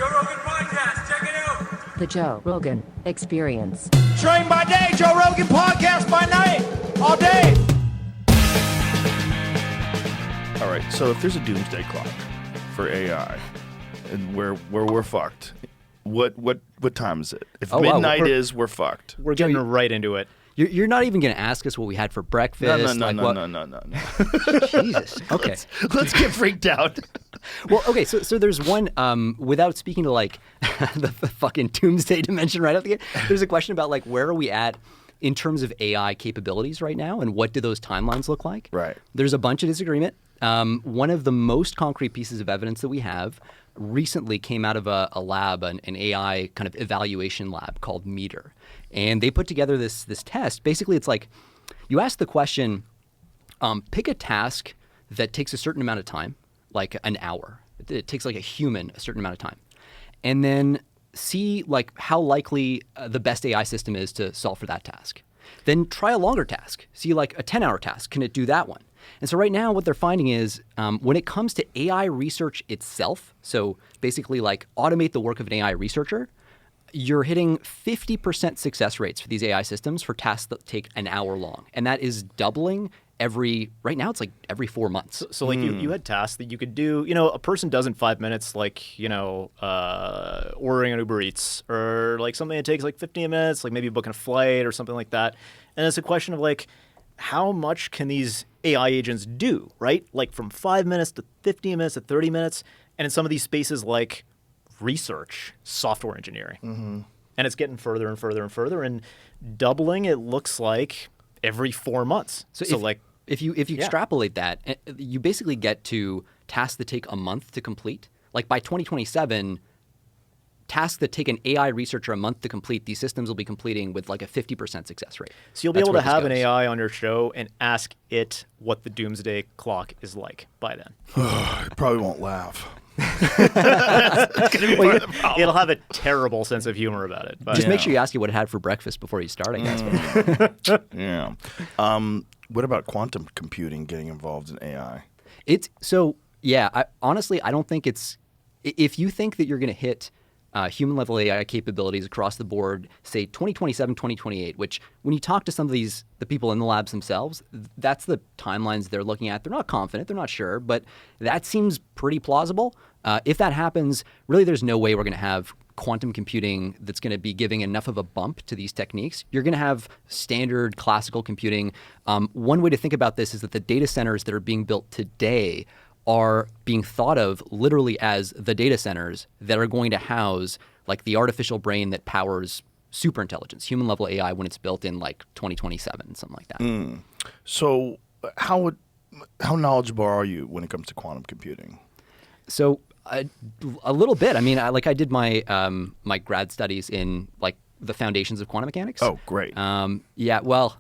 Joe Rogan Podcast. Check it out. The Joe Rogan Experience. Train by day, Joe Rogan Podcast by night, all day. All right, so if there's a doomsday clock for AI, and where we're fucked, what time is it? If midnight is, we're fucked. We're getting right into it. You're not even going to ask us what we had for breakfast. No. Jesus. Okay. Let's get freaked out. Well, okay. So there's one. Without speaking to like the fucking doomsday dimension right at the end, there's a question about like where are we at in terms of AI capabilities right now, and what do those timelines look like? Right. There's a bunch of disagreement. One of the most concrete pieces of evidence that we have recently came out of a lab, an AI kind of evaluation lab called Meter. And they put together this test. Basically, it's like you ask the question, pick a task that takes a certain amount of time, like an hour. It takes like a human a certain amount of time. And then see like how likely the best AI system is to solve for that task. Then try a longer task. See like a 10-hour task. Can it do that one? And so right now what they're finding is when it comes to AI research itself, so basically like automate the work of an AI researcher, you're hitting 50% success rates for these AI systems for tasks that take an hour long. And that is doubling right now it's like every 4 months. So like you had tasks that you could do, a person does in 5 minutes, like, ordering an Uber Eats, or like something that takes like 15 minutes, like maybe booking a flight or something like that. And it's a question of like, how much can these AI agents do, right? Like from 5 minutes to 15 minutes to 30 minutes. And in some of these spaces like research, software engineering. Mm-hmm. And it's getting further and further and further. And doubling, it looks like, every 4 months. So if you extrapolate that, you basically get to tasks that take a month to complete. Like by 2027, tasks that take an AI researcher a month to complete, these systems will be completing with like a 50% success rate. So you'll be able to have an AI on your show and ask it what the doomsday clock is like by then. It probably won't laugh. It'll have a terrible sense of humor about it. But Just make sure you ask it what it had for breakfast before you start, I guess. Yeah. What about quantum computing getting involved in AI? Honestly, I don't think it's – if you think that you're going to hit human-level AI capabilities across the board, say 2027, 2028, which when you talk to some of the people in the labs themselves, that's the timelines they're looking at. They're not confident, they're not sure, but that seems pretty plausible. If that happens, really there's no way we're going to have quantum computing that's going to be giving enough of a bump to these techniques. You're going to have standard classical computing. One way to think about this is that the data centers that are being built today are being thought of literally as the data centers that are going to house like the artificial brain that powers superintelligence, human level AI when it's built in like 2027, something like that. So how knowledgeable are you when it comes to quantum computing? So a little bit. I mean, I did my my grad studies in like the foundations of quantum mechanics. Oh, great. Well,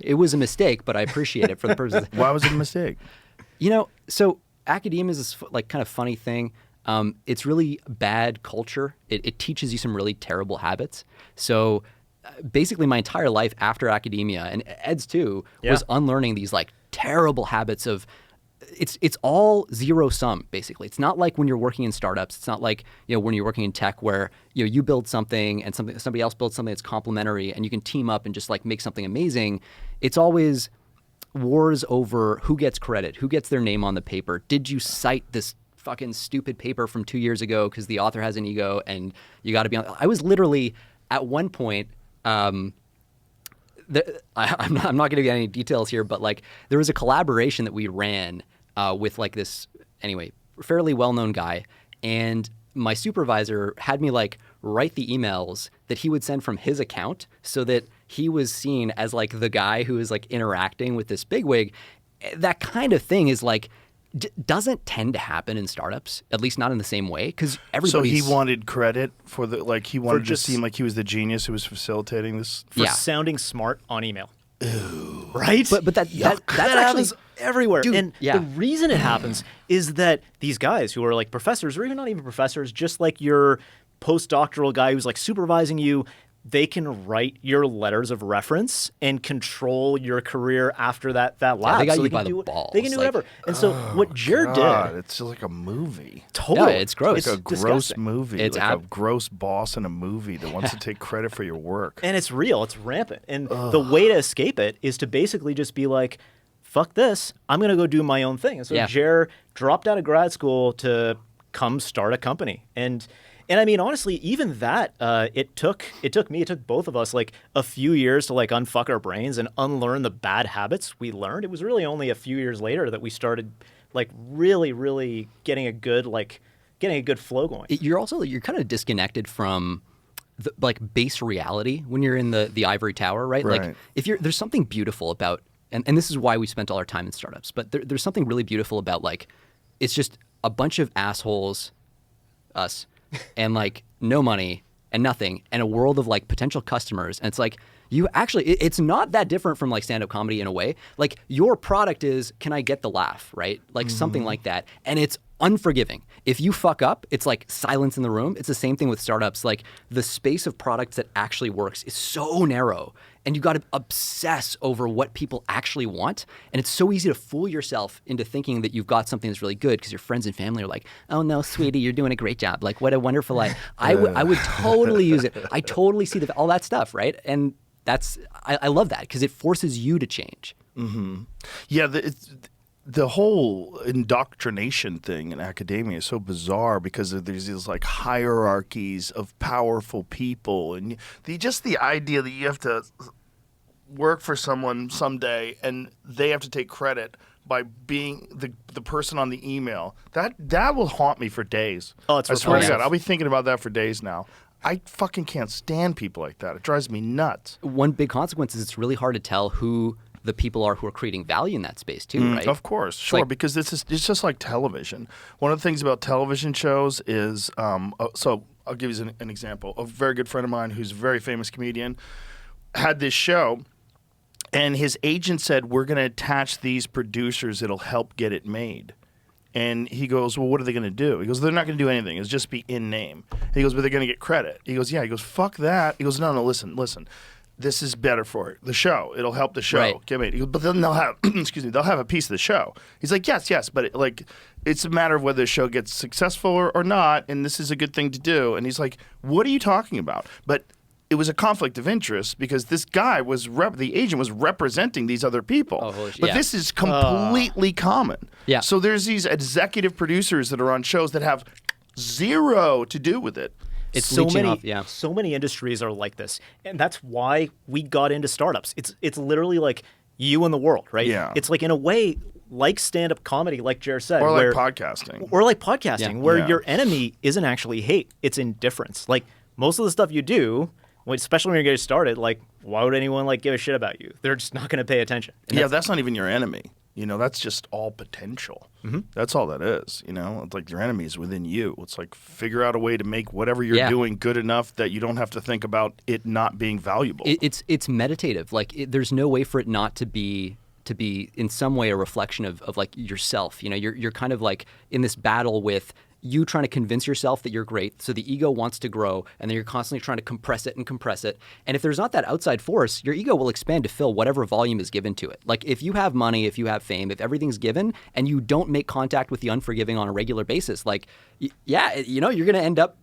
it was a mistake, but I appreciate it for the purposes. Why was it a mistake? So academia is this like kind of funny thing. It's really bad culture. It teaches you some really terrible habits. So basically my entire life after academia, and Ed's too, was unlearning these like terrible habits of it's all zero sum, basically. It's not like when you're working in startups. It's not like when you're working in tech where you build something and somebody else builds something that's complementary and you can team up and just like make something amazing. It's always wars over who gets credit, who gets their name on the paper. Did you cite this fucking stupid paper from 2 years ago because the author has an ego and you got to be on? I was literally at one point. I'm not going to get any details here, but like there was a collaboration that we ran with like this fairly well-known guy, and my supervisor had me like write the emails that he would send from his account so that he was seen as like the guy who is like interacting with this bigwig. That kind of thing is like doesn't tend to happen in startups, at least not in the same way, because everybody's... So he wanted credit for he wanted to seem like he was the genius who was facilitating this? For sounding smart on email. Ew. Right? But that's happens everywhere. Dude, and the reason it happens is that these guys who are like professors, or even not even professors, just like your postdoctoral guy who's like supervising you, they can write your letters of reference and control your career after that lab. they got so you can by the do, balls, They can do like- whatever. And so what Jer God, did, it's just like a movie. totally, it's gross. Like a It's gross disgusting. movie. It's like a gross boss in a movie that wants to take credit for your work. And it's real. It's rampant. And the way to escape it is to basically just be like, fuck this. I'm going to go do my own thing. And so Yeah. Jer dropped out of grad school to come start a company. And I mean, honestly, even that, it took both of us like a few years to like unfuck our brains and unlearn the bad habits we learned. It was really only a few years later that we started like really, really getting a good flow going. You're kind of disconnected from the, like base reality when you're in the ivory tower, right? Right. Like if there's something beautiful about, and this is why we spent all our time in startups, but there's something really beautiful about like, it's just a bunch of assholes, us, and like no money and nothing, and a world of like potential customers. And it's like, you actually, it's not that different from like stand-up comedy in a way. Like your product is, can I get the laugh, right? Like something like that. And it's unforgiving. If you fuck up, it's like silence in the room. It's the same thing with startups. Like the space of products that actually works is so narrow, and you got to obsess over what people actually want. And it's so easy to fool yourself into thinking that you've got something that's really good because your friends and family are like, oh no, sweetie, you're doing a great job. Like what a wonderful life. I would totally use it. I totally see all that stuff, right? And I love that because it forces you to change. Yeah, the whole indoctrination thing in academia is so bizarre because there's these like hierarchies of powerful people, and just the idea that you have to work for someone someday and they have to take credit by being the person on the email. That will haunt me for days. Oh, it's I swear to repulsive. God, I'll be thinking about that for days now. I fucking can't stand people like that. It drives me nuts. One big consequence is it's really hard to tell who the people are who are creating value in that space too, right? Of course, sure, like- because it's just like television. One of the things about television shows is, so I'll give you an example. A very good friend of mine who's a very famous comedian had this show, and his agent said, we're going to attach these producers that'll help get it made. And he goes, well, what are they going to do? He goes, they're not going to do anything. It'll just be in name. He goes, but they're going to get credit. He goes, yeah. He goes, fuck that. He goes, no, listen. This is better for it. The show. It'll help the show. Right. He goes, but then they'll have, they'll have a piece of the show. He's like, yes, but it's a matter of whether the show gets successful or not, and this is a good thing to do. And he's like, what are you talking about? But it was a conflict of interest because this guy the agent was representing these other people. Oh, holy shit. But Yeah. this is completely common. Yeah. So there's these executive producers that are on shows that have zero to do with it. It's so leeching many, off, yeah. so many industries are like this, and that's why we got into startups. It's literally like you and the world, right? Yeah. It's like in a way like stand-up comedy, like Jer said, Or where, like podcasting. or like podcasting, where Yeah. your enemy isn't actually hate; it's indifference. Like most of the stuff you do, especially when you're getting started, like why would anyone like give a shit about you? They're just not going to pay attention. And Yeah, that's not even your enemy. That's just all potential. That's all that is. It's like your enemy is within you. It's like figure out a way to make whatever you're Yeah. doing good enough that you don't have to think about it not being valuable. It's meditative. Like there's no way for it not to be in some way a reflection of like yourself. You're kind of like in this battle with you trying to convince yourself that you're great, so the ego wants to grow, and then you're constantly trying to compress it. And if there's not that outside force, your ego will expand to fill whatever volume is given to it. Like if you have money, if you have fame, if everything's given, and you don't make contact with the unforgiving on a regular basis, like you're gonna end up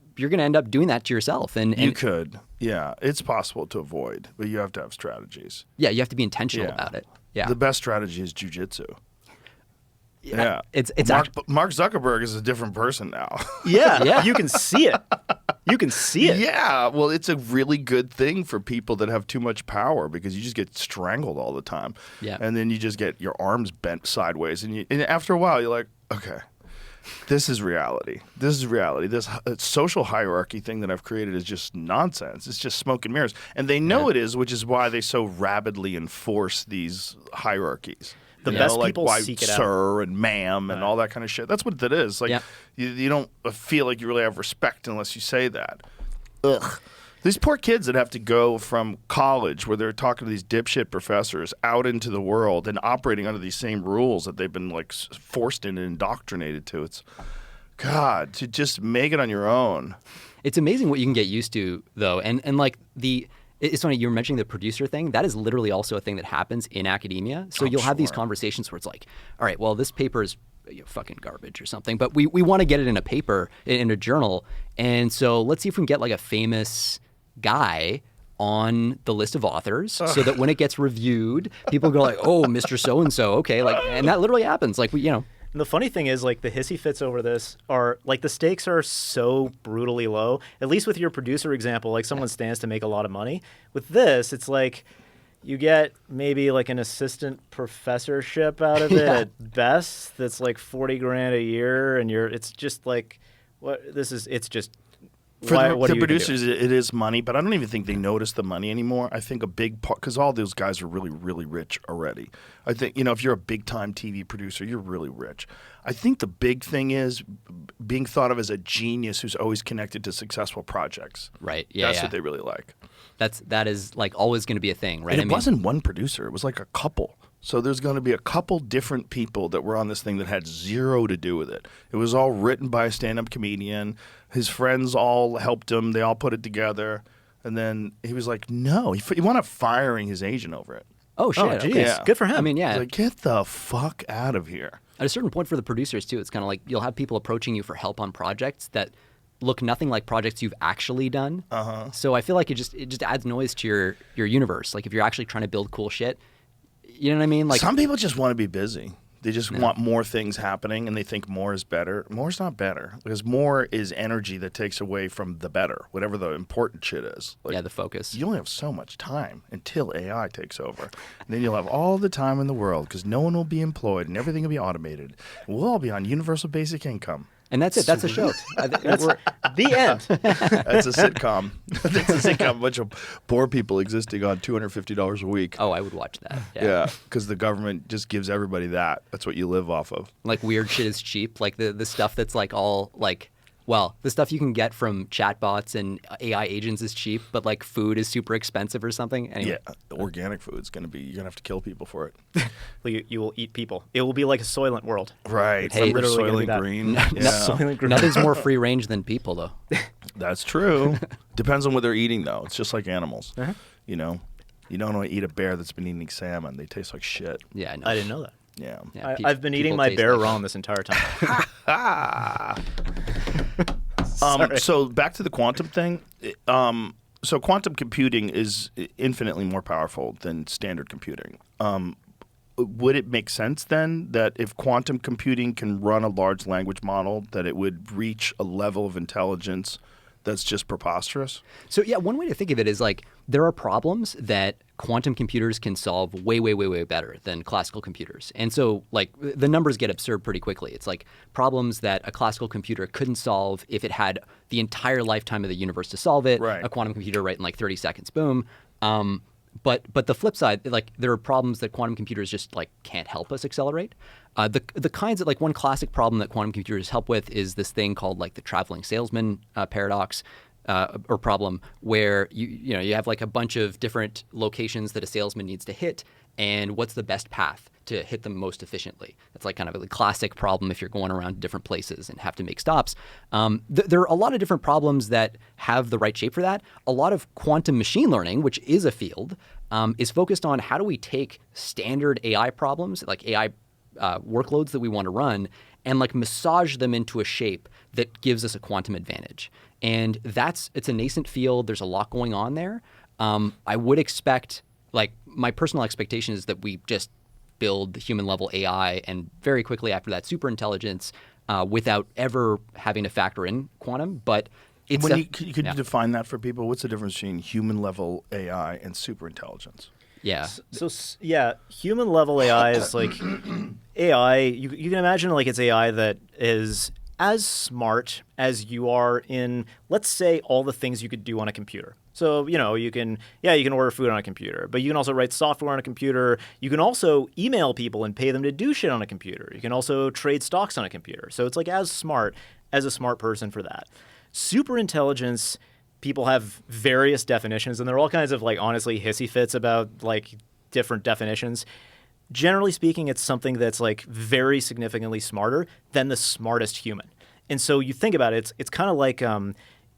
doing that to yourself. And you could. Yeah, it's possible to avoid, but you have to have strategies. yeah, you have to be intentional about it. Yeah, The best strategy is jujitsu. Yeah. it's Mark Zuckerberg is a different person now. yeah, you can see it. You can see it. Yeah, well, it's a really good thing for people that have too much power because you just get strangled all the time. Yeah. And then you just get your arms bent sideways. And after a while, you're like, okay, this is reality. This social hierarchy thing that I've created is just nonsense. It's just smoke and mirrors. And they know it is, which is why they so rabidly enforce these hierarchies. The best like people why seek it out. sir and ma'am and all that kind of shit. That's what that is. Like Yeah. you don't feel like you really have respect unless you say that. Ugh. These poor kids that have to go from college where they're talking to these dipshit professors out into the world and operating under these same rules that they've been like forced in and indoctrinated to. It's God, to just make it on your own. It's amazing what you can get used to, though, and like It's funny, you were mentioning the producer thing. That is literally also a thing that happens in academia. So you'll have these conversations where it's like, all right, well, this paper is fucking garbage or something, but we want to get it in a paper, in a journal. And so let's see if we can get like a famous guy on the list of authors so that when it gets reviewed, people go like, oh, Mr. So-and-so, okay. Like, and that literally happens. Like, And the funny thing is, like, the hissy fits over this are, like, the stakes are so brutally low. At least with your producer example, like, someone stands to make a lot of money. With this, it's like you get maybe, like, an assistant professorship out of it at best that's, like, $40,000 a year, and it's just, like, it's just... For the producers, it is money, but I don't even think they notice the money anymore. I think a big part, because all those guys are really, really rich already. I think, if you're a big-time TV producer, you're really rich. I think the big thing is being thought of as a genius who's always connected to successful projects. Right, yeah. That's what they really like. That is like always going to be a thing, right? And it wasn't one producer. It was like a couple. So there's going to be a couple different people that were on this thing that had zero to do with it. It was all written by a stand-up comedian. His friends all helped him. They all put it together. And then he was like, no. He wound up firing his agent over it. Oh, shit. Oh, geez. Okay. Yeah. Good for him. I mean, yeah. Like, get the fuck out of here. At a certain point for the producers, too, it's kind of like you'll have people approaching you for help on projects that look nothing like projects you've actually done. So I feel like it just adds noise to your universe. Like, if you're actually trying to build cool shit, you know what I mean? Like, some people just want to be busy. They just want more things happening, and they think more is better. More's not better, because more is energy that takes away from the better, whatever the important shit is. Like, the focus. You only have so much time until AI takes over. And then you'll have all the time in the world, because no one will be employed, and everything will be automated. We'll all be on universal basic income. And that's it. That's a show. That's the end. That's a sitcom. That's a sitcom. A bunch of poor people existing on $250 a week. Oh, I would watch that. Yeah, because the government just gives everybody that. That's what you live off of. Like, weird shit is cheap. Like the stuff that's like all like, well, the stuff you can get from chatbots and AI agents is cheap, but like food is super expensive or something. Anyway. Yeah, organic food's you're gonna have to kill people for it. Well, you will eat people. It will be like a Soylent world. Right. Hey, literally gonna be Soylent that. Green. Soylent Green. Nothing's more free range than people, though. That's true. Depends on what they're eating, though. It's just like animals. You know, you don't want to eat a bear that's been eating salmon. They taste like shit. Yeah, I know. I didn't know that. Yeah. Yeah, I've been eating people my taste bear like wrong this entire time. So back to the quantum thing. So quantum computing is infinitely more powerful than standard computing. Would it make sense then that if quantum computing can run a large language model, that it would reach a level of intelligence that's just preposterous? So yeah, one way to think of it is like there are problems that quantum computers can solve way, way, way, way better than classical computers. And so like the numbers get absurd pretty quickly. It's like problems that a classical computer couldn't solve if it had the entire lifetime of the universe to solve it. Right. A quantum computer, right, in like 30 seconds, boom. But the flip side, like there are problems that quantum computers just like can't help us accelerate. The kinds of like one classic problem that quantum computers help with is this thing called like the traveling salesman paradox or problem, where you have like a bunch of different locations that a salesman needs to hit, and what's the best path to hit them most efficiently. That's like kind of a classic problem if you're going around different places and have to make stops. There are a lot of different problems that have the right shape for that. A lot of quantum machine learning, which is a field, is focused on how do we take standard AI problems, like AI workloads that we want to run, and like massage them into a shape that gives us a quantum advantage. And it's a nascent field. There's a lot going on there. I would expect, like my personal expectation is that we just build the human level AI and very quickly after that super intelligence without ever having to factor in quantum. But it's could you define that for people? What's the difference between human level AI and super intelligence? Yeah. So yeah, human level AI is like AI. You can imagine like it's AI that is as smart as you are in, let's say, all the things you could do on a computer. So, you can order food on a computer, but you can also write software on a computer. You can also email people and pay them to do shit on a computer. You can also trade stocks on a computer. So it's like as smart as a smart person for that. Super intelligence, people have various definitions, and there are all kinds of like honestly hissy fits about like different definitions. Generally speaking, it's something that's like very significantly smarter than the smartest human. And so you think about it, it's kind of like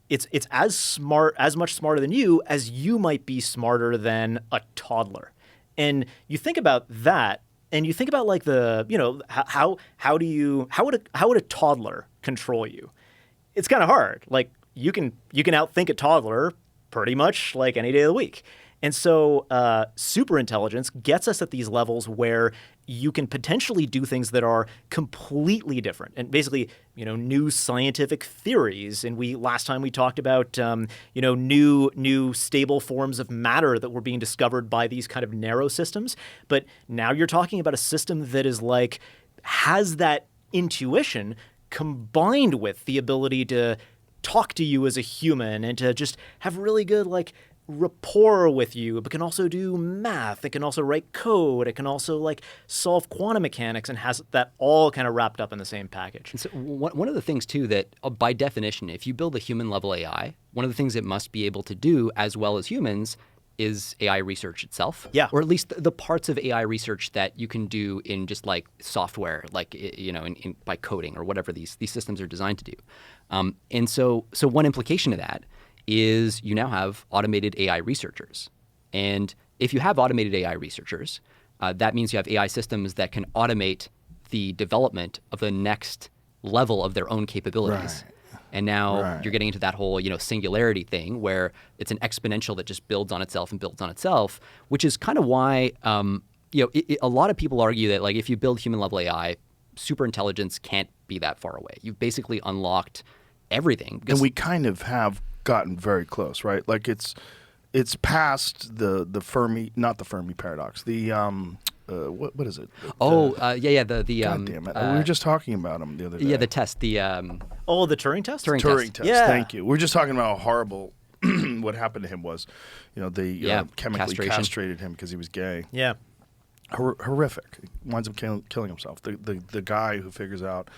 it's as much smarter than you as you might be smarter than a toddler. And you think about that, and you think about like how would a toddler control you? It's kind of hard. Like you can outthink a toddler pretty much like any day of the week. And so superintelligence gets us at these levels where you can potentially do things that are completely different, and basically, new scientific theories. And last time we talked about, new stable forms of matter that were being discovered by these kind of narrow systems. But now you're talking about a system that is like has that intuition combined with the ability to talk to you as a human and to just have really good like rapport with you, but can also do math. It can also write code. It can also like solve quantum mechanics, and has that all kind of wrapped up in the same package. And so one of the things too that by definition, if you build a human level AI, one of the things it must be able to do as well as humans is AI research itself. Yeah. Or at least the parts of AI research that you can do in just like software, like, by coding or whatever these systems are designed to do. And so one implication of that is you now have automated AI researchers. And if you have automated AI researchers, that means you have AI systems that can automate the development of the next level of their own capabilities. Right. And now you're getting into that whole, singularity thing where it's an exponential that just builds on itself and builds on itself, which is kind of why, a lot of people argue that like if you build human level AI, superintelligence can't be that far away. You've basically unlocked everything. And we kind of have gotten very close, right? Like it's past the Fermi, not the Fermi paradox. The what is it? The God damn it! We were just talking about them the other day. Yeah, the test. The the Turing test. Turing test. Yeah. Thank you. We were just talking about how horrible what happened to him was. They chemically castrated him because he was gay. Yeah. Horrific. He winds up killing himself. The guy who figures out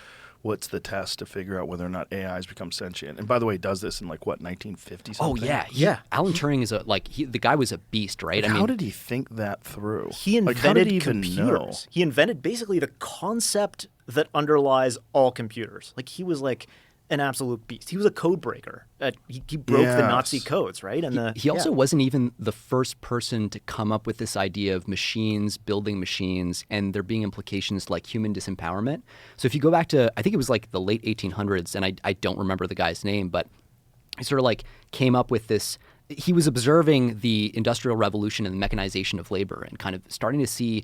what's the test to figure out whether or not AIs become sentient. And by the way, he does this in 1950 something? Oh yeah. Alan Turing is the guy was a beast, right? How did he think that through? He invented computers. He invented basically the concept that underlies all computers. Like he was like an absolute beast. He was a code breaker. He broke the Nazi codes, right? And he also wasn't even the first person to come up with this idea of machines building machines, and there being implications like human disempowerment. So if you go back to, I think it was like the late 1800s, and I don't remember the guy's name, but he sort of like came up with this. He was observing the Industrial Revolution and the mechanization of labor and kind of starting to see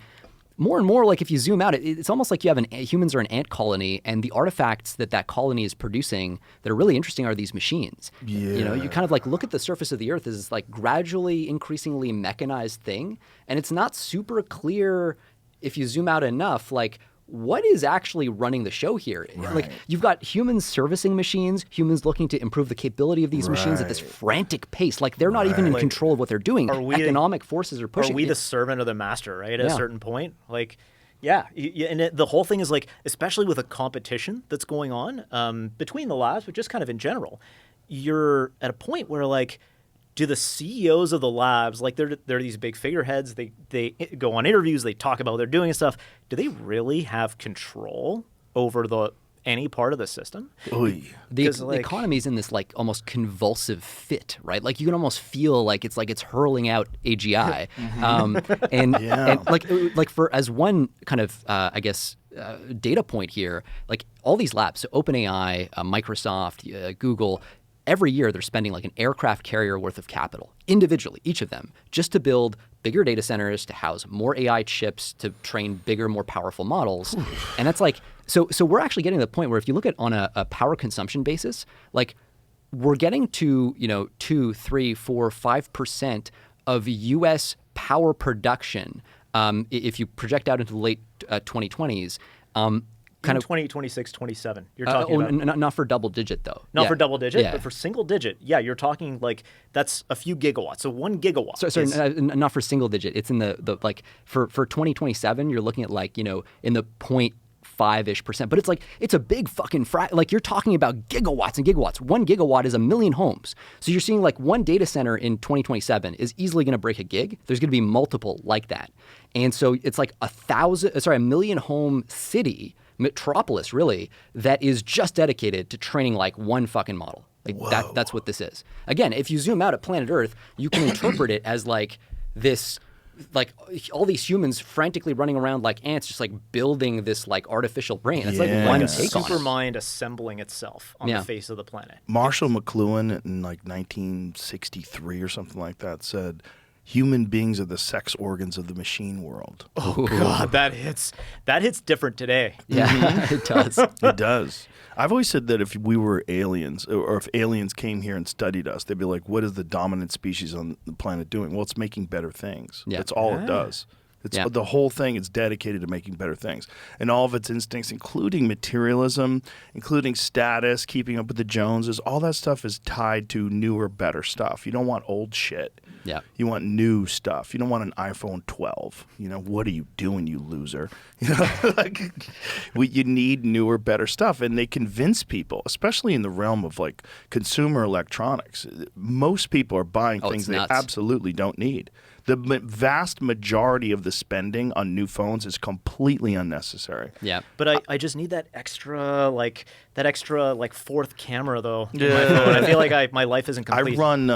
more and more, like if you zoom out, it's almost like you have humans are an ant colony, and the artifacts that colony is producing that are really interesting are these machines. Yeah. You kind of like look at the surface of the Earth as this like gradually increasingly mechanized thing, and it's not super clear if you zoom out enough, like what is actually running the show here? Right. Like you've got humans servicing machines, humans looking to improve the capability of these machines at this frantic pace. Like they're not even in control of what they're doing. Economic forces are pushing. Are we the servant of the master, right? At a certain point, like, and the whole thing is like, especially with a competition that's going on between the labs, but just kind of in general, you're at a point where like, do the CEOs of the labs, like they're these big figureheads, they go on interviews, they talk about what they're doing and stuff. Do they really have control over any part of the system? The economy's in this like almost convulsive fit, right? Like you can almost feel like it's hurling out AGI, and like for as one kind of data point here, like all these labs, so OpenAI, Microsoft, Google. Every year, they're spending like an aircraft carrier worth of capital, individually, each of them, just to build bigger data centers, to house more AI chips, to train bigger, more powerful models. And that's like, so we're actually getting to the point where if you look at on a power consumption basis, like we're getting to, 2, 3, 4, 5% of U.S. power production if you project out into the late 2020s. Kind of 2026, 27. You're talking about not for double digit though. Not for double digit, but for single digit. Yeah, you're talking like that's a few gigawatts. So 1 gigawatt. Sorry, not for single digit. It's in the like for 2027. You're looking at like in the 0.5-ish%. But it's like it's a big fucking like you're talking about gigawatts and gigawatts. 1 gigawatt is 1 million homes. So you're seeing like one data center in 2027 is easily going to break a gig. There's going to be multiple like that, and so it's like 1 million home city. Metropolis, really, that is just dedicated to training like one fucking model. Like that's what this is. Again, if you zoom out at planet Earth, you can interpret it as like this, like all these humans frantically running around like ants, just like building this like artificial brain. It's like one take on it. Supermind assembling itself on the face of the planet. Marshall McLuhan in like 1963 or something like that said, human beings are the sex organs of the machine world. Oh God, that hits different today. Yeah, it does. It does. I've always said that if we were aliens, or if aliens came here and studied us, they'd be like, what is the dominant species on the planet doing? Well, it's making better things. Yeah. That's all it does. It's Yeah. the whole thing is dedicated to making better things. And all of its instincts, including materialism, including status, keeping up with the Joneses, all that stuff is tied to newer, better stuff. You don't want old shit. Yeah. You want new stuff. You don't want an iPhone 12. You know, what are you doing, you loser? You know, like, you need newer, better stuff. And they convince people, especially in the realm of like consumer electronics. Most people are buying things they absolutely don't need. The vast majority of the spending on new phones is completely unnecessary. Yeah. But I just need that extra fourth camera though. In my phone. I feel like my life isn't complete. I run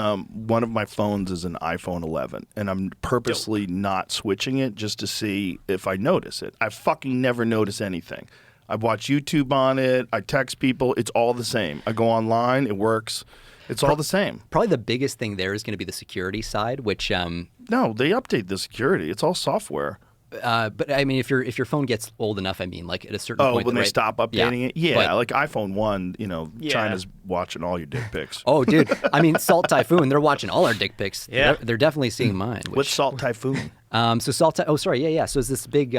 one of my phones is an iPhone 11, and I'm purposely not switching it just to see if I notice it. I fucking never notice anything. I watch YouTube on it. I text people. It's all the same. I go online. It works. It's all the same. Probably the biggest thing there is going to be the security side, which no, they update the security. It's all software. But I mean, if your phone gets old enough, I mean, like at a certain point, when they stop updating it, But, like iPhone 1, you know, China's watching all your dick pics. Oh, dude, I mean, Salt Typhoon, they're watching all our dick pics. Yeah, they're definitely seeing mine. What's Salt Typhoon? So So it's this big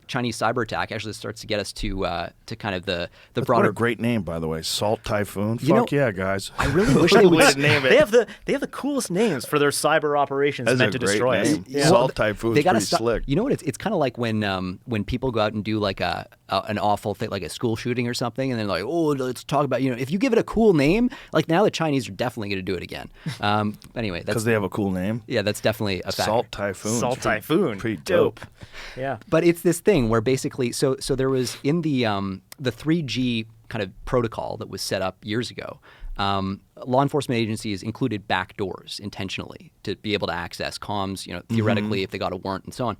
Chinese cyber attack actually starts to get us to kind of the broader. What a great name, by the way, Salt Typhoon. You know, yeah, guys. I really wish they would name it. They have the coolest names for their cyber operations That's meant a to great destroy name. us. Yeah. Salt Typhoon is pretty slick. You know what? It's kind of like when people go out and do like an awful thing, like a school shooting or something, and then like, oh, let's talk about, if you give it a cool name, like now the Chinese are definitely going to do it again. Anyway, because they have a cool name. Yeah, that's definitely a factor. Salt Typhoon. Salt Typhoon. Pretty dope. Yeah. But it's this thing where basically, so there was in the 3G kind of protocol that was set up years ago. Law enforcement agencies included backdoors intentionally to be able to access comms, theoretically if they got a warrant and so on.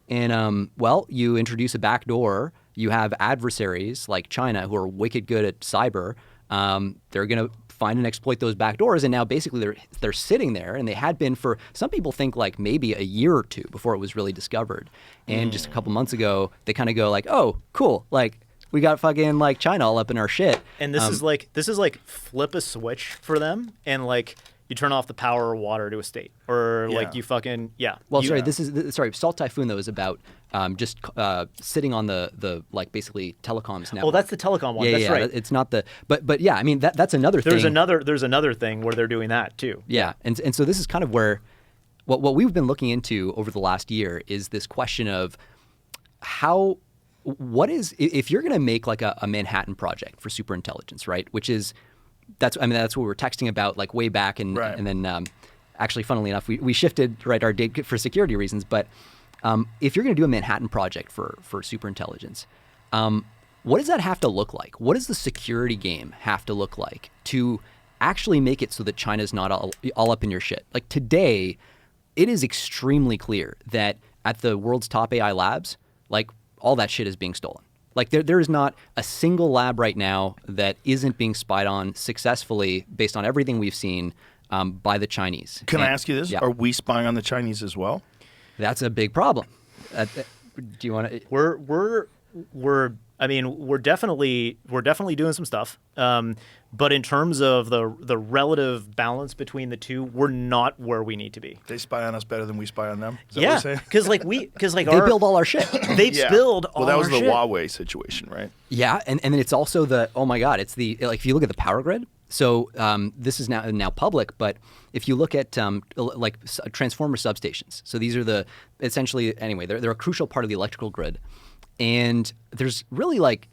And you introduce a backdoor, you have adversaries like China who are wicked good at cyber. They're going to find and exploit those backdoors, and now basically they're sitting there, and they had been for some people think like maybe a year or two before it was really discovered. And just a couple months ago, they kind of go like, oh, cool, like we got fucking like China all up in our shit. And this is like flip a switch for them, and like you turn off the power or water to a state, or like you fucking Well, Salt Typhoon though is about just sitting on the like basically telecoms network. Oh, that's the telecom one. That's right. It's not the but yeah, I mean that's another thing. There's another thing where they're doing that too. Yeah, and so this is kind of where what we've been looking into over the last year is this question of what is if you're going to make like a Manhattan Project for superintelligence, right? Which is that's what we were texting about like way back, and then actually, funnily enough, we shifted our date for security reasons. But if you're going to do a Manhattan Project for superintelligence, what does that have to look like? What does the security game have to look like to actually make it so that China's not all up in your shit? Like today, it is extremely clear that at the world's top AI labs, like all that shit is being stolen. Like there is not a single lab right now that isn't being spied on successfully based on everything we've seen by the Chinese. Can I ask you this? Yeah. Are we spying on the Chinese as well? That's a big problem. Do you want to? We're definitely doing some stuff. But in terms of the relative balance between the two, we're not where we need to be. They spy on us better than we spy on them? Is that yeah, what you're saying? because they build all our shit. They build all our shit. Well, that was the Huawei situation, right? Yeah, and then it's also oh my God, it's like if you look at the power grid. So this is now public, but if you look at like transformer substations, so these are essentially they're a crucial part of the electrical grid, and there's really like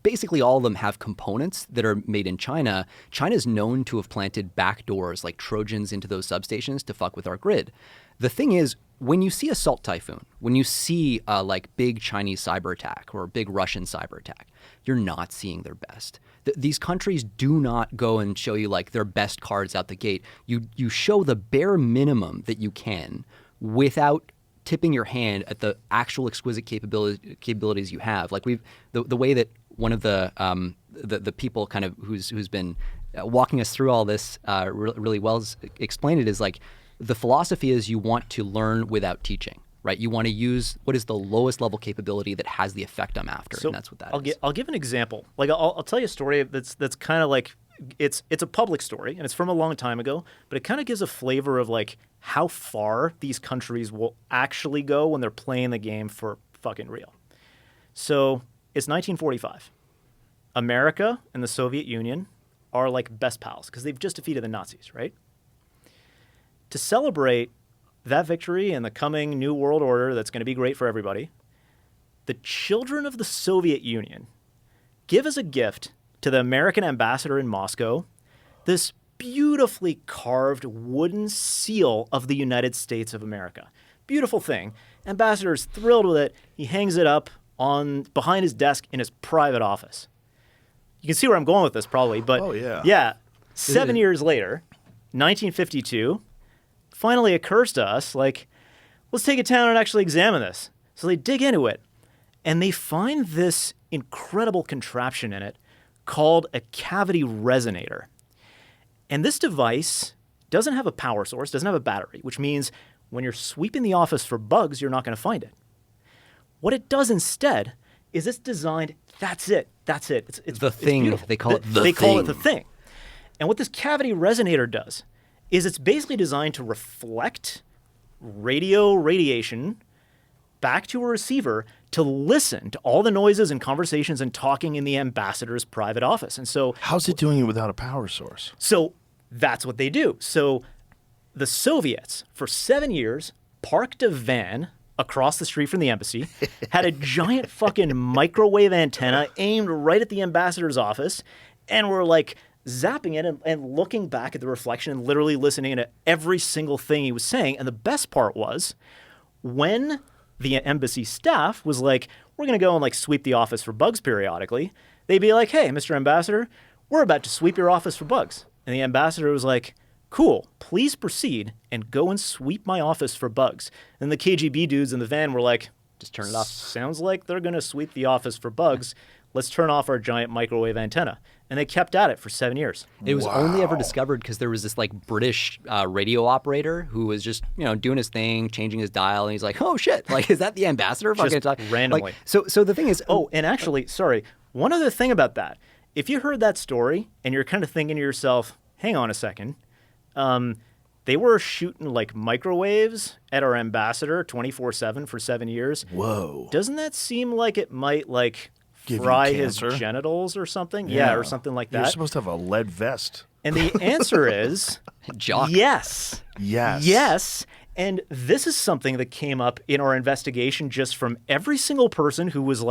basically all of them have components that are made in China. China's known to have planted backdoors like Trojans into those substations to fuck with our grid. The thing is, when you see a Salt Typhoon, when you see a like big Chinese cyber attack or a big Russian cyber attack, you're not seeing their best. These countries do not go and show you like their best cards out the gate. You show the bare minimum that you can without tipping your hand at the actual exquisite capabilities you have. Like the way that one of the people kind of who's been walking us through all this really well explained it is like the philosophy is you want to learn without teaching. Right, you want to use what is the lowest level capability that has the effect I'm after, and that's what that is. I'll give an example. Like I'll tell you a story that's kind of like it's a public story and it's from a long time ago, but it kind of gives a flavor of like how far these countries will actually go when they're playing the game for fucking real. So it's 1945. America and the Soviet Union are like best pals because they've just defeated the Nazis, right? To celebrate that victory and the coming new world order that's going to be great for everybody, the children of the Soviet Union give as a gift to the American ambassador in Moscow this beautifully carved wooden seal of the United States of America. Beautiful thing. Ambassador's thrilled with it. He hangs it up behind his desk in his private office. You can see where I'm going with this probably, but Oh, yeah. yeah, 7 years later, 1952, finally occurs to us, like, let's take it down and actually examine this. So they dig into it, and they find this incredible contraption in it called a cavity resonator. And this device doesn't have a power source, doesn't have a battery, which means when you're sweeping the office for bugs, you're not going to find it. What it does instead is it's designed, that's it. It's the thing. beautiful. They call it the They call it thing. the thing. And what this cavity resonator does is it's basically designed to reflect radio radiation back to a receiver to listen to all the noises and conversations and talking in the ambassador's private office. And so How's it doing it without a power source? so that's what they do. So the Soviets, for 7 years, parked a van across the street from the embassy, had a giant fucking microwave antenna aimed right at the ambassador's office, and were like zapping it and looking back at the reflection and literally listening to every single thing he was saying. And the best part was when the embassy staff was like, we're going to go and like sweep the office for bugs periodically, they'd be like, hey, Mr. Ambassador, we're about to sweep your office for bugs. And the ambassador was like, cool, please proceed and go and sweep my office for bugs. And the KGB dudes in the van were like, Just turn it off. sounds like they're going to sweep the office for bugs. Let's turn off our giant microwave antenna. And they kept at it for 7 years. It was only ever discovered because there was this like British radio operator who was just doing his thing, changing his dial, and he's like, "Oh shit! Like, is that the ambassador?" Just Fucking randomly. Like, so the thing is, Oh, and actually, sorry, one other thing about that. If you heard that story and you're kind of thinking to yourself, hang on a second, they were shooting like microwaves at our ambassador 24/7 for 7 years. Whoa. Doesn't that seem like it might like Give you fry his cancer? genitals or something? Yeah, or something like You're that. supposed to have a lead vest. And the answer is jock. yes. Yes. Yes. And this is something that came up in our investigation just from every single person who was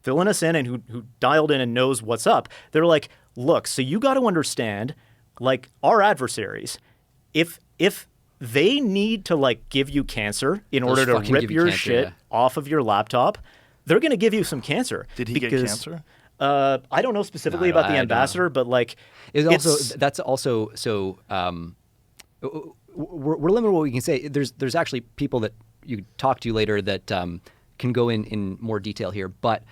filling us in and who dialed in and knows what's up. They're like, look, so you got to understand, like our adversaries, if they need to like give you cancer in order to fucking rip give you your cancer, shit yeah. off of your laptop, they're going to give you some cancer. Did he get cancer? I don't know specifically No, about the I don't ambassador, but like that's also so. We're limited to what we can say. There's actually people that you talk to later that can go in more detail here, but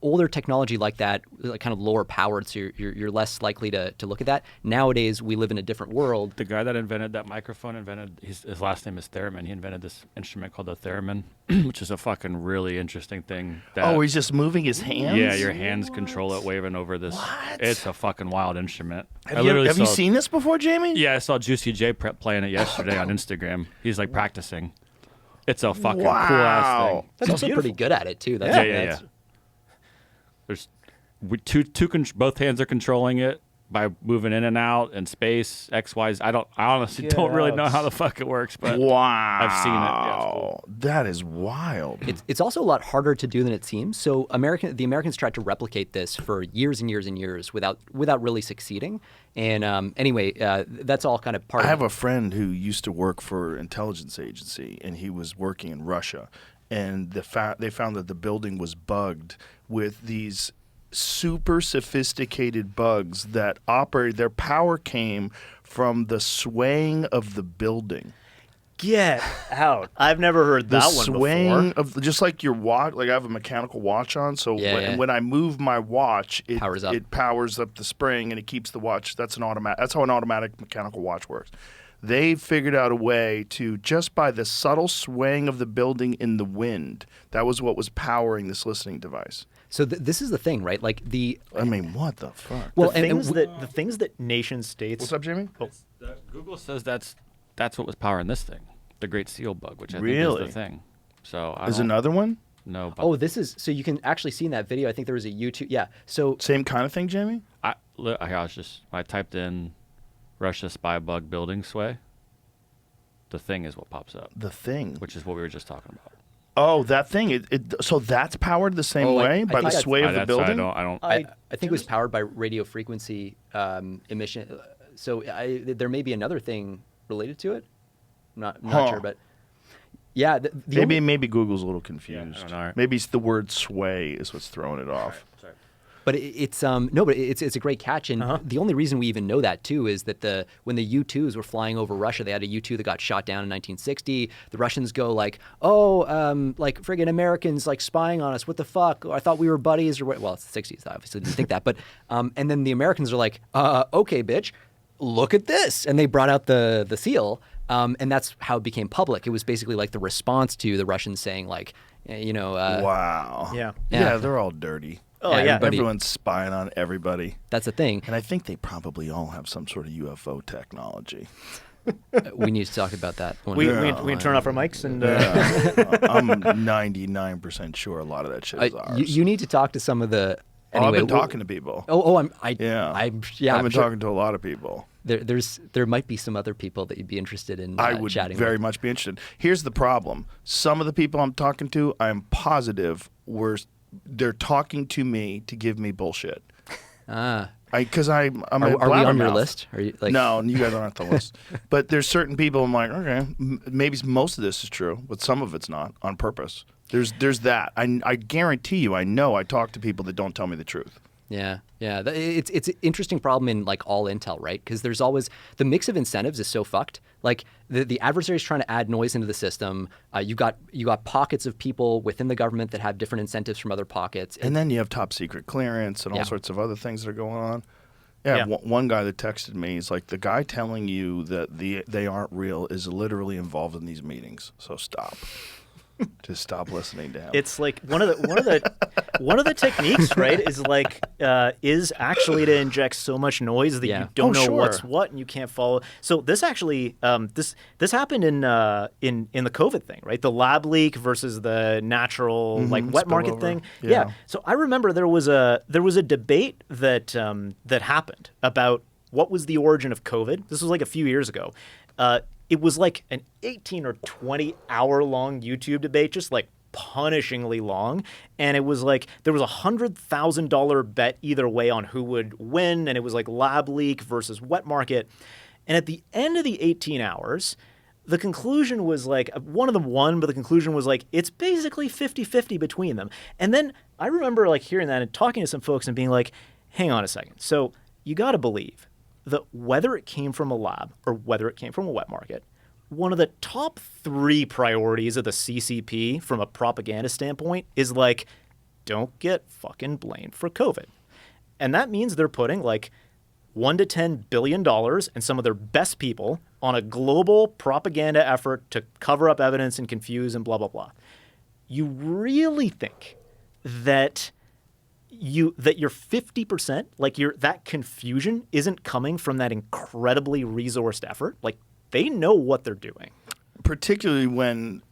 older technology like that, like kind of lower powered, so you're less likely to look at that. Nowadays, we live in a different world. The guy that invented that microphone his last name is Theremin. He invented this instrument called the theremin, which is a fucking really interesting thing. Oh, he's just moving his hands? Yeah, your hands control it waving over this. What? It's a fucking wild instrument. Have you seen this before, Jamie? Yeah, I saw Juicy J playing it yesterday on Instagram. He's like practicing. It's a fucking cool ass thing. That's also pretty good at it too. That's, Yeah. There's both hands are controlling it by moving in and out in space, X, Y. I honestly don't really know how the fuck it works, but Wow. I've seen it. Yeah, it's cool. That is wild. It's also a lot harder to do than it seems. So the Americans tried to replicate this for years and years and years without really succeeding. And anyway, that's all kind of part I of have a friend who used to work for an intelligence agency, and he was working in Russia. And they found that the building was bugged with these super sophisticated bugs that operate. Their power came from the swaying of the building. Get out. I've never heard The that one swaying before. of just like your watch. Like I have a mechanical watch on, so Yeah. when I move my watch, it Powers up. It powers up the spring and it keeps the watch. That's how an automatic mechanical watch works. They figured out a way to, just by the subtle swaying of the building in the wind, that was what was powering this listening device. So this is the thing, right? Like I mean, what the fuck? well, the things that nation states. What's up, Jamie? Google says that's what was powering this thing, the Great Seal bug, which I think Really? is the thing. So Is another one? No. But oh, this is so you can actually see in that video. I think there was a YouTube. Yeah. So Same kind of thing, Jamie? I typed in Russia spy bug building sway. The thing is what pops up, The thing. which is what we were just talking about. Oh, that thing. So that's powered the same Oh, I way by think the that's- sway of the That's- building? I don't. I think it was powered by radio frequency emission. So there may be another thing related to it. I'm not Huh. sure, but yeah. The only- Maybe Google's a little confused. don't know. All right. Maybe it's the word sway is what's throwing it off. But it's a great catch, and the only reason we even know that too is that when the U-2s were flying over Russia, they had a U-2 that got shot down in 1960. The Russians go like, like friggin' Americans like spying on us. What the fuck? I thought we were buddies. Or what? Well, it's the 60s. I obviously didn't think that, but and then the Americans are like, okay, bitch, look at this, and they brought out the seal, and that's how it became public. It was basically like the response to the Russians saying like, Wow. Yeah. Yeah. They're all dirty. Oh, yeah. everybody- Everyone's spying on everybody. that's the thing. And I think they probably all have some sort of UFO technology. We need to talk about that. When We we're- can turn off our mics and. I'm 99% sure a lot of that shit is ours. you need to talk to some of the. I've Anyway, been talking to people. I'm Yeah. I'm I've been sure talking to a lot of people. there might be some other people that you'd be interested in I would chatting very with. much be interested. Here's the problem. Some of the people I'm talking to, I'm positive they're talking to me to give me bullshit. Because I'm a Are we on your blabbermouth. list? Are you like No, you guys aren't on the list. But there's certain people I'm like, okay, maybe most of this is true, but some of it's not on purpose. There's that. I guarantee you, I know I talk to people that don't tell me the truth. Yeah. It's an interesting problem in like all intel, right? Because there's always the mix of incentives is so fucked. Like the adversary's trying to add noise into the system. You got pockets of people within the government that have different incentives from other pockets. And then you have top secret clearance and all Yeah. sorts of other things that are going on. Yeah, Yeah. One guy that texted me, he's like, the guy telling you that they aren't real is literally involved in these meetings. So stop. Just stop listening to him. It's like one of the techniques, right? Is actually to inject so much noise that Yeah. you don't Oh, know sure. what's what and you can't follow. So this actually this happened in the COVID thing, right? The lab leak versus the natural wet market spillover. thing. Yeah. So I remember there was a debate that happened about what was the origin of COVID. This was like a few years ago. It was like an 18 or 20 hour long YouTube debate, just like punishingly long. And it was like there was $100,000 bet either way on who would win. And it was like lab leak versus wet market. And at the end of the 18 hours, the conclusion was like one of them won, but the conclusion was like it's basically 50-50 between them. And then I remember like hearing that and talking to some folks and being like, hang on a second. So you got to believe that whether it came from a lab or whether it came from a wet market, one of the top 3 priorities of the CCP from a propaganda standpoint is like, don't get fucking blamed for COVID. And that means they're putting like $1 to $10 billion and some of their best people on a global propaganda effort to cover up evidence and confuse and blah, blah, blah. You really think that your 50%, like that confusion isn't coming from that incredibly resourced effort? Like they know what they're doing. Particularly when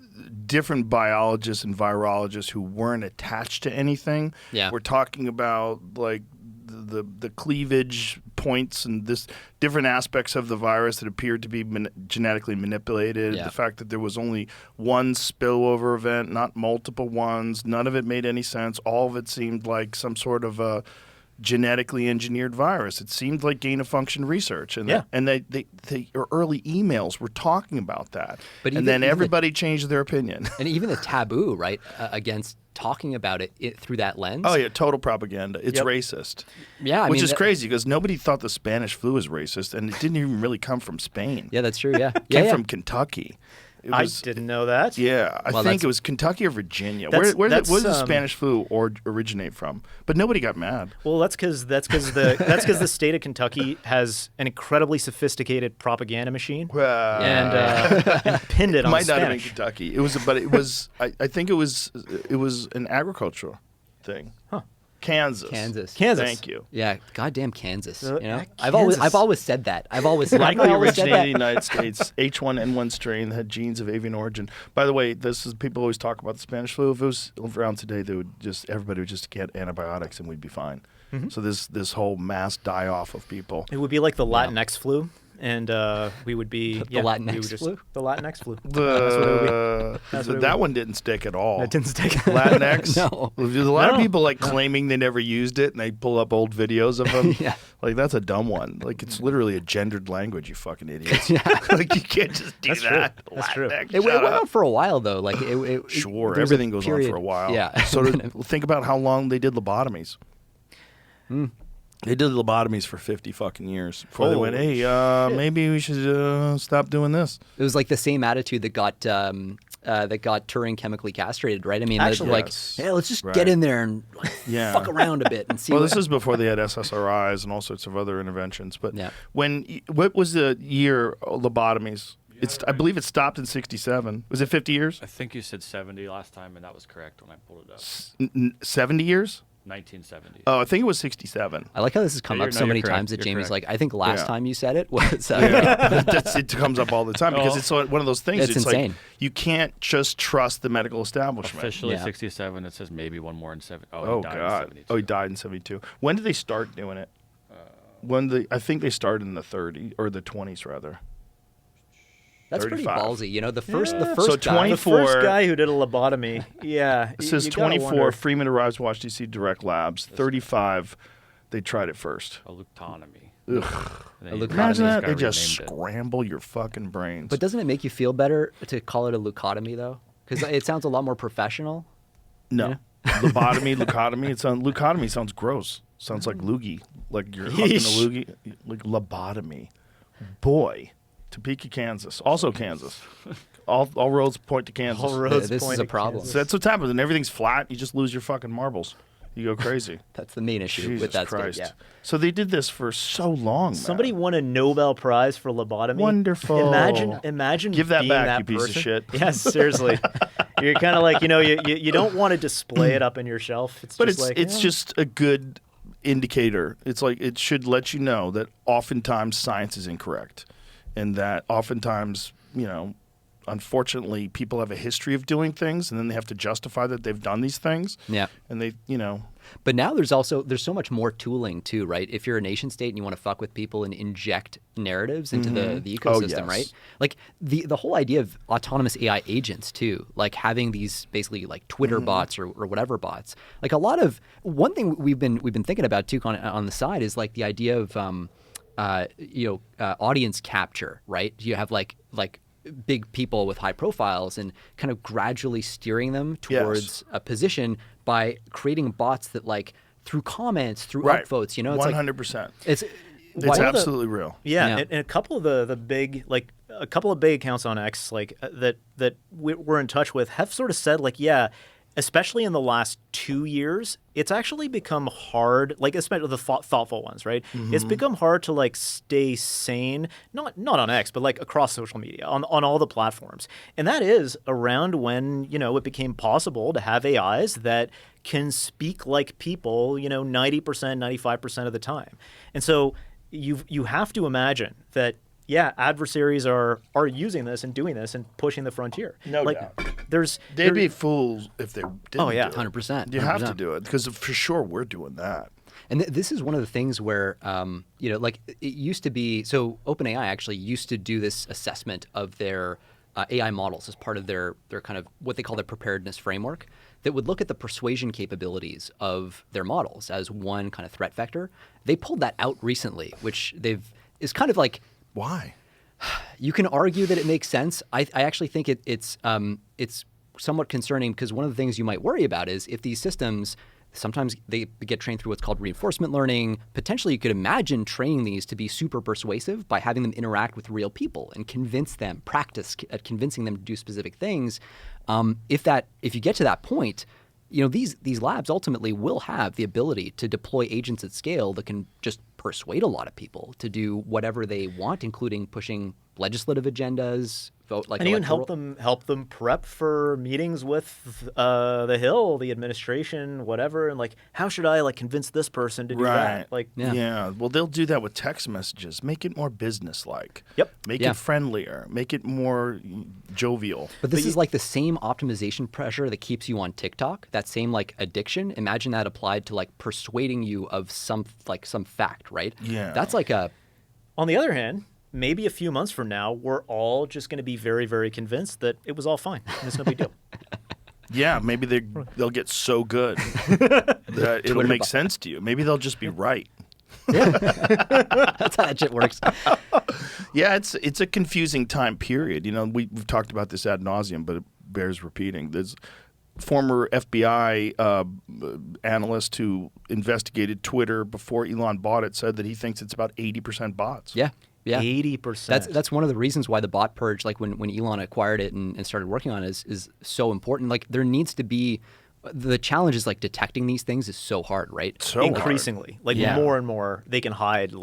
different biologists and virologists who weren't attached to anything were talking about like the cleavage points and this different aspects of the virus that appeared to be genetically manipulated. Yeah. The fact that there was only one spillover event, not multiple ones. None of it made any sense. All of it seemed like some sort of genetically engineered virus. It seemed like gain-of-function research, and Yeah. they early emails were talking about that. But and even- then even the- everybody changed their opinion. And even the taboo, right, against talking about it through that lens. Oh yeah, total propaganda. It's Yep. racist. Yeah, I which mean, is that- crazy because nobody thought the Spanish flu was racist, and it didn't even really come from Spain. Yeah, that's true. Yeah, It yeah, came yeah. from Kentucky. It I was, didn't know that. Yeah, I Well, think that's- it was Kentucky or Virginia. That's- Where that's, does the um, Spanish flu originate from? But nobody got mad. Well, that's because the state of Kentucky has an incredibly sophisticated propaganda machine and pinned it It on might not have been Spanish. Kentucky. It was, but it was. I think it was an agricultural thing. Huh. Kansas. Kansas. Thank you. Yeah, goddamn Kansas. Uh, You know, Kansas. I've always said that. I've always Likely always said originated in the that. United States. H1N1 strain that had genes of avian origin. By the way, this is people always talk about the Spanish flu. If it was around today, everybody would just get antibiotics and we'd be fine. So this whole mass die off of people. It would be like the Latinx flu, and we would be The Latinx we would just- flu? The Latinx flu. That's what it would be. That's what it That would one didn't stick at all. That didn't stick. Latinx. No. There's a lot of No. people like claiming they never used it, and they pull up old videos of them. Yeah. Like that's a dumb one. Like it's literally a gendered language. You fucking idiots. like you can't just do That's true. that. That's true. Latinx, It shut went up. on for a while though. Like it Sure, there's a everything goes on period- for a while. Yeah. So think about how long they did lobotomies. They did lobotomies for 50 fucking years before they went, Holy hey, maybe we should stop doing this. It was like the same attitude that got Turing chemically castrated, right? I mean, Actually, like, yes. hey, let's just Right. get in there and like, Yeah. fuck around a bit and see. Well, what, this is before they had SSRIs and all sorts of other interventions. But Yeah. what was the year lobotomies? I believe it stopped in 67. Was it 50 years? I think you said 70 last time, and that was correct when I pulled it up. 70 years? 1970. Oh, I think it was 67. I like how this has come Yeah, up so you're many correct. times that You're Jamie's correct. like, I think last Yeah. time you said it was. It comes up all the time because Oh. it's one of those things. It's It's like insane. you can't just trust the medical establishment. Officially Yeah. 67. It says maybe one more in 70. Oh he died in God! 72. Oh, he died in 72. When did they start doing it? I think they started in the 30s or the 20s rather. That's pretty 35. ballsy. You know, the first So guy. 20 The first 24 guy who did a lobotomy. Yeah. It says you gotta 24. wonder. Freeman arrives at Washington D.C. Direct Labs. 35. They tried it first. A leucotomy. Ugh. And then A he- leucotomy. Imagine that. guy They just renamed it. scramble your fucking brains. But doesn't it make you feel better to call it a leucotomy though? Because it sounds a lot more professional. no. Lobotomy, leucotomy. Leucotomy sounds gross. Sounds like loogie. Like you're hucking a Yeesh. loogie. Like lobotomy. Boy. Topeka, Kansas. Also Kansas. All roads point to Kansas. All roads This is point a to problem. Kansas. So that's what's happening. And everything's flat. You just lose your fucking marbles. You go crazy. That's the main issue Jesus with that Christ. state. Yeah. So they did this for so long, man. Somebody won a Nobel Prize for lobotomy. Wonderful. Imagine Give that being back, that you piece of person. shit. Yes, seriously. You're kind of like, you don't want to display it up in your shelf. It's But just it's like, it's just a good indicator. It's like it should let you know that oftentimes science is incorrect, and that oftentimes, unfortunately, people have a history of doing things, and then they have to justify that they've done these things. Yeah. And they, But now there's so much more tooling too, right? If you're a nation state and you want to fuck with people and inject narratives into the Oh, ecosystem, yes. right? Like the whole idea of autonomous AI agents too, like having these basically like Twitter bots or whatever bots. Like a lot of one thing we've been thinking about too on the side is like the idea of audience capture, right? You have like big people with high profiles and kind of gradually steering them towards a position by creating bots that like through comments, through right, upvotes, it's 100%. it's It's absolutely real. Yeah, Yeah. And a couple of the big a couple of big accounts on X that we're in touch with have sort of said like, yeah, especially in the last 2 years, it's actually become hard, like especially the thoughtful ones, right? It's become hard to like stay sane, not on X, but like across social media, on all the platforms. And that is around when, it became possible to have AIs that can speak like people, 90%, 95% of the time. And so you have to imagine that, yeah, adversaries are using this and doing this and pushing the frontier. No doubt. They'd Be fools if they didn't. Oh, yeah. do it. 100%. You have to 100%. do it because for sure we're doing that. And this is one of the things where, like it used to be. So OpenAI actually used to do this assessment of their AI models as part of their kind of what they call their preparedness framework that would look at the persuasion capabilities of their models as one kind of threat vector. They pulled that out recently, which is kind of like, Why? you can argue that it makes sense. I actually think it's somewhat concerning because one of the things you might worry about is if these systems, sometimes they get trained through what's called reinforcement learning. Potentially, you could imagine training these to be super persuasive by having them interact with real people and practice at convincing them to do specific things. If you get to that point, these labs ultimately will have the ability to deploy agents at scale that can just persuade a lot of people to do whatever they want, including pushing legislative agendas, vote like and even electoral. help them prep for meetings with the Hill, the administration, whatever, and like how should I convince this person to do that? Yeah. Well, they'll do that with text messages. Make it more business-like. Yep. Make it friendlier. Make it more jovial. But this is like the same optimization pressure that keeps you on TikTok. That same addiction. Imagine that applied to persuading you of some fact, right? Yeah. That's On the other hand, maybe a few months from now, we're all just going to be very, very convinced that it was all fine and it's no big deal. Yeah, maybe they'll get so good that it'll make sense to you. Maybe they'll just be right. That's how that shit works. Yeah, it's a confusing time period. We've talked about this ad nauseum, but it bears repeating. There's former FBI analyst who investigated Twitter before Elon bought it said that he thinks it's about 80% bots. Yeah. Yeah, 80%. That's one of the reasons why the bot purge, when Elon acquired it and started working on it, is so important. There needs to be the challenge is detecting these things is so hard, right? So increasingly, hard. More and more, they can hide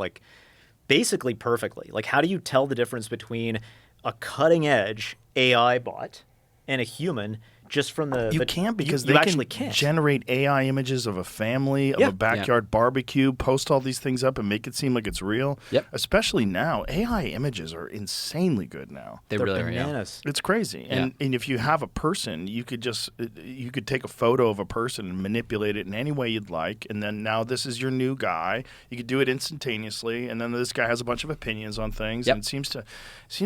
basically perfectly. How do you tell the difference between a cutting edge AI bot and a human? Just from you can't because you they actually can can't generate AI images of a family, of a backyard barbecue, post all these things up and make it seem like it's real. Yep. Especially now, AI images are insanely good now. They're They're really bananas. It's crazy. And if you have a person, you could take a photo of a person and manipulate it in any way you'd like. And then now this is your new guy. You could do it instantaneously. And then this guy has a bunch of opinions on things and seems to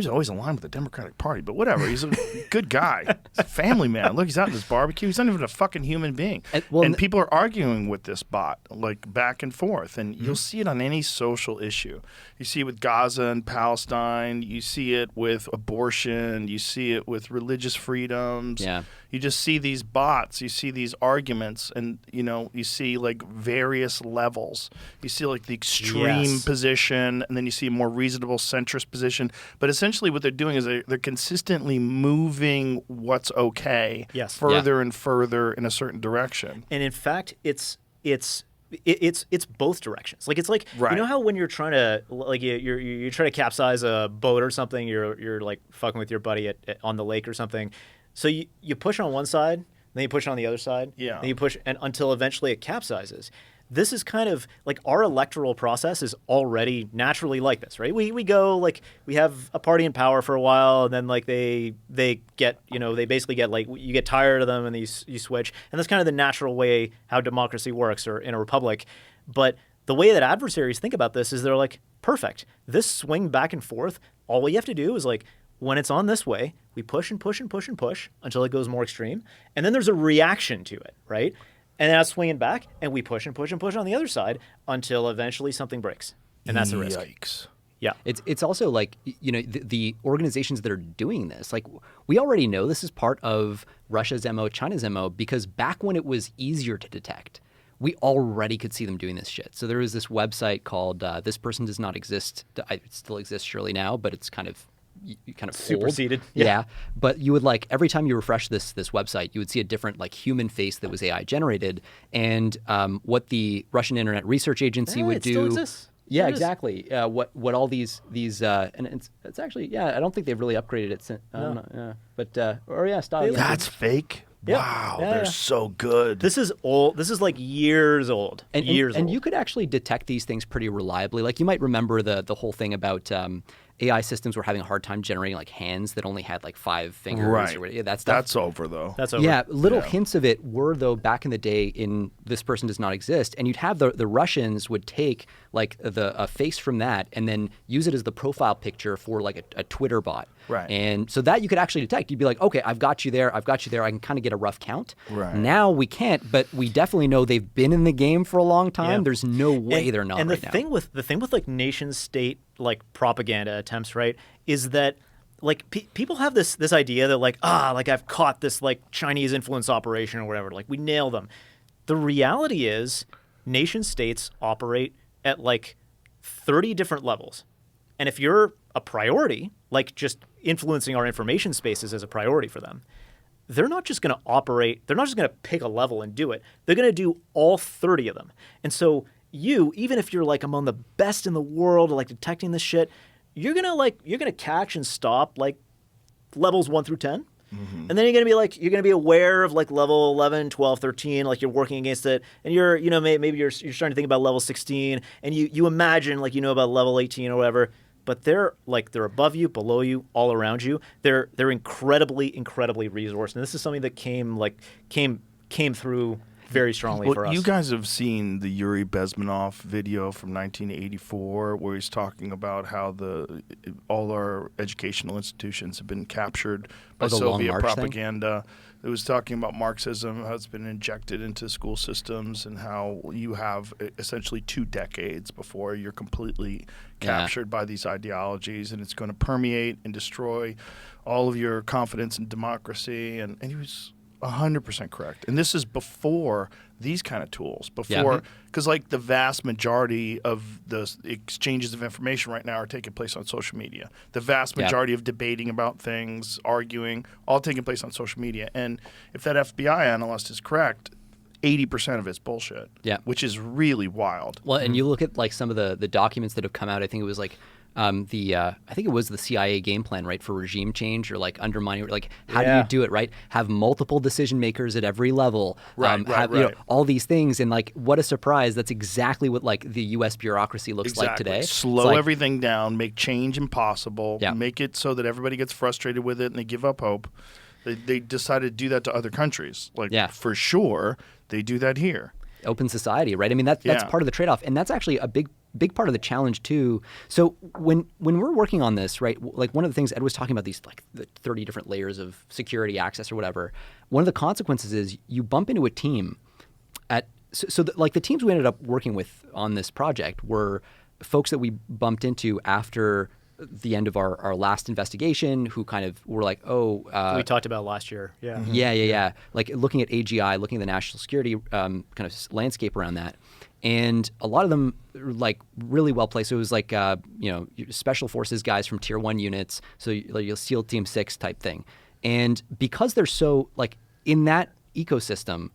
always align with the Democratic Party. But whatever. He's a good guy. He's a family man. Look, he's out in this barbecue. He's not even a fucking human being. And people are arguing with this bot, back and forth. And you'll see it on any social issue. You see it with Gaza and Palestine. You see it with abortion. You see it with religious freedoms. Yeah. You just see these bots. You see these arguments. And, you see, various levels. You see, the extreme position. And then you see a more reasonable centrist position. But essentially what they're doing is they're consistently moving what's okay further and further in a certain direction. And in fact, it's both directions. It's right. You know how when you're trying to you're trying to capsize a boat or something, you're fucking with your buddy on the lake or something. So you push on one side, then you push on the other side, then you push until eventually it capsizes. This is kind of our electoral process is already naturally like this, right? We go we have a party in power for a while, and then they get they basically get you get tired of them and you switch, and that's kind of the natural way how democracy works or in a republic. But the way that adversaries think about this is they're perfect. This swing back and forth, all we have to do is when it's on this way, we push and push and push and push until it goes more extreme, and then there's a reaction to it, right? And then I swing it back, and we push and push and push on the other side until eventually something breaks, and that's the risk. Yikes. Yeah. It's also the organizations that are doing this, we already know this is part of Russia's MO, China's MO, because back when it was easier to detect, we already could see them doing this shit. So there was this website called This Person Does Not Exist. It still exists surely now, but it's kind of superseded. Old. Yeah. But you would every time you refresh this website, you would see a different human face that was AI generated. And what the Russian Internet Research Agency would do. Still exists. Yeah, exactly. What all these and it's actually I don't think they've really upgraded it since. Style. That's fake. Yeah. Wow, Yeah, they're yeah. so good. This is old. This is years old. And you could actually detect these things pretty reliably. You might remember the whole thing about AI systems were having a hard time generating like hands that only had like 5 fingers. Right. Or whatever. Yeah, that stuff. That's over though. That's over. Yeah, little hints of it were though back in the day in This Person Does Not Exist, and you'd have the Russians would take like a face from that and then use it as the profile picture for like a Twitter bot. Right. And so that you could actually detect. You'd be like, okay, I've got you there. I can kind of get a rough count. Right. Now we can't, but we definitely know they've been in the game for a long time. Yeah. There's no way they're not and right the now. thing with like nation state like propaganda attempts, right, is that like people have this idea that like like I've caught this like Chinese influence operation or whatever, like we nail them. The reality is nation states operate at like 30 different levels. And if you're a priority, like just influencing our information spaces as a priority for them, they're not just going to operate, they're not just going to pick a level and do it. They're going to do all 30 of them. And so you, even if you're like among the best in the world at like detecting this shit, you're going to catch and stop like levels 1 through 10. And then you're going to be aware of like level 11, 12, 13, like you're working against it. And you're, maybe you're starting to think about level 16 and you imagine like, about level 18 or whatever. But they're above you, below you, all around you. They're incredibly resourced, and this is something that came through very strongly for us. You guys have seen the Yuri Bezmenov video from 1984, where he's talking about how all our educational institutions have been captured by the Long Soviet March propaganda. It was talking about Marxism, how it's been injected into school systems, and how you have essentially 2 decades before you're completely captured by these ideologies, and it's going to permeate and destroy all of your confidence in democracy. And he was 100% correct. And this is before these kind of tools, because like the vast majority of the exchanges of information right now are taking place on social media. The vast majority of debating about things, arguing, all taking place on social media. And if that FBI analyst is correct, 80% of it's bullshit, which is really wild. Well, and you look at like some of the documents that have come out. I think it was like I think it was the CIA game plan, right, for regime change or like undermining, like how do you do it, right? Have multiple decision makers at every level, right. All these things, and like what a surprise! That's exactly what like the U.S. bureaucracy looks like today. Slow everything down, make change impossible, make it so that everybody gets frustrated with it and they give up hope. They decided to do that to other countries, for sure. They do that here. Open society, right? I mean, that's part of the trade-off, and that's actually a big part of the challenge too. So when we're working on this, right, like one of the things Ed was talking about, these like the 30 different layers of security access or whatever. One of the consequences is you bump into a team like the teams we ended up working with on this project were folks that we bumped into after the end of our last investigation, who kind of were like, we talked about last year. Like looking at AGI, looking at the national security kind of landscape around that. And a lot of them are like really well placed. So it was like, special forces guys from tier 1 units. So you'll SEAL Team 6 type thing. And because they're so like in that ecosystem,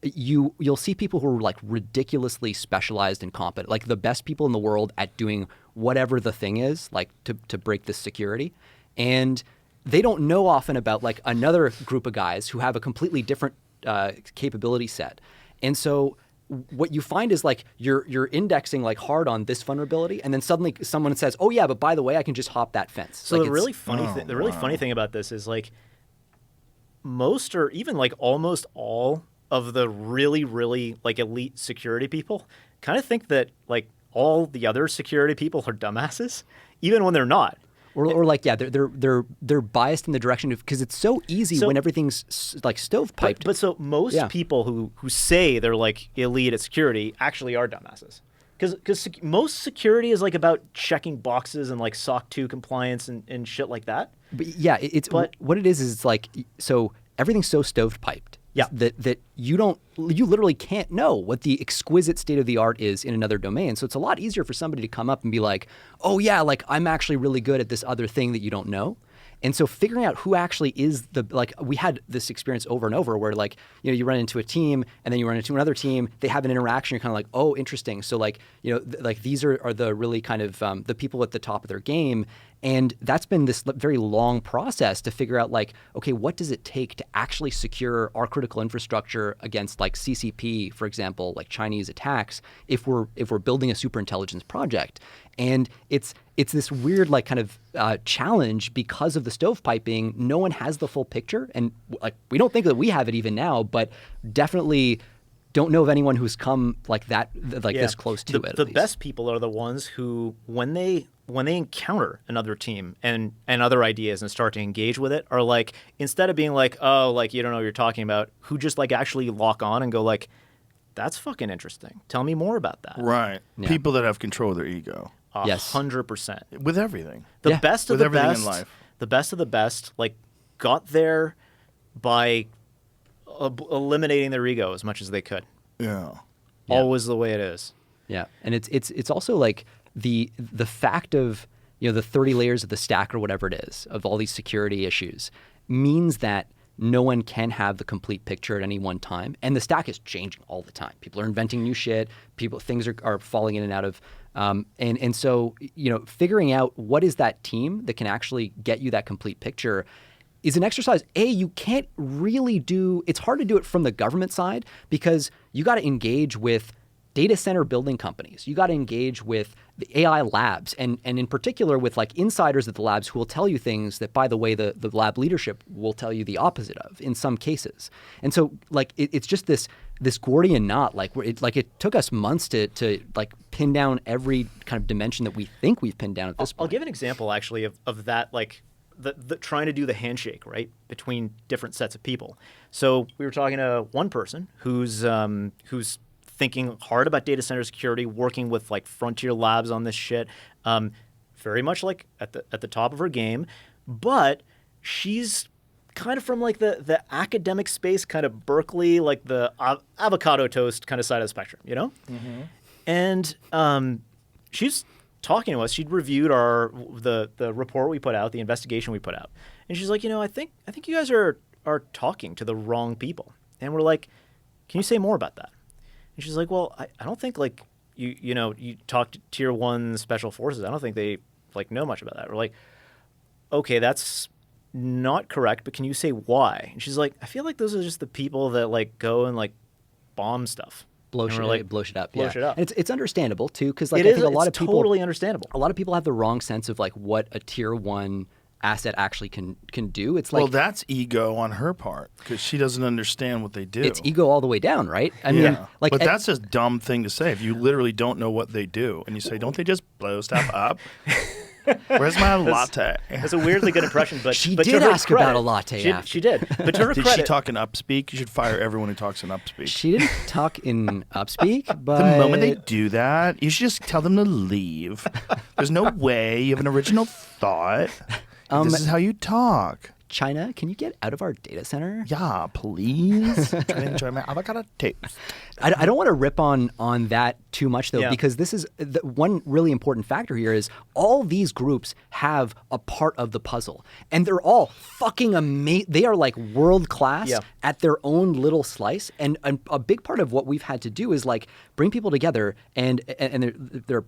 you'll see people who are like ridiculously specialized and competent, like the best people in the world at doing whatever the thing is, like to break this security. And they don't know often about like another group of guys who have a completely different capability set. And so what you find is like you're indexing like hard on this vulnerability, and then suddenly someone says, "Oh yeah, but by the way, I can just hop that fence." So like the really funny thing about this is like most or even like almost all of the really like elite security people kind of think that like all the other security people are dumbasses, even when they're not. Or like they're biased in the direction of, because it's so easy when everything's like stovepiped. But so most people who say they're like elite at security actually are dumbasses. Because most security is like about checking boxes and like SOC 2 compliance and shit like that. But what it is it's like, so everything's so stovepiped. That you literally can't know what the exquisite state of the art is in another domain. So it's a lot easier for somebody to come up and be like, "Oh yeah, like I'm actually really good at this other thing that you don't know." And so figuring out who actually is we had this experience over and over where like, you run into a team and then you run into another team, they have an interaction, you're kind of like, "Oh, interesting." So like, like these are the really kind of the people at the top of their game. And that's been this very long process to figure out like, okay, what does it take to actually secure our critical infrastructure against like CCP, for example, like Chinese attacks, if we're building a superintelligence project. And it's this weird like kind of challenge because of the stovepiping. No one has the full picture, and like we don't think that we have it even now, but definitely don't know of anyone who's come like that, like this close to it. The best people are the ones who, when they encounter another team and other ideas and start to engage with it, are like, instead of being like, oh, like you don't know what you're talking about, who just like actually lock on and go like, that's fucking interesting. Tell me more about that. Right. Yeah. People that have control of their ego. Yes. 100%. With everything. The Yeah. best of With the everything best, in life. the best of the best, like got there by eliminating their ego as much as they could. Yeah. Always the way it is. Yeah, and it's also like the fact of the 30 layers of the stack or whatever it is of all these security issues means that no one can have the complete picture at any one time, and the stack is changing all the time. People are inventing new shit. Things are falling in and out of, and so figuring out what is that team that can actually get you that complete picture is an exercise. You can't really do. It's hard to do it from the government side because you got to engage with data center building companies. You got to engage with the AI labs, and in particular with like insiders at the labs who will tell you things that, by the way, the lab leadership will tell you the opposite of in some cases. And so like it's just this Gordian knot. Like it took us months to like pin down every kind of dimension that we think we've pinned down at this point. I'll give an example actually of that, like the trying to do the handshake, right, between different sets of people. So we were talking to one person who's thinking hard about data center security, working with like frontier labs on this shit, very much like at the top of her game, but she's kind of from like the academic space, kind of Berkeley, like the avocado toast kind of side of the spectrum, Mm-hmm. And she's talking to us. She'd reviewed the report we put out, the investigation we put out, and she's like, I think you guys are talking to the wrong people. And we're like, can you say more about that? And she's like, well, I don't think like you talk to tier 1 special forces. I don't think they like know much about that. We're like, okay, that's not correct, but can you say why? And she's like, I feel like those are just the people that like go and like bomb stuff. Blow And shit, we're like, blow shit up. blow Yeah. shit up. And it's understandable too, because like It I is, think a lot of it's people totally understandable. A lot of people have the wrong sense of like what a tier 1 asset actually can do. It's like, Well, that's ego on her part because she doesn't understand what they do. it's ego all the way down, right? I mean, like, but that's just a dumb thing to say if you literally don't know what they do and you say, don't they just blow stuff up? Where's my latte? That's a weirdly good impression, but She but to did her ask credit, about a latte She, after. she did, but to her Did credit, she talk in upspeak? You should fire everyone who talks in upspeak. she didn't talk in upspeak, but The moment they do that, you should just tell them to leave. There's no way you have an original thought. This is how you talk. China, can you get out of our data center? Yeah, please. Try to enjoy my avocado toast. I don't want to rip on that too much, though, Yeah. because this is the one really important factor here is all these groups have a part of the puzzle, and they're all fucking amazing. They are like world class at their own little slice, and a big part of what we've had to do is like bring people together, and they're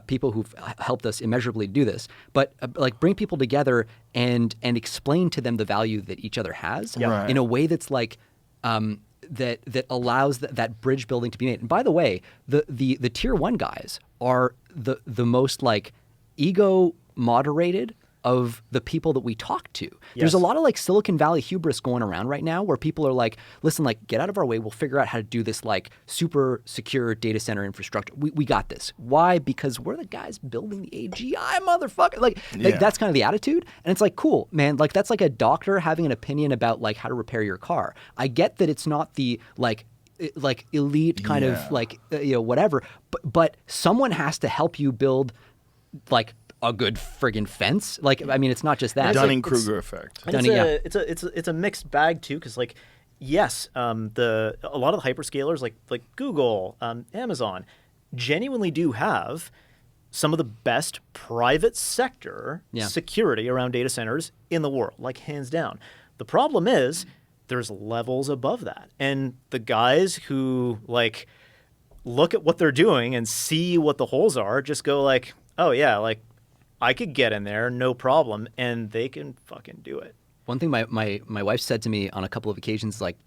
people who've helped us immeasurably do this, but like bring people together and explain to them the value that each other has Right. in a way that's like that allows that bridge building to be made. And by the way, the tier 1 guys are the most like ego moderated of the people that we talk to. There's a lot of like Silicon Valley hubris going around right now where people are like, listen, like get out of our way. We'll figure out how to do this like super secure data center infrastructure. We got this. Why? Because we're the guys building the AGI, motherfucker. Like that's kind of the attitude. And it's like, cool, man. Like that's like a doctor having an opinion about like how to repair your car. I get that it's not the like elite kind of like, whatever, but someone has to help you build like a good friggin' fence. Like, I mean, it's not just that. Dunning-Kruger effect. And it's a mixed bag too, because like, yes, a lot of the hyperscalers like Google, Amazon, genuinely do have some of the best private sector security around data centers in the world, like hands down. The problem is there's levels above that, and the guys who like look at what they're doing and see what the holes are just go like, oh yeah, like I could get in there, no problem, and they can fucking do it. One thing my wife said to me on a couple of occasions, like,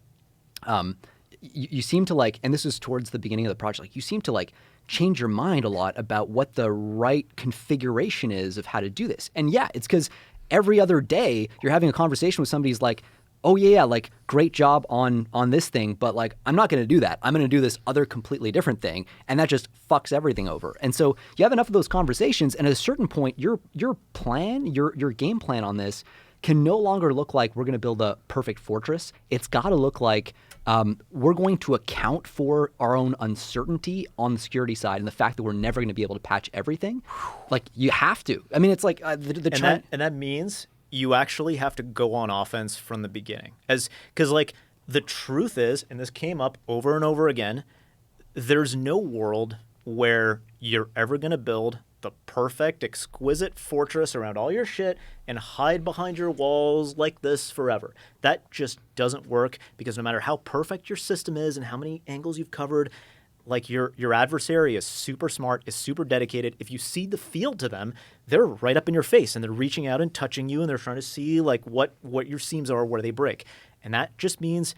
you seem to like, and this is towards the beginning of the project, like you seem to like change your mind a lot about what the right configuration is of how to do this. And yeah, it's because every other day you're having a conversation with somebody who's like, oh yeah, like great job on this thing, but like I'm not going to do that. I'm going to do this other completely different thing, and that just fucks everything over. And so you have enough of those conversations, and at a certain point, your plan, your game plan on this can no longer look like we're going to build a perfect fortress. It's got to look like we're going to account for our own uncertainty on the security side and the fact that we're never going to be able to patch everything. Like you have to. I mean, it's like and that means you actually have to go on offense from the beginning, because like the truth is, and this came up over and over again, there's no world where you're ever going to build the perfect, exquisite fortress around all your shit and hide behind your walls like this forever. That just doesn't work, because no matter how perfect your system is and how many angles you've covered, like your adversary is super smart, is super dedicated. If you cede the field to them, they're right up in your face and they're reaching out and touching you, and they're trying to see like what your seams are, where they break. And that just means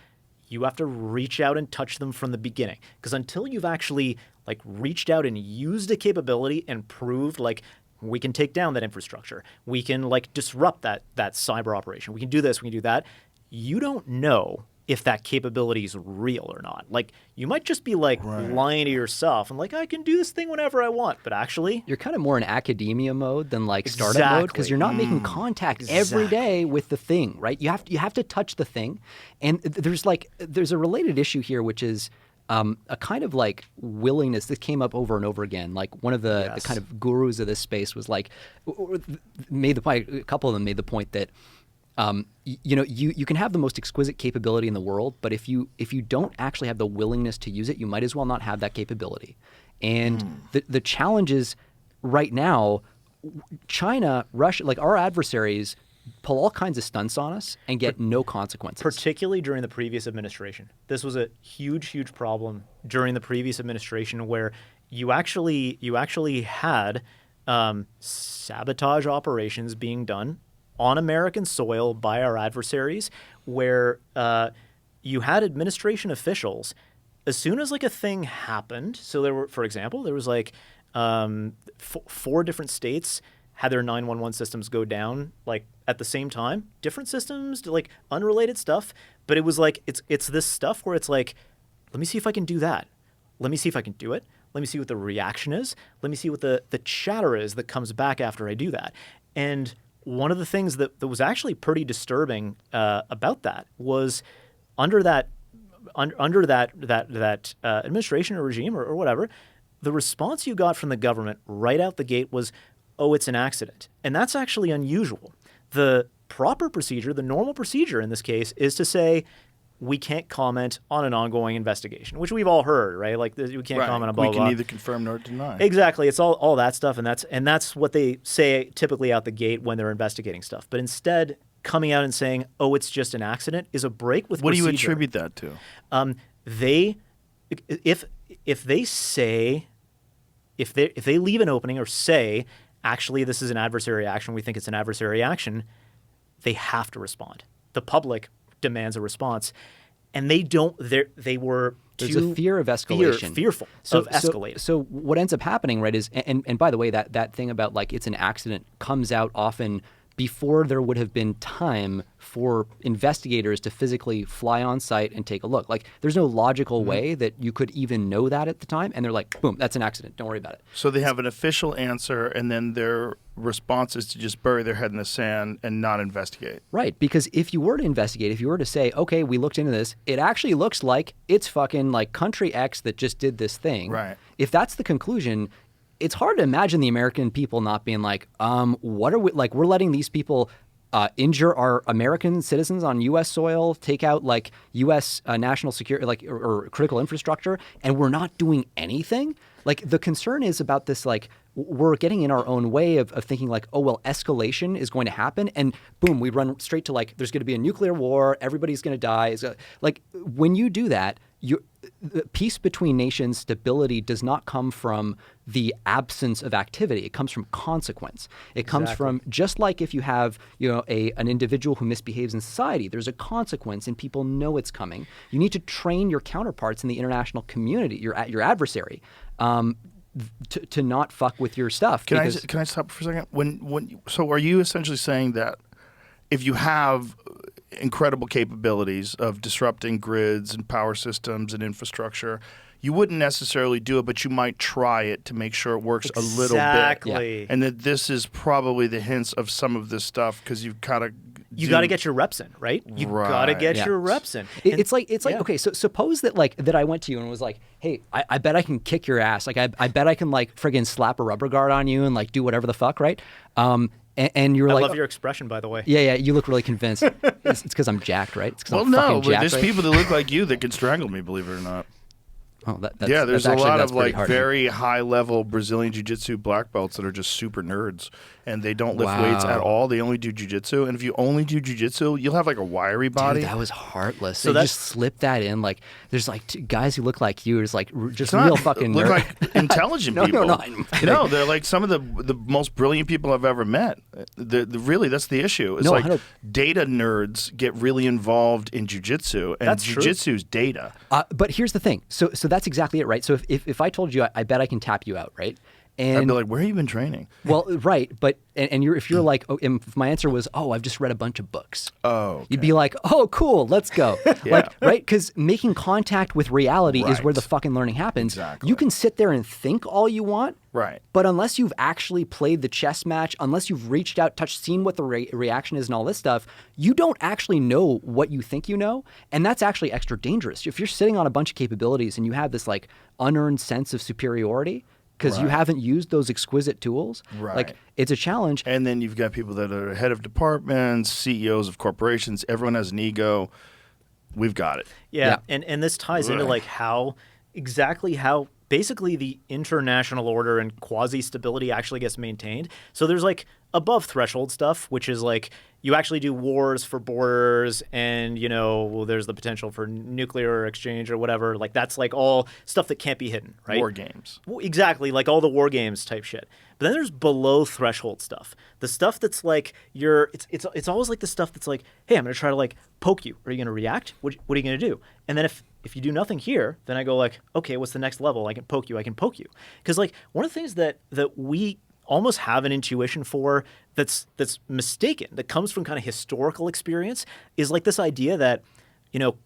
you have to reach out and touch them from the beginning, because until you've actually like reached out and used a capability and proved like we can take down that infrastructure, we can like disrupt that cyber operation, we can do this, we can do that, you don't know if that capability is real or not. Like you might just be like lying to yourself and like I can do this thing whenever I want, but actually you're kind of more in academia mode than like startup mode, because you're not making contact every day with the thing, right? You have to touch the thing, and there's a related issue here, which is a kind of like willingness that came up over and over again. Like one of the kind of gurus of this space was like, a couple of them made the point that you can have the most exquisite capability in the world, but if you don't actually have the willingness to use it, you might as well not have that capability. And the challenge is right now, China, Russia, like our adversaries pull all kinds of stunts on us and get no consequences. Particularly during the previous administration. This was a huge problem during the previous administration, where you actually had sabotage operations being done on American soil by our adversaries, where you had administration officials, as soon as like a thing happened. So there were, for example, there was like 4 different states had their 911 systems go down like at the same time, different systems, like unrelated stuff. But it was like, it's this stuff where it's like, let me see if I can do that. Let me see if I can do it. Let me see what the reaction is. Let me see what the chatter is that comes back after I do that. And one of the things that was actually pretty disturbing about that was under that administration or regime or whatever, the response you got from the government right out the gate was, oh, it's an accident. And that's actually unusual. The proper procedure, the normal procedure in this case, is to say, we can't comment on an ongoing investigation, which we've all heard, right? Like we can't comment on blah, blah, blah. We can neither confirm nor deny. Exactly. It's all that stuff, and that's what they say typically out the gate when they're investigating stuff. But instead, coming out and saying, "Oh, it's just an accident," is a break with procedure. What do you attribute that to? If they leave an opening or say, actually, this is an adversary action, we think it's an adversary action, they have to respond. The public demands a response, and they don't. They were There's a fear of escalation, fearful of escalating. So what ends up happening, right, is and by the way, that thing about like it's an accident comes out often before there would have been time for investigators to physically fly on site and take a look. Like there's no logical way that you could even know that at the time, and they're like, boom, that's an accident. Don't worry about it. So they have an official answer, and then their response is to just bury their head in the sand and not investigate. Right, because if you were to investigate, if you were to say, okay, we looked into this, it actually looks like it's fucking like country X that just did this thing. Right. If that's the conclusion, it's hard to imagine the American people not being like, what are we, like, we're letting these people injure our American citizens on U.S. soil, take out like U.S. National security, like or critical infrastructure, and we're not doing anything. Like the concern is about this, like we're getting in our own way of thinking like, oh, well, escalation is going to happen. And boom, we run straight to like, there's going to be a nuclear war. Everybody's going to die. Like when you do that, the peace between nations, stability does not come from the absence of activity. It comes from consequence. It comes from, just like if you have, an individual who misbehaves in society, there's a consequence and people know it's coming. You need to train your counterparts in the international community, your adversary, to not fuck with your stuff. Can I stop for a second? So are you essentially saying that if you have incredible capabilities of disrupting grids and power systems and infrastructure, you wouldn't necessarily do it, but you might try it to make sure it works a little bit. Exactly. And that this is probably the hints of some of this stuff because you've kind of you got to get your reps in, right? You got to get your reps in. It's like okay. So suppose that I went to you and was like, hey, I bet I can kick your ass. Like I bet I can like friggin' slap a rubber guard on you and like do whatever the fuck, right? And you were like, I love your expression, by the way. Yeah, you look really convinced. It's because I'm jacked, right? It's 'cause I'm no, fucking but jacked, there's right? people that look like you that can strangle me, believe it or not. Oh, there's that's a lot that's of pretty like hard. very high level Brazilian jiu-jitsu black belts that are just super nerds, and they don't lift weights at all. They only do jiu-jitsu, and if you only do jiu-jitsu, you'll have like a wiry body. Dude, that was heartless. So they that's- just slip that in. Like, there's like guys who look like you. It's like just It's not- real fucking look nerd. like intelligent people. No, I'm kidding. No, they're like some of the most brilliant people I've ever met. Really, that's the issue. It's No, like 100 data nerds get really involved in jiu-jitsu, and That's true. jiu-jitsu's data. But here's the thing. So that's exactly it, right? So if I told you, I bet I can tap you out, right? I'd And be like, where have you been training? well, right, but and if you're like, oh, and if my answer was, oh, I've just read a bunch of books. Oh, okay. You'd be like, oh, cool, let's go. Yeah. Like, right? Because making contact with reality is where Right. the fucking learning happens. Exactly. You can sit there and think all you want. Right. But unless you've actually played the chess match, unless you've reached out, touched, seen what the reaction is and all this stuff, you don't actually know what you think you know. And that's actually extra dangerous. If you're sitting on a bunch of capabilities and you have this like unearned sense of superiority because you Right. haven't used those exquisite tools, Right. like it's a challenge. And then you've got people that are head of departments, CEOs of corporations. Everyone has an ego. We've got it. Yeah. And this ties into like how basically the international order and quasi-stability actually gets maintained. So there's like above threshold stuff, which is like you actually do wars for borders and, there's the potential for nuclear exchange or whatever. Like that's like all stuff that can't be hidden, right? War games. Well, exactly, like all the war games type shit. But then there's below threshold stuff. The stuff that's like it's always like the stuff that's like, hey, I'm going to try to like poke you. Are you going to react? What are you going to do? And then if you do nothing here, then I go like, okay, what's the next level? I can poke you. Because like one of the things that we almost have an intuition for that's mistaken, that comes from kind of historical experience, is like this idea that,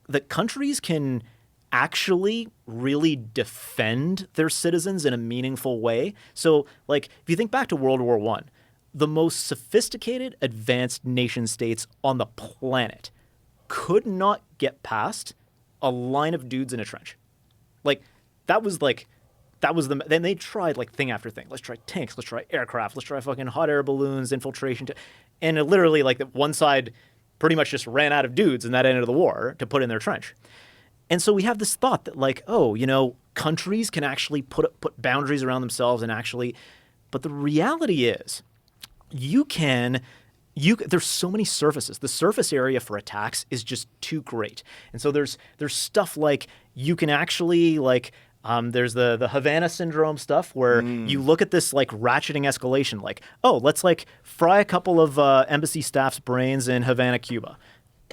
that countries can actually really defend their citizens in a meaningful way. So like if you think back to World War I, the most sophisticated advanced nation states on the planet could not get past a line of dudes in a trench. Like that was then they tried like thing after thing. Let's try tanks, let's try aircraft, let's try fucking hot air balloons, infiltration. And it literally like one side pretty much just ran out of dudes in that end of the war to put in their trench. And so we have this thought that like, countries can actually put boundaries around themselves and actually, but the reality is there's so many surfaces. The surface area for attacks is just too great. And so there's stuff like you can actually like, there's the Havana syndrome stuff where you look at this like ratcheting escalation, like, oh, let's like fry a couple of embassy staff's brains in Havana, Cuba.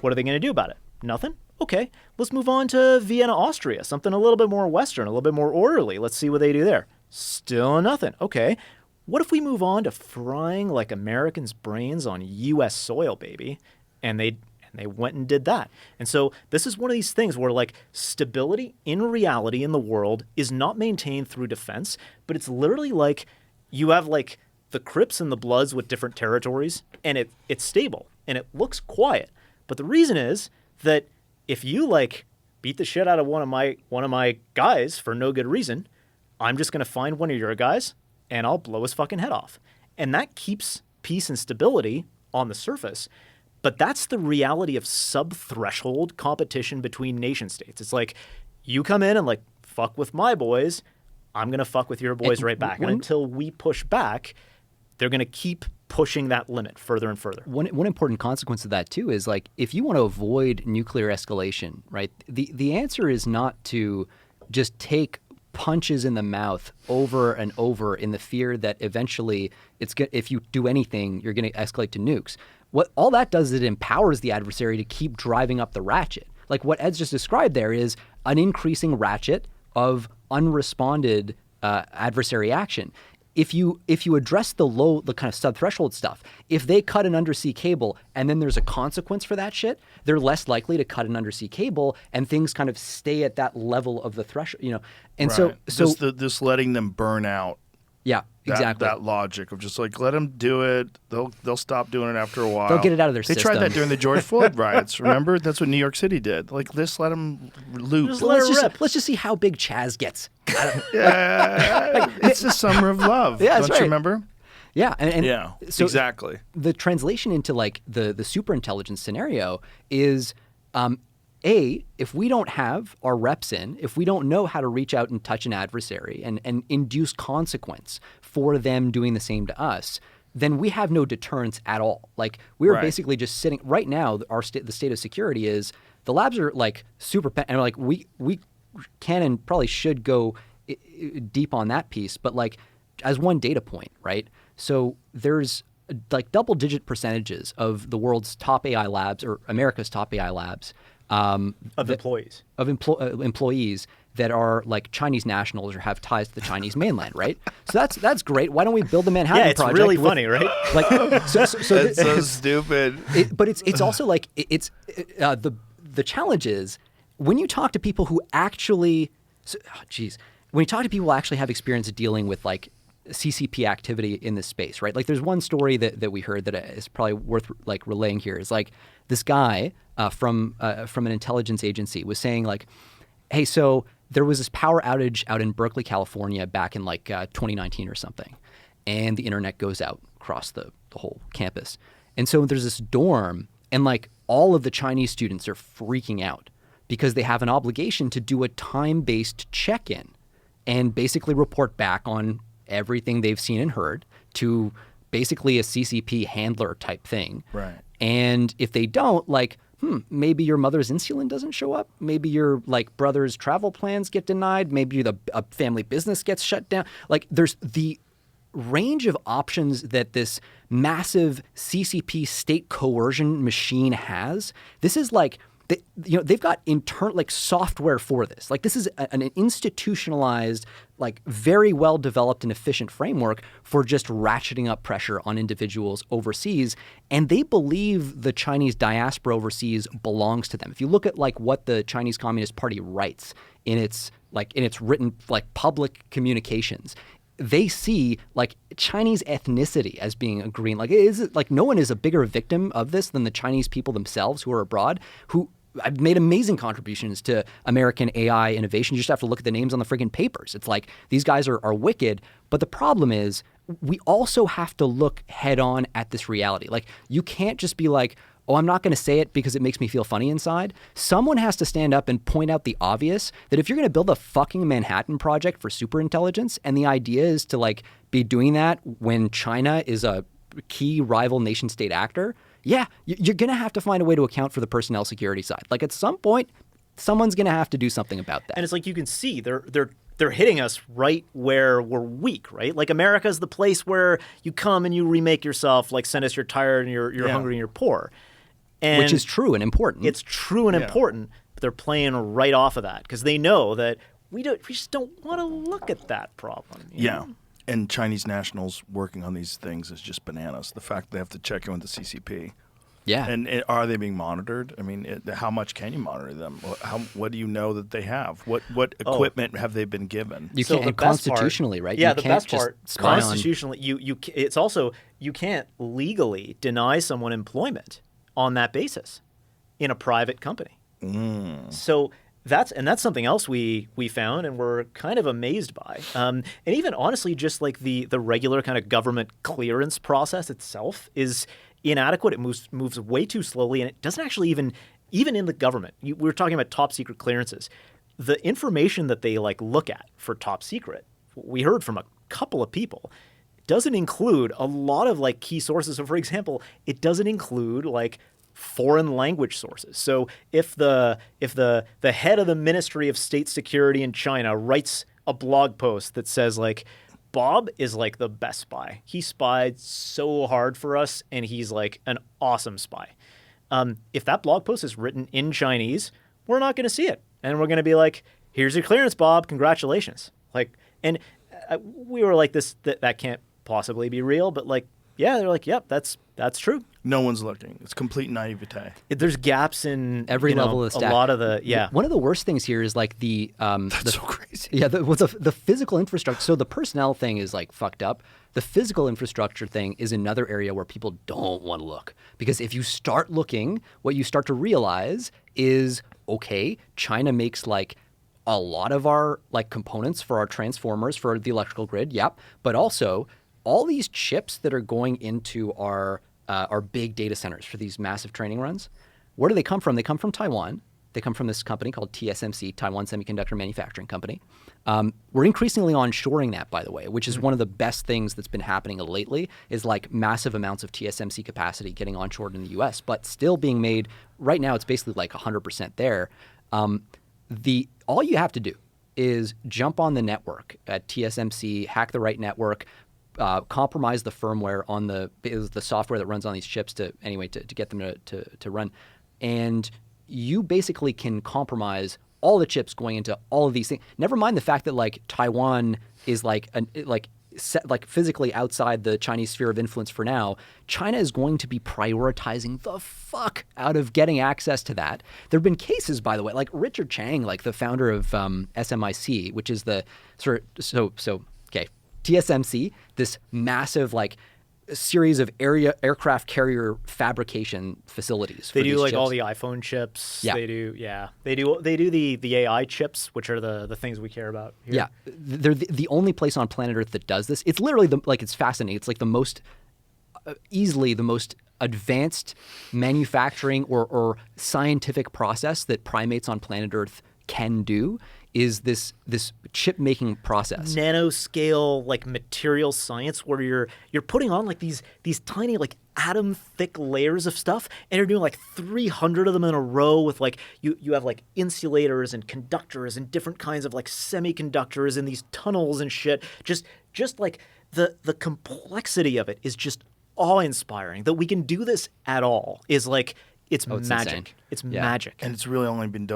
What are they going to do about it? Nothing? Okay, let's move on to Vienna, Austria, something a little bit more Western, a little bit more orderly. Let's see what they do there. Still nothing. Okay, what if we move on to frying like Americans' brains on U.S. soil, baby? And they went and did that. And so this is one of these things where like stability in reality in the world is not maintained through defense, but it's literally like you have like the Crips and the Bloods with different territories, and it's stable and it looks quiet. But the reason is that if you like beat the shit out of one of my guys for no good reason, I'm just gonna find one of your guys and I'll blow his fucking head off. And that keeps peace and stability on the surface. But that's the reality of sub-threshold competition between nation states. It's like you come in and like fuck with my boys, I'm gonna fuck with your boys right back. And until we push back, They're going to keep pushing that limit further and further. One important consequence of that too is like if you want to avoid nuclear escalation, right? The answer is not to just take punches in the mouth over and over in the fear that eventually if you do anything, you're going to escalate to nukes. What all that does is it empowers the adversary to keep driving up the ratchet. Like what Ed's just described there is an increasing ratchet of unresponded adversary action. If you address the kind of sub-threshold stuff, if they cut an undersea cable and then there's a consequence for that shit, they're less likely to cut an undersea cable and things kind of stay at that level of the threshold, And Right. so Just letting them burn out. yeah, exactly. That logic of just like let them do it. They'll stop doing it after a while. They'll get it out of their They system. tried that during the George Floyd riots. Remember? That's what New York City did. Like just let them loop. Just let it rip. Let's just see how big Chaz gets. Yeah, it's the summer of love. Yeah, that's Don't you right. remember? Yeah, and Yeah, so exactly. The translation into like the superintelligence scenario is, if we don't have our reps in, if we don't know how to reach out and touch an adversary and induce consequence for them doing the same to us, then we have no deterrence at all. Like we're Right. basically just sitting right now. The state of security is the labs are like super, and like we can and probably should go deep on that piece, but like as one data point, right? So there's like double-digit percentages of the world's top AI labs or America's top AI labs Of employees. of employees that are like Chinese nationals or have ties to the Chinese mainland, right? So that's great. Why don't we build the Manhattan Yeah, it's Project? really funny, right? Like, so That's so stupid. but it's also like the challenge is when you talk to people who actually, when you talk to people who actually have experience dealing with like CCP activity in this space, right? Like there's one story that we heard that is probably worth like relaying here. Is like this guy from an intelligence agency was saying like, hey, so there was this power outage out in Berkeley, California back in like 2019 or something, and the internet goes out across the whole campus. And so there's this dorm, and like all of the Chinese students are freaking out because they have an obligation to do a time-based check-in and basically report back on everything they've seen and heard to basically a CCP handler type thing. Right. And if they don't, like, maybe your mother's insulin doesn't show up. Maybe your like brother's travel plans get denied. Maybe a family business gets shut down. Like there's the range of options that this massive CCP state coercion machine has. This is like, they've got like software for this. Like this is an institutionalized, like very well developed and efficient framework for just ratcheting up pressure on individuals overseas. And they believe the Chinese diaspora overseas belongs to them. If you look at like what the Chinese Communist Party writes in its written like public communications, they see like Chinese ethnicity as being a green. Like no one is a bigger victim of this than the Chinese people themselves who are abroad, who have made amazing contributions to American AI innovation. You just have to look at the names on the friggin' papers. It's like these guys are wicked. But the problem is we also have to look head on at this reality. Like you can't just be like, oh, I'm not going to say it because it makes me feel funny inside. Someone has to stand up and point out the obvious that if you're going to build a fucking Manhattan Project for superintelligence, and the idea is to like be doing that when China is a key rival nation state actor, yeah, you're going to have to find a way to account for the personnel security side. Like at some point, someone's going to have to do something about that. And it's like you can see they're hitting us right where we're weak, right? Like America's the place where you come and you remake yourself, like send us you're tired and you're hungry and you're poor. And which is true and important. It's true and important, but they're playing right off of that because they know that we just don't want to look at that problem. You know? And Chinese nationals working on these things is just bananas. The fact they have to check in with the CCP. Yeah. And are they being monitored? I mean, how much can you monitor them? What do you know that they have? What equipment have they been given? You So can't, the and best constitutionally, right? Yeah, you the can't best just part, spy on- constitutionally, it's also you can't legally deny someone employment on that basis in a private company. So that's something else we found and we're kind of amazed by. And even honestly, just like the regular kind of government clearance process itself is inadequate. It moves way too slowly, and it doesn't actually even in the government. We were talking about top secret clearances. The information that they like look at for top secret, we heard from a couple of people, doesn't include a lot of like key sources. So for example, it doesn't include like foreign language sources. So if the head of the Ministry of State Security in China writes a blog post that says like, Bob is like the best spy. He spied so hard for us, and he's like an awesome spy. If that blog post is written in Chinese, we're not going to see it, and we're going to be like, "Here's your clearance, Bob. Congratulations!" Like, and we were like, that can't possibly be real, but like, yeah, they're like, "Yep, that's true." No one's looking. It's complete naivete. There's gaps in Every level of the stack. A lot of the One of the worst things here is like That's so crazy. Yeah, the physical infrastructure. So the personnel thing is like fucked up. The physical infrastructure thing is another area where people don't want to look, because if you start looking, what you start to realize is, okay, China makes like a lot of our like components for our transformers for the electrical grid. Yep, but also all these chips that are going into our big data centers for these massive training runs. Where do they come from? They come from Taiwan. They come from this company called TSMC, Taiwan Semiconductor Manufacturing Company. We're increasingly onshoring that, by the way, which is one of the best things that's been happening lately, is like massive amounts of TSMC capacity getting onshored in the US, but still being made. Right now, it's basically like 100% there. All you have to do is jump on the network at TSMC, hack the right network, compromise the firmware on the software that runs on these chips to get them to run, and you basically can compromise all the chips going into all of these things. Never mind the fact that like Taiwan is like physically outside the Chinese sphere of influence for now. China is going to be prioritizing the fuck out of getting access to that. There have been cases, by the way, like Richard Chang, like the founder of SMIC, which is the okay. TSMC, this massive like series of aircraft carrier fabrication facilities. They for do these like chips. all the iPhone chips. Yeah. They do the AI chips, which are the things we care about here. Yeah, they're the only place on planet Earth that does this. It's literally it's fascinating. It's like the most easily the most advanced manufacturing or scientific process that primates on planet Earth can do. Is this chip making process, nanoscale like material science, where you're putting on like these tiny like atom thick layers of stuff, and you're doing like 300 of them in a row with like you have like insulators and conductors and different kinds of like semiconductors in these tunnels and shit. Just like the complexity of it is just awe-inspiring. That we can do this at all is like it's magic. Insane. It's Yeah. magic. And it's really only being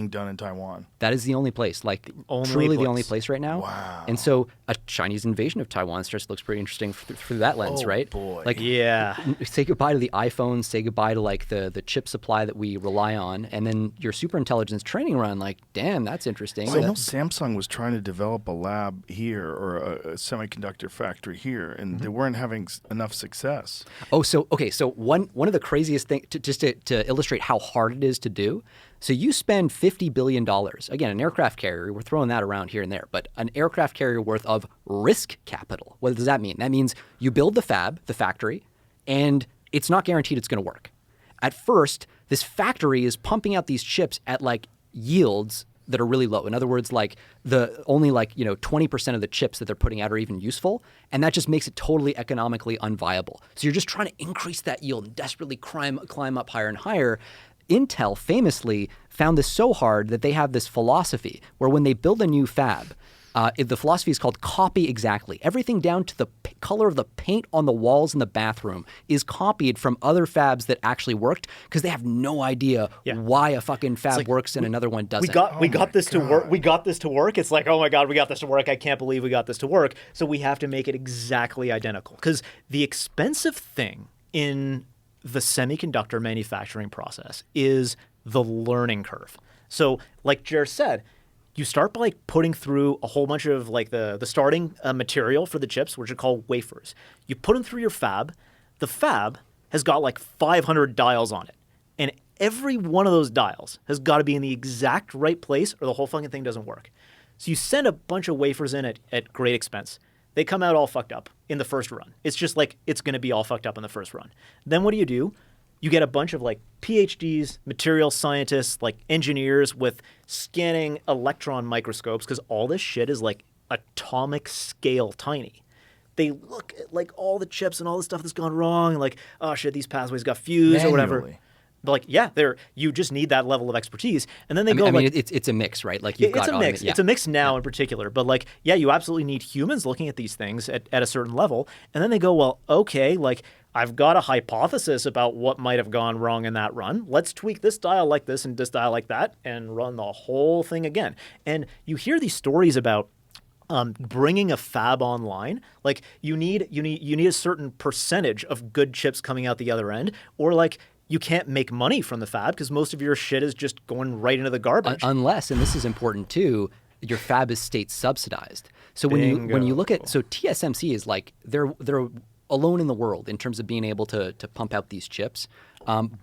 done in Taiwan. That is the only place, like Only truly the place. only place right now. Wow. And so a Chinese invasion of Taiwan just looks pretty interesting through that lens, Oh, right? boy. Like, Yeah. say goodbye to the iPhone, say goodbye to like the chip supply that we rely on, and then your superintelligence training run. Like, damn, that's interesting. I know Samsung was trying to develop a lab here or a semiconductor factory here, and they weren't having enough success. Oh, so okay. So one of the craziest things, to illustrate how hard it is to do. So you spend $50 billion, again, an aircraft carrier, we're throwing that around here and there, but an aircraft carrier worth of risk capital. What does that mean? That means you build the fab, the factory, and it's not guaranteed it's going to work. At first, this factory is pumping out these chips at like yields that are really low. In other words, like only 20% of the chips that they're putting out are even useful, and that just makes it totally economically unviable. So you're just trying to increase that yield and desperately climb up higher and higher. Intel famously found this so hard that they have this philosophy where when they build a new fab, the philosophy is called copy exactly. Everything down to the color of the paint on the walls in the bathroom is copied from other fabs that actually worked, because they have no idea why a fucking fab works and another one doesn't. We got this to work. We got this to work. It's like, oh my God, we got this to work. I can't believe we got this to work. So we have to make it exactly identical, because the expensive thing in the semiconductor manufacturing process is the learning curve. So like Jer said, you start by like putting through a whole bunch of like the starting material for the chips, which are called wafers. You put them through your fab. The fab has got like 500 dials on it. And every one of those dials has got to be in the exact right place, or the whole fucking thing doesn't work. So you send a bunch of wafers in at great expense. They come out all fucked up in the first run. It's just like it's going to be all fucked up in the first run. Then what do? You get a bunch of like PhDs, material scientists, like engineers with scanning electron microscopes, because all this shit is like atomic scale tiny. they look at like all the chips and all the stuff that's gone wrong, and like, oh shit, these pathways got fused or whatever. Manually. But like, yeah, you just need that level of expertise, and then they I go mean, like, it's a mix, right? Like you've it's got a mix. automa- yeah. It's a mix now in particular, but like, yeah, you absolutely need humans looking at these things at a certain level, and then they go, well, okay, like I've got a hypothesis about what might have gone wrong in that run. Let's tweak this dial like this and this dial like that, and run the whole thing again. And you hear these stories about bringing a fab online, like you need a certain percentage of good chips coming out the other end, or like you can't make money from the fab because most of your shit is just going right into the garbage. Unless, and this is important too, your fab is state subsidized. So when you look at, so TSMC is like they're alone in the world in terms of being able to pump out these chips,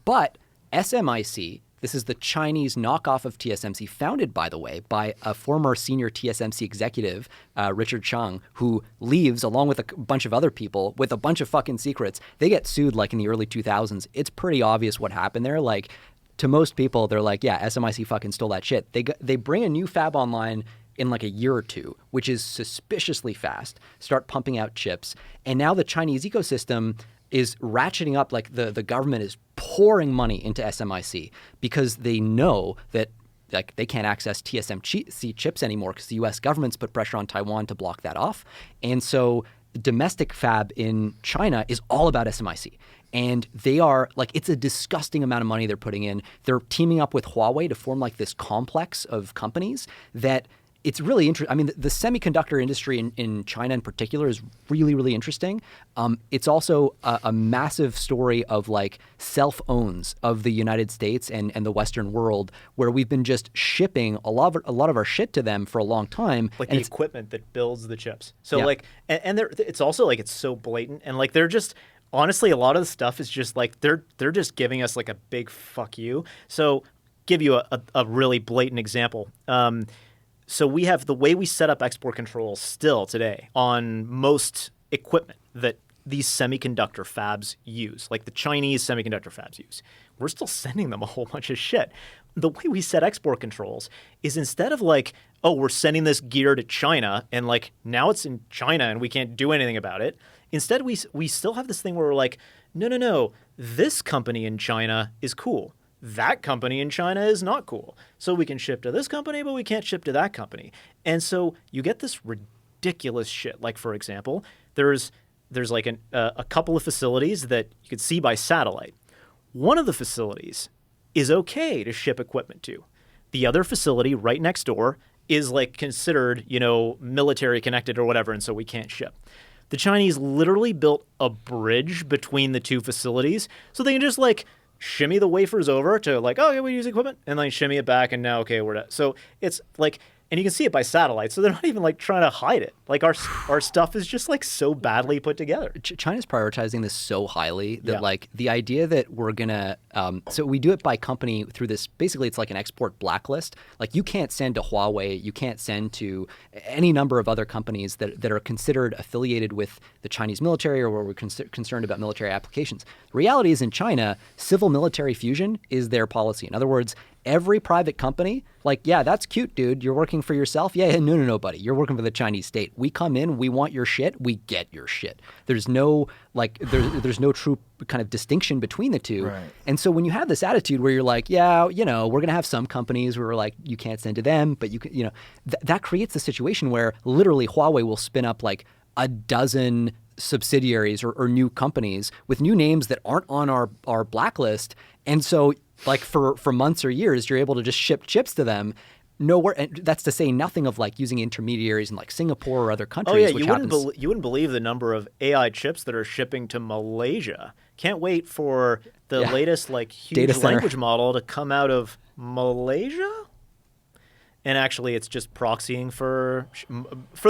but SMIC. This is the Chinese knockoff of TSMC, founded, by the way, by a former senior TSMC executive, Richard Chung, who leaves along with a bunch of other people with a bunch of fucking secrets. They get sued like in the early 2000s. It's pretty obvious what happened there. Like, to most people, they're like, yeah, SMIC fucking stole that shit. They bring a new fab online in like a year or two, which is suspiciously fast, start pumping out chips. And now the Chinese ecosystem is ratcheting up, like the government is pouring money into SMIC because they know that like they can't access TSMC chips anymore because the U.S. government's put pressure on Taiwan to block that off. And so domestic fab in China is all about SMIC. And they are like, it's a disgusting amount of money they're putting in. They're teaming up with Huawei to form like this complex of companies that it's really interesting. I mean, the semiconductor industry in China in particular is really, really interesting. It's also a massive story of like self-owns of the United States and the Western world, where we've been just shipping a lot of our shit to them for a long time. Like and the equipment that builds the chips. So Yeah. like, and it's also like it's so blatant, and like they're just honestly a lot of the stuff is just like they're just giving us like a big fuck you. So give you a really blatant example. So we have the way we set up export controls still today on most equipment that these semiconductor fabs use, like the Chinese semiconductor fabs use. We're still sending them a whole bunch of shit. The way we set export controls is instead of like, oh, we're sending this gear to China and like now it's in China and we can't do anything about it. Instead, we still have this thing where we're like, no, this company in China is cool. That company in China is not cool. So we can ship to this company, but we can't ship to that company. And so you get this ridiculous shit. Like, for example, there's like a couple of facilities that you could see by satellite. One of the facilities is okay to ship equipment to. The other facility right next door is like considered, military connected or whatever, and so we can't ship. The Chinese literally built a bridge between the two facilities so they can just like shimmy the wafers over to like, oh, yeah, we use equipment, and then shimmy it back, and now, okay, we're done. So it's like, and you can see it by satellite, so they're not even like trying to hide it. Like our stuff is just like so badly put together. China's prioritizing this so highly that Yeah. like the idea that we're gonna, so we do it by company through this, basically it's like an export blacklist. Like you can't send to Huawei, you can't send to any number of other companies that are considered affiliated with the Chinese military or where we're concerned about military applications. The reality is in China, civil military fusion is their policy. In other words, every private company, like, yeah, that's cute, dude. You're working for yourself. Yeah, no, buddy. You're working for the Chinese state. We come in, we want your shit, we get your shit. There's no like, there's no true kind of distinction between the two. Right. And so when you have this attitude where you're like, yeah, we're gonna have some companies where we're like, you can't send to them, but you can, that creates the situation where literally Huawei will spin up like a dozen subsidiaries or new companies with new names that aren't on our blacklist. And so like for months or years, you're able to just ship chips to them nowhere. And that's to say nothing of like using intermediaries in like Singapore or other countries. Oh yeah, which you wouldn't believe the number of AI chips that are shipping to Malaysia. Can't wait for the latest like Data huge center. language model to come out of Malaysia. And actually, it's just proxying for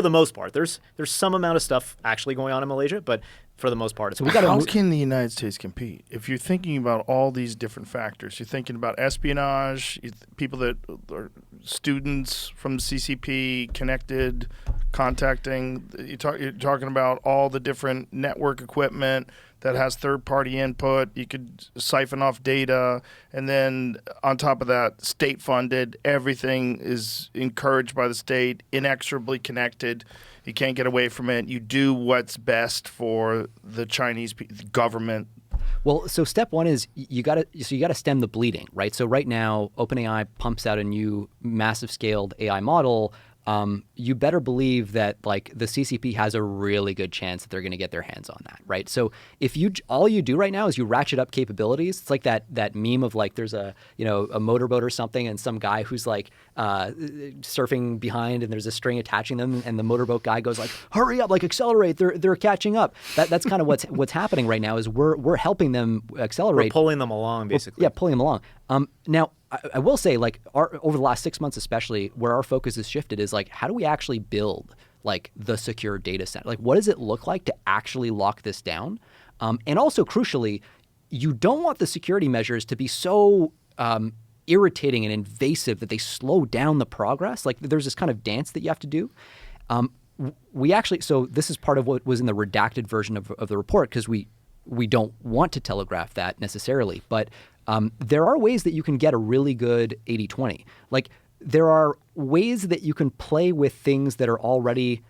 the most part. There's some amount of stuff actually going on in Malaysia, but for the most part, it's How can the United States compete? If you're thinking about all these different factors, you're thinking about espionage, people that are students from the CCP connected, contacting. You're talking about all the different network equipment that has third-party input. You could siphon off data, and then on top of that, state-funded. Everything is encouraged by the state, inexorably connected. You can't get away from it. You do what's best for the Chinese government. Well, so step one is you got to stem the bleeding, right? So right now, OpenAI pumps out a new massive scaled AI model. You better believe that like the CCP has a really good chance that they're going to get their hands on that, right? So if all you do right now is you ratchet up capabilities, it's like that meme of like there's a motorboat or something and some guy who's like surfing behind and there's a string attaching them and the motorboat guy goes like, hurry up, like accelerate, they're catching up. That's kind of what's happening right now is we're helping them accelerate. We're pulling them along, basically. Yeah, pulling them along. Now, I will say, like, over the last 6 months especially, where our focus has shifted is, like, how do we actually build, like, the secure data center? Like, what does it look like to actually lock this down? And also, crucially, you don't want the security measures to be so irritating and invasive that they slow down the progress. Like, there's this kind of dance that you have to do. So this is part of what was in the redacted version of the report, because we don't want to telegraph that necessarily, but there are ways that you can get a really good 80-20. Like there are ways that you can play with things that are already,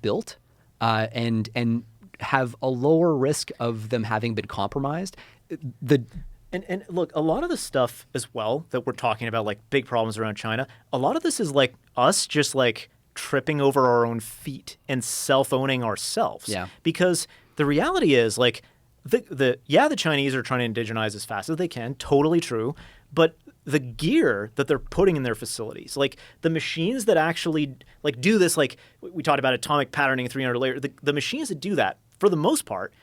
built and have a lower risk of them having been compromised. And look, a lot of the stuff as well that we're talking about, like big problems around China, a lot of this is like us just like tripping over our own feet and self-owning ourselves. Yeah. Because the reality is like, the Chinese are trying to indigenize as fast as they can, totally true, but the gear that they're putting in their facilities, like the machines that actually like do this, like we talked about atomic patterning, 300 layer, the machines that do that, for the most part,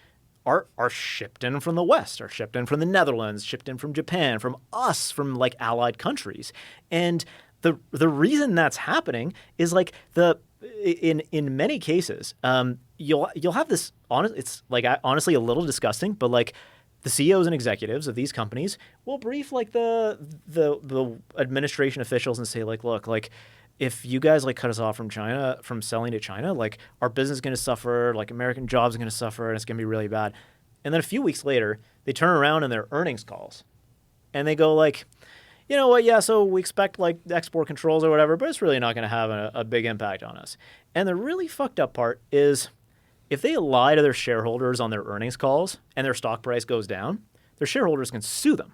are shipped in from the West, are shipped in from the Netherlands, shipped in from Japan, from us, from like allied countries. And the reason that's happening is like in many cases, you'll have this it's like honestly a little disgusting, but like the CEOs and executives of these companies will brief like the administration officials and say like, look, like if you guys like cut us off from selling to China, like our business is going to suffer, like American jobs are going to suffer, and it's going to be really bad. And then a few weeks later, they turn around in their earnings calls and they go like, you know what, yeah, so we expect like export controls or whatever, but it's really not going to have a big impact on us. And the really fucked up part is if they lie to their shareholders on their earnings calls and their stock price goes down, their shareholders can sue them.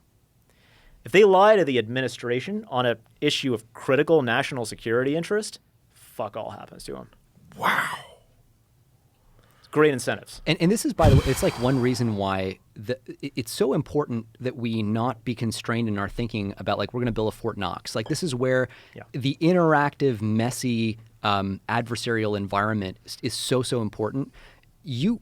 If they lie to the administration on an issue of critical national security interest, fuck all happens to them. Wow. It's great incentives. And this is, by the way, it's like one reason why it's so important that we not be constrained in our thinking about like we're going to build a Fort Knox. Like this is where the interactive, messy, adversarial environment is so important. You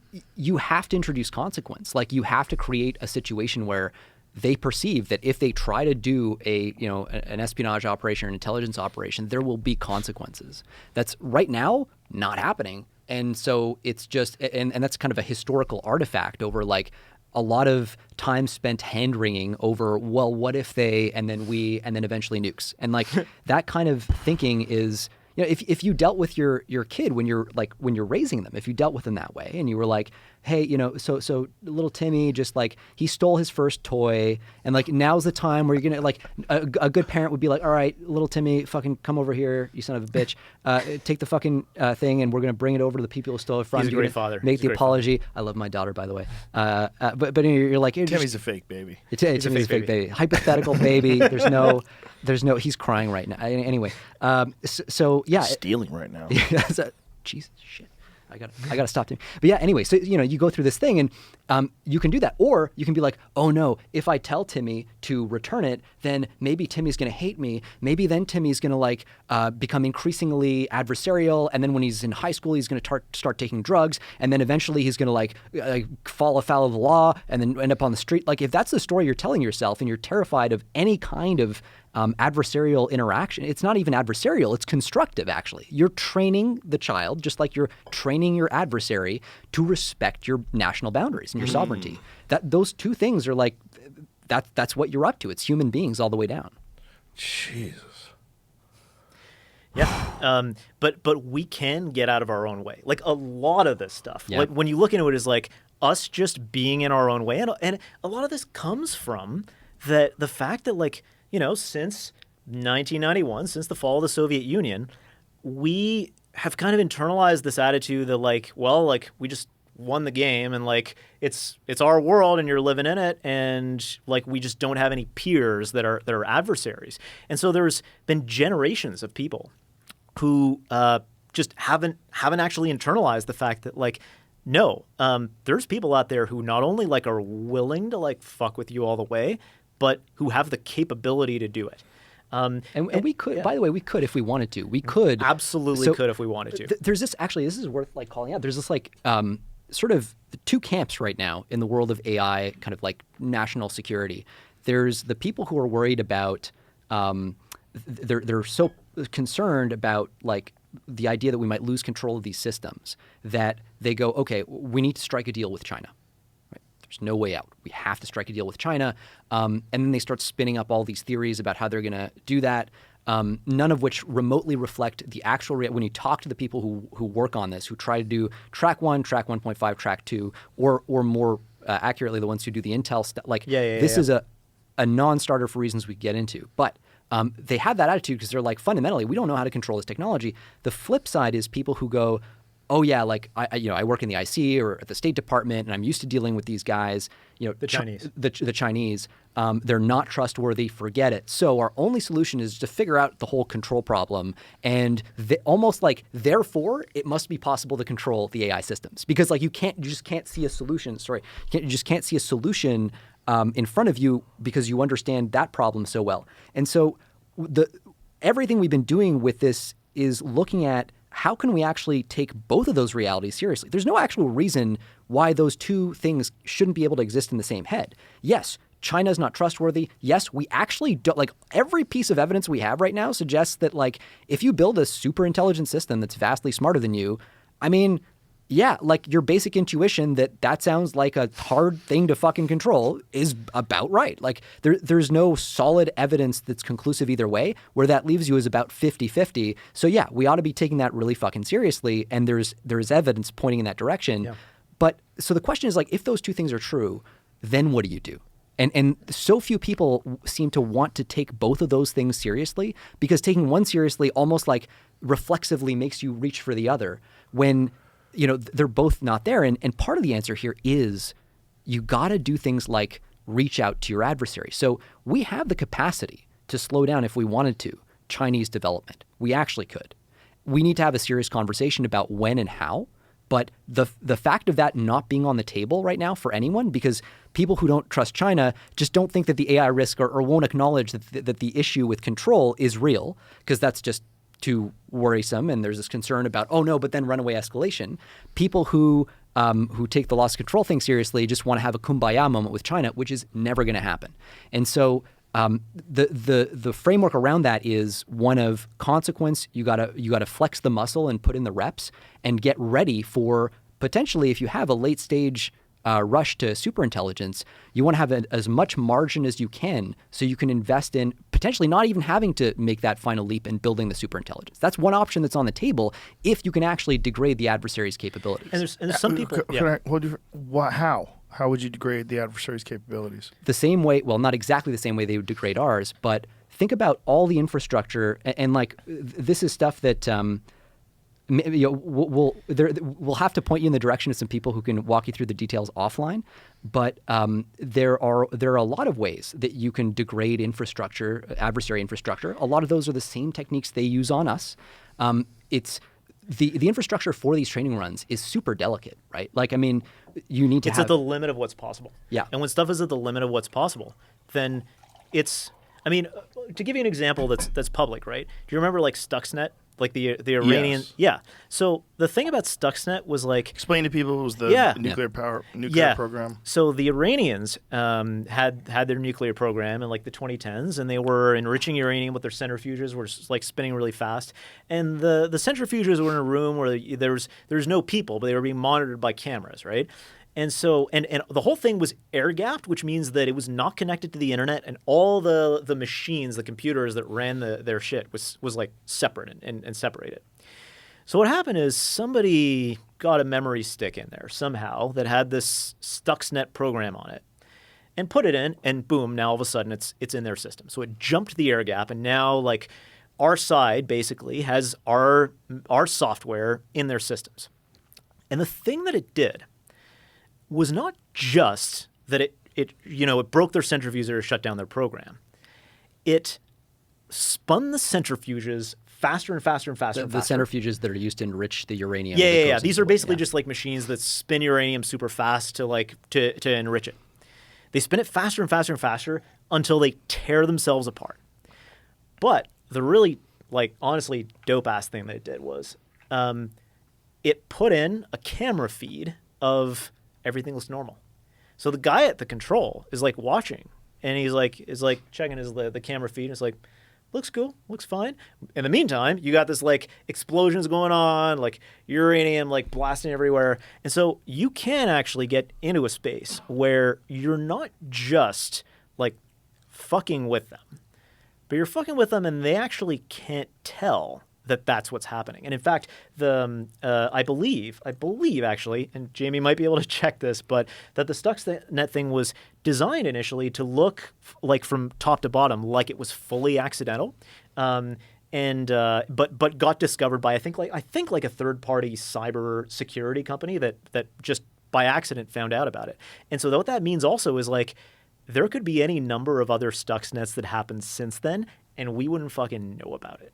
have to introduce consequence. Like you have to create a situation where they perceive that if they try to do an espionage operation or an intelligence operation, there will be consequences. That's right now not happening. And so it's just, and that's kind of a historical artifact over like a lot of time spent hand wringing over, well, what if they, and then eventually nukes. And like that kind of thinking is, you know, if you dealt with your kid when you're raising them, if you dealt with them that way and you were like, hey, you know, so little Timmy just like he stole his first toy and like now's the time where you're gonna like a good parent would be like, all right, little Timmy, fucking come over here, you son of a bitch, take the fucking thing and we're gonna bring it over to the people who stole it from you. He's a great father. Make the apology. I love my daughter, by the way. But you're like, Timmy's a fake baby. Timmy's a fake baby. Hypothetical baby. There's no. He's crying right now. Anyway, so yeah, Stealing right now. Jesus shit. I gotta stop him. But yeah, anyway, so you know, you go through this thing and you can do that. Or you can be like, oh no, if I tell Timmy to return it, then maybe Timmy's gonna hate me. Maybe then Timmy's gonna like become increasingly adversarial, and then when he's in high school, he's gonna start taking drugs, and then eventually he's gonna like fall afoul of the law and then end up on the street. Like if that's the story you're telling yourself and you're terrified of any kind of adversarial interaction, it's not even adversarial, it's constructive actually. You're training the child just like you're training your adversary to respect your national boundaries and your sovereignty. Those two things are like, that's what you're up to. It's human beings all the way down. Jesus. Yeah, but we can get out of our own way. Like a lot of this stuff, Yeah. like when you look into it, is like us just being in our own way, and a lot of this comes from the fact that like, you know, since 1991, since the fall of the Soviet Union, we have kind of internalized this attitude that like, well, like we just won the game and like it's our world and you're living in it, and like we just don't have any peers that are adversaries. And so there's been generations of people who just haven't actually internalized the fact that like, no, there's people out there who not only like are willing to like fuck with you all the way, but who have the capability to do it. And we could, by the way, we could if we wanted to. We could absolutely could if we wanted to. There's this this is worth like calling out. There's this like sort of two camps right now in the world of AI, kind of like national security. There's the people who are worried about they're so concerned about like the idea that we might lose control of these systems that they go, okay, we need to strike a deal with China. Right? There's no way out. We have to strike a deal with China. And then they start spinning up all these theories about how they're going to do that, none of which remotely reflect the actual when you talk to the people who work on this, who try to do track 1, track 1.5, track 2, or more accurately, the ones who do the intel stuff. Like this is a non-starter for reasons we get into. But they have that attitude because they're like, fundamentally, we don't know how to control this technology. The flip side is people who go, oh yeah, like I work in the IC or at the State Department, and I'm used to dealing with these guys. You know, the Chinese. The Chinese. They're not trustworthy. Forget it. So our only solution is to figure out the whole control problem, and almost like therefore it must be possible to control the AI systems because like you just can't see a solution. Sorry, you just can't see a solution in front of you because you understand that problem so well. And so everything we've been doing with this is looking at how can we actually take both of those realities seriously. There's no actual reason why those two things shouldn't be able to exist in the same head. Yes, China's not trustworthy. Yes, we actually don't, like every piece of evidence we have right now suggests that like if you build a super intelligent system that's vastly smarter than you, I mean, yeah, like your basic intuition that sounds like a hard thing to fucking control is about right. Like there's no solid evidence that's conclusive either way. Where that leaves you is about 50-50. So yeah, we ought to be taking that really fucking seriously. And there's evidence pointing in that direction. Yeah. But so the question is like, if those two things are true, then what do you do? And so few people seem to want to take both of those things seriously because taking one seriously almost like reflexively makes you reach for the other when you know, they're both not there. And part of the answer here is you got to do things like reach out to your adversary. So we have the capacity to slow down if we wanted to Chinese development. We actually could. We need to have a serious conversation about when and how. But the fact of that not being on the table right now for anyone, because people who don't trust China just don't think that the AI risk or won't acknowledge that the issue with control is real, because that's just too worrisome, and there's this concern about, oh no, but then runaway escalation. People who take the loss of control thing seriously just want to have a kumbaya moment with China, which is never going to happen. And so the framework around that is one of consequence. You gotta flex the muscle and put in the reps and get ready for potentially, if you have a late stage rush to superintelligence, you want to have as much margin as you can so you can invest in potentially not even having to make that final leap in building the superintelligence. That's one option that's on the table if you can actually degrade the adversary's capabilities. And there's some people... How would you degrade the adversary's capabilities? The same way, well, not exactly the same way they would degrade ours, but think about all the infrastructure and like this is stuff that... we'll have to point you in the direction of some people who can walk you through the details offline. But there are a lot of ways that you can degrade adversary infrastructure. A lot of those are the same techniques they use on us. It's the infrastructure for these training runs is super delicate, right? Like, I mean, you need to It's at the limit of what's possible. Yeah. And when stuff is at the limit of what's possible, then it's... I mean, to give you an example that's public, right? Do you remember like Stuxnet? Like the Iranian, yes. Yeah. So the thing about Stuxnet was like, explain to people, it was the nuclear program. So the Iranians had their nuclear program in like the 2010s, and they were enriching uranium with their centrifuges, were like spinning really fast. And the centrifuges were in a room where there was no people, but they were being monitored by cameras, right? And so, and the whole thing was air-gapped, which means that it was not connected to the internet, and all the machines, the computers that ran their shit was like separate and separated. So what happened is somebody got a memory stick in there somehow that had this Stuxnet program on it, and put it in, and boom, now all of a sudden it's in their system. So it jumped the air gap, and now like our side basically has our software in their systems. And the thing that it did was not just that it broke their centrifuges or shut down their program. It spun the centrifuges faster and faster and faster. The centrifuges that are used to enrich the uranium. Yeah. These are basically just like machines that spin uranium super fast to enrich it. They spin it faster and faster and faster until they tear themselves apart. But the really, honestly dope-ass thing that it did was it put in a camera feed of everything looks normal. So the guy at the control is watching, and he's checking the camera feed, and it's looks cool, looks fine. In the meantime, you got this explosions going on, uranium blasting everywhere. And so you can actually get into a space where you're not just fucking with them, but you're fucking with them and they actually can't tell that that's what's happening. And in fact, I believe actually, and Jamie might be able to check this, but that the Stuxnet thing was designed initially to look from top to bottom like it was fully accidental, but got discovered by I think a third-party cyber security company that just by accident found out about it. And so what that means also is there could be any number of other Stuxnets that happened since then, and we wouldn't fucking know about it,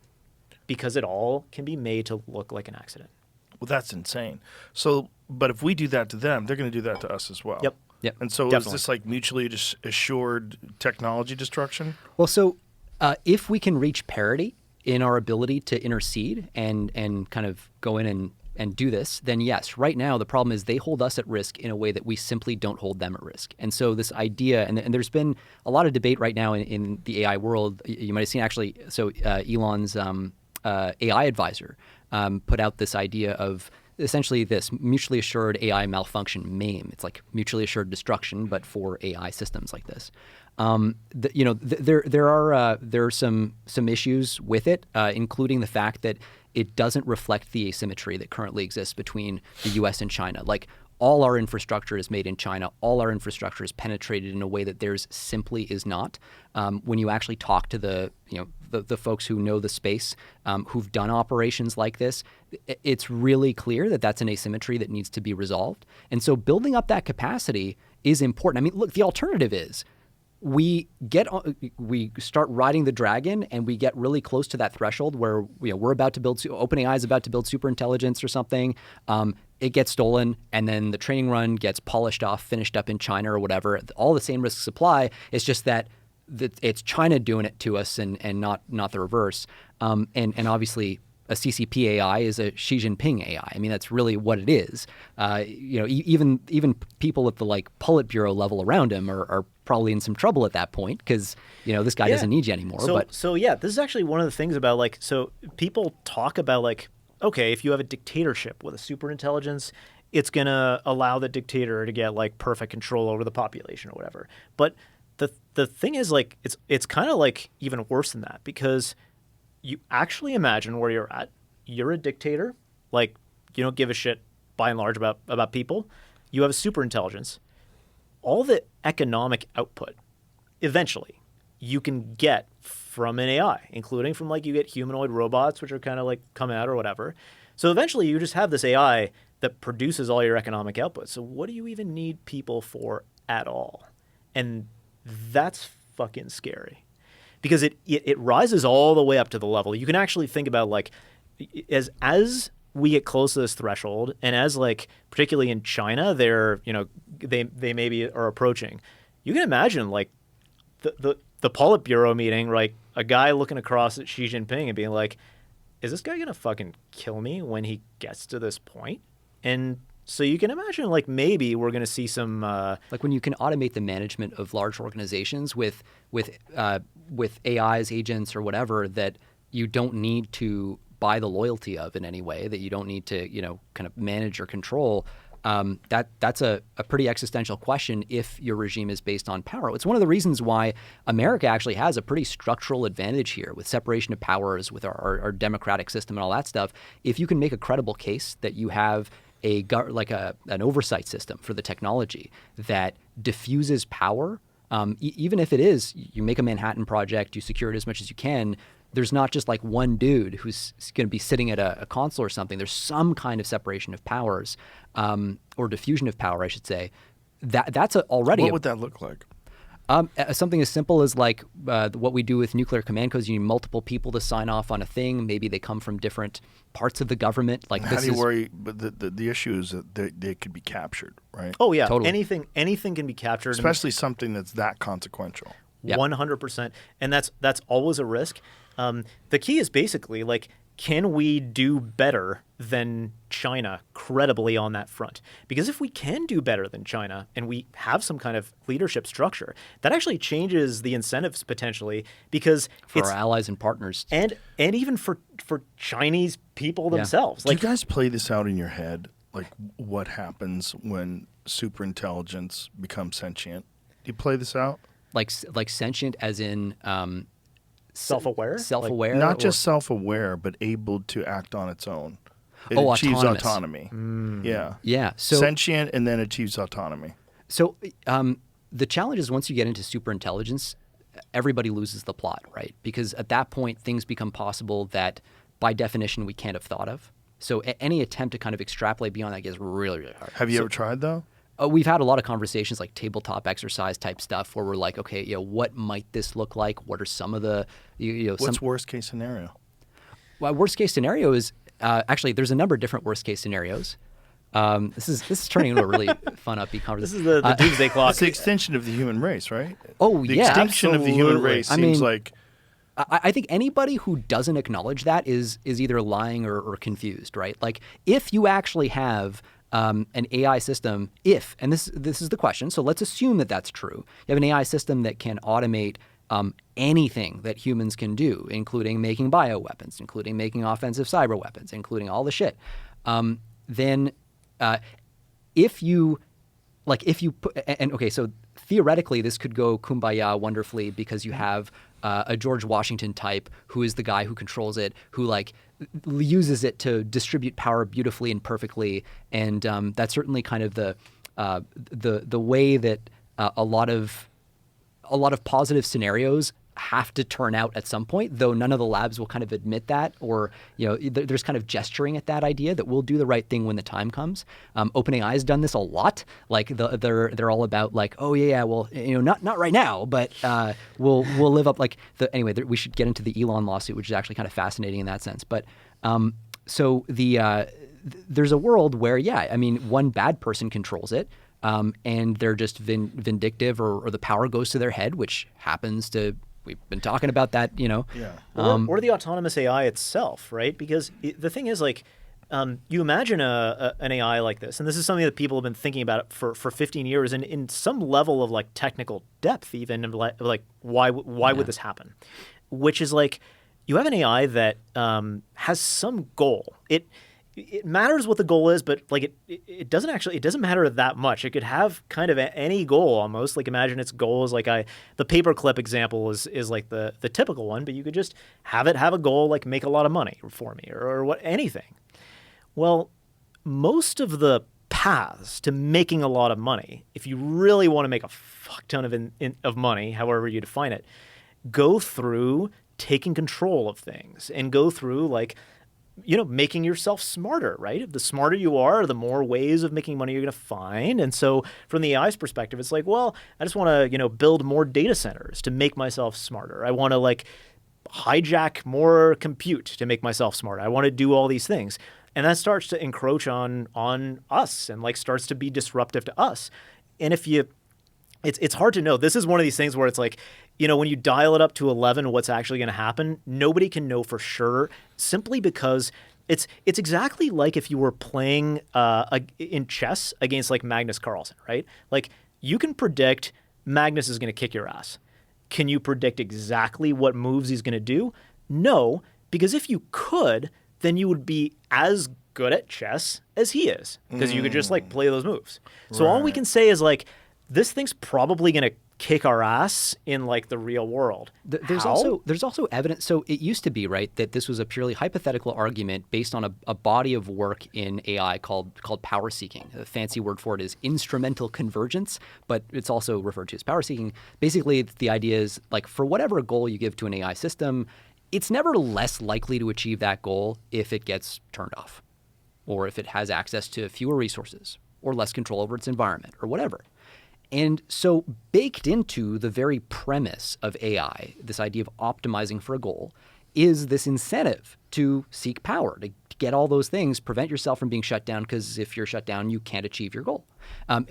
because it all can be made to look like an accident. Well, that's insane. So, but if we do that to them, they're going to do that to us as well. Yep. And so Definitely. is this mutually assured technology destruction? Well, so if we can reach parity in our ability to intercede and kind of go in and do this, then yes. Right now, the problem is they hold us at risk in a way that we simply don't hold them at risk. And so this idea, and there's been a lot of debate right now in the AI world. You might have seen actually, so Elon's AI advisor put out this idea of essentially this mutually assured AI malfunction MAME. It's like mutually assured destruction, but for AI systems like this. There are some issues with it, including the fact that it doesn't reflect the asymmetry that currently exists between the U.S. and China. All our infrastructure is made in China. All our infrastructure is penetrated in a way that theirs simply is not. When you actually talk to the folks who know the space, who've done operations like this, it's really clear that that's an asymmetry that needs to be resolved. And so building up that capacity is important. I mean, look, the alternative is we start riding the dragon and we get really close to that threshold where we're about to build, OpenAI is about to build superintelligence or something. It gets stolen, and then the training run gets polished off, finished up in China or whatever. All the same risks apply. It's just that it's China doing it to us and not the reverse. And obviously, a CCP AI is a Xi Jinping AI. I mean, that's really what it is. Even people at the Politburo level around him are probably in some trouble at that point because this guy doesn't need you anymore. So this is actually one of the things about so people talk about okay, if you have a dictatorship with a superintelligence, it's gonna allow the dictator to get perfect control over the population or whatever. But the thing is it's kind of even worse than that, because you actually imagine where you're at. You're a dictator, you don't give a shit by and large about people. You have a superintelligence. All the economic output, eventually, you can get from an AI, including from you get humanoid robots, which are kind of coming out or whatever. So eventually you just have this AI that produces all your economic output. So what do you even need people for at all? And that's fucking scary, because it rises all the way up to the level. You can actually think about as we get close to this threshold, and as particularly in China, they maybe are approaching. You can imagine the Politburo meeting, a guy looking across at Xi Jinping and being is this guy gonna fucking kill me when he gets to this point? And so you can imagine maybe we're gonna see some when you can automate the management of large organizations with AIs, agents, or whatever that you don't need to buy the loyalty of in any way, that you don't need to kind of manage or control. That's a pretty existential question if your regime is based on power. It's one of the reasons why America actually has a pretty structural advantage here with separation of powers, with our democratic system and all that stuff. If you can make a credible case that you have an oversight system for the technology that diffuses power, even if it is you make a Manhattan Project, you secure it as much as you can, there's not just like one dude who's going to be sitting at a console or something. There's some kind of separation of powers, or diffusion of power, I should say. That's already. What would that look like? Something as simple as like what we do with nuclear command codes. You need multiple people to sign off on a thing. Maybe they come from different parts of the government. Like How do you worry? But the issue is that they could be captured, right? Oh yeah, Totally. Anything can be captured, Especially something that's that consequential. Yep. 100%, and that's always a risk. The key is basically like, can we do better than China credibly on that front? Because if we can do better than China and we have some kind of leadership structure, that actually changes the incentives potentially, because for our allies and partners, and even for Chinese people themselves. Do you guys play this out in your head? Like what happens when superintelligence becomes sentient? Do you play this out? like sentient as in Self-aware? self-aware, Not or- just self-aware, but able to act on its own. It Oh, achieves autonomous. autonomy. Yeah. Yeah. So Sentient and then achieves autonomy. So the challenge is once you get into superintelligence, everybody loses the plot, right? Because at that point, things become possible that by definition we can't have thought of. So any attempt to kind of extrapolate beyond that gets really, really hard. Have you ever tried though? We've had a lot of conversations like tabletop exercise type stuff where we're like, okay, what might this look like? What are some of the, What's worst case scenario? Well, worst case scenario is actually there's a number of different worst case scenarios. This is turning into a really fun upbeat conversation. This is the doomsday clock. It's the extinction of the human race, right? Oh, the yeah, extinction of the human absolutely. race I seems mean, like I think anybody who doesn't acknowledge that is either lying or confused, right? Like if you actually have an AI system, and this is the question, so let's assume that that's true. You have an AI system that can automate anything that humans can do, including making bioweapons, including making offensive cyber weapons, including all the shit. Then if you put, and okay, so theoretically this could go kumbaya wonderfully because you have a George Washington type who is the guy who controls it, who like uses it to distribute power beautifully and perfectly, and that's certainly kind of the way that a lot of positive scenarios have to turn out at some point, though none of the labs will kind of admit that, or there's kind of gesturing at that idea that we'll do the right thing when the time comes. OpenAI has done this a lot. Like they're all about like, oh yeah, well not right now, but we'll live up like anyway. We should get into the Elon lawsuit, which is actually kind of fascinating in that sense. But so there's a world where one bad person controls it. And they're just vindictive, or the power goes to their head, which happens to. We've been talking about that, Yeah. Or the autonomous AI itself, right? Because the thing is, like, you imagine an AI like this, and this is something that people have been thinking about for 15 years, and in some level of like technical depth, even of like why would this happen? Which is like, you have an AI that has some goal. It matters what the goal is, but like it doesn't matter that much. It could have kind of any goal almost. Like imagine its goal is like the paperclip example is like the typical one, but you could just have it have a goal like make a lot of money for me or what anything. Well, most of the paths to making a lot of money, if you really want to make a fuck ton of money, however you define it, go through taking control of things and go through like making yourself smarter, right? The smarter you are, the more ways of making money you're going to find. And so from the AI's perspective, it's like, well, I just want to, build more data centers to make myself smarter. I want to like hijack more compute to make myself smarter. I want to do all these things. And that starts to encroach on us and like starts to be disruptive to us. And it's hard to know. This is one of these things where it's like, when you dial it up to 11, what's actually going to happen, nobody can know for sure, simply because it's exactly like if you were playing in chess against like Magnus Carlsen, right? Like you can predict Magnus is going to kick your ass. Can you predict exactly what moves he's going to do? No, because if you could, then you would be as good at chess as he is, because you could just like play those moves. So all we can say is like, this thing's probably going to kick our ass in like the real world. There's also evidence. So it used to be, right, that this was a purely hypothetical argument based on a body of work in AI called power seeking. The fancy word for it is instrumental convergence, but it's also referred to as power seeking. Basically, the idea is like for whatever goal you give to an AI system, it's never less likely to achieve that goal if it gets turned off, or if it has access to fewer resources, or less control over its environment, or whatever. And so baked into the very premise of AI, this idea of optimizing for a goal, is this incentive to seek power, to get all those things, prevent yourself from being shut down, because if you're shut down, you can't achieve your goal.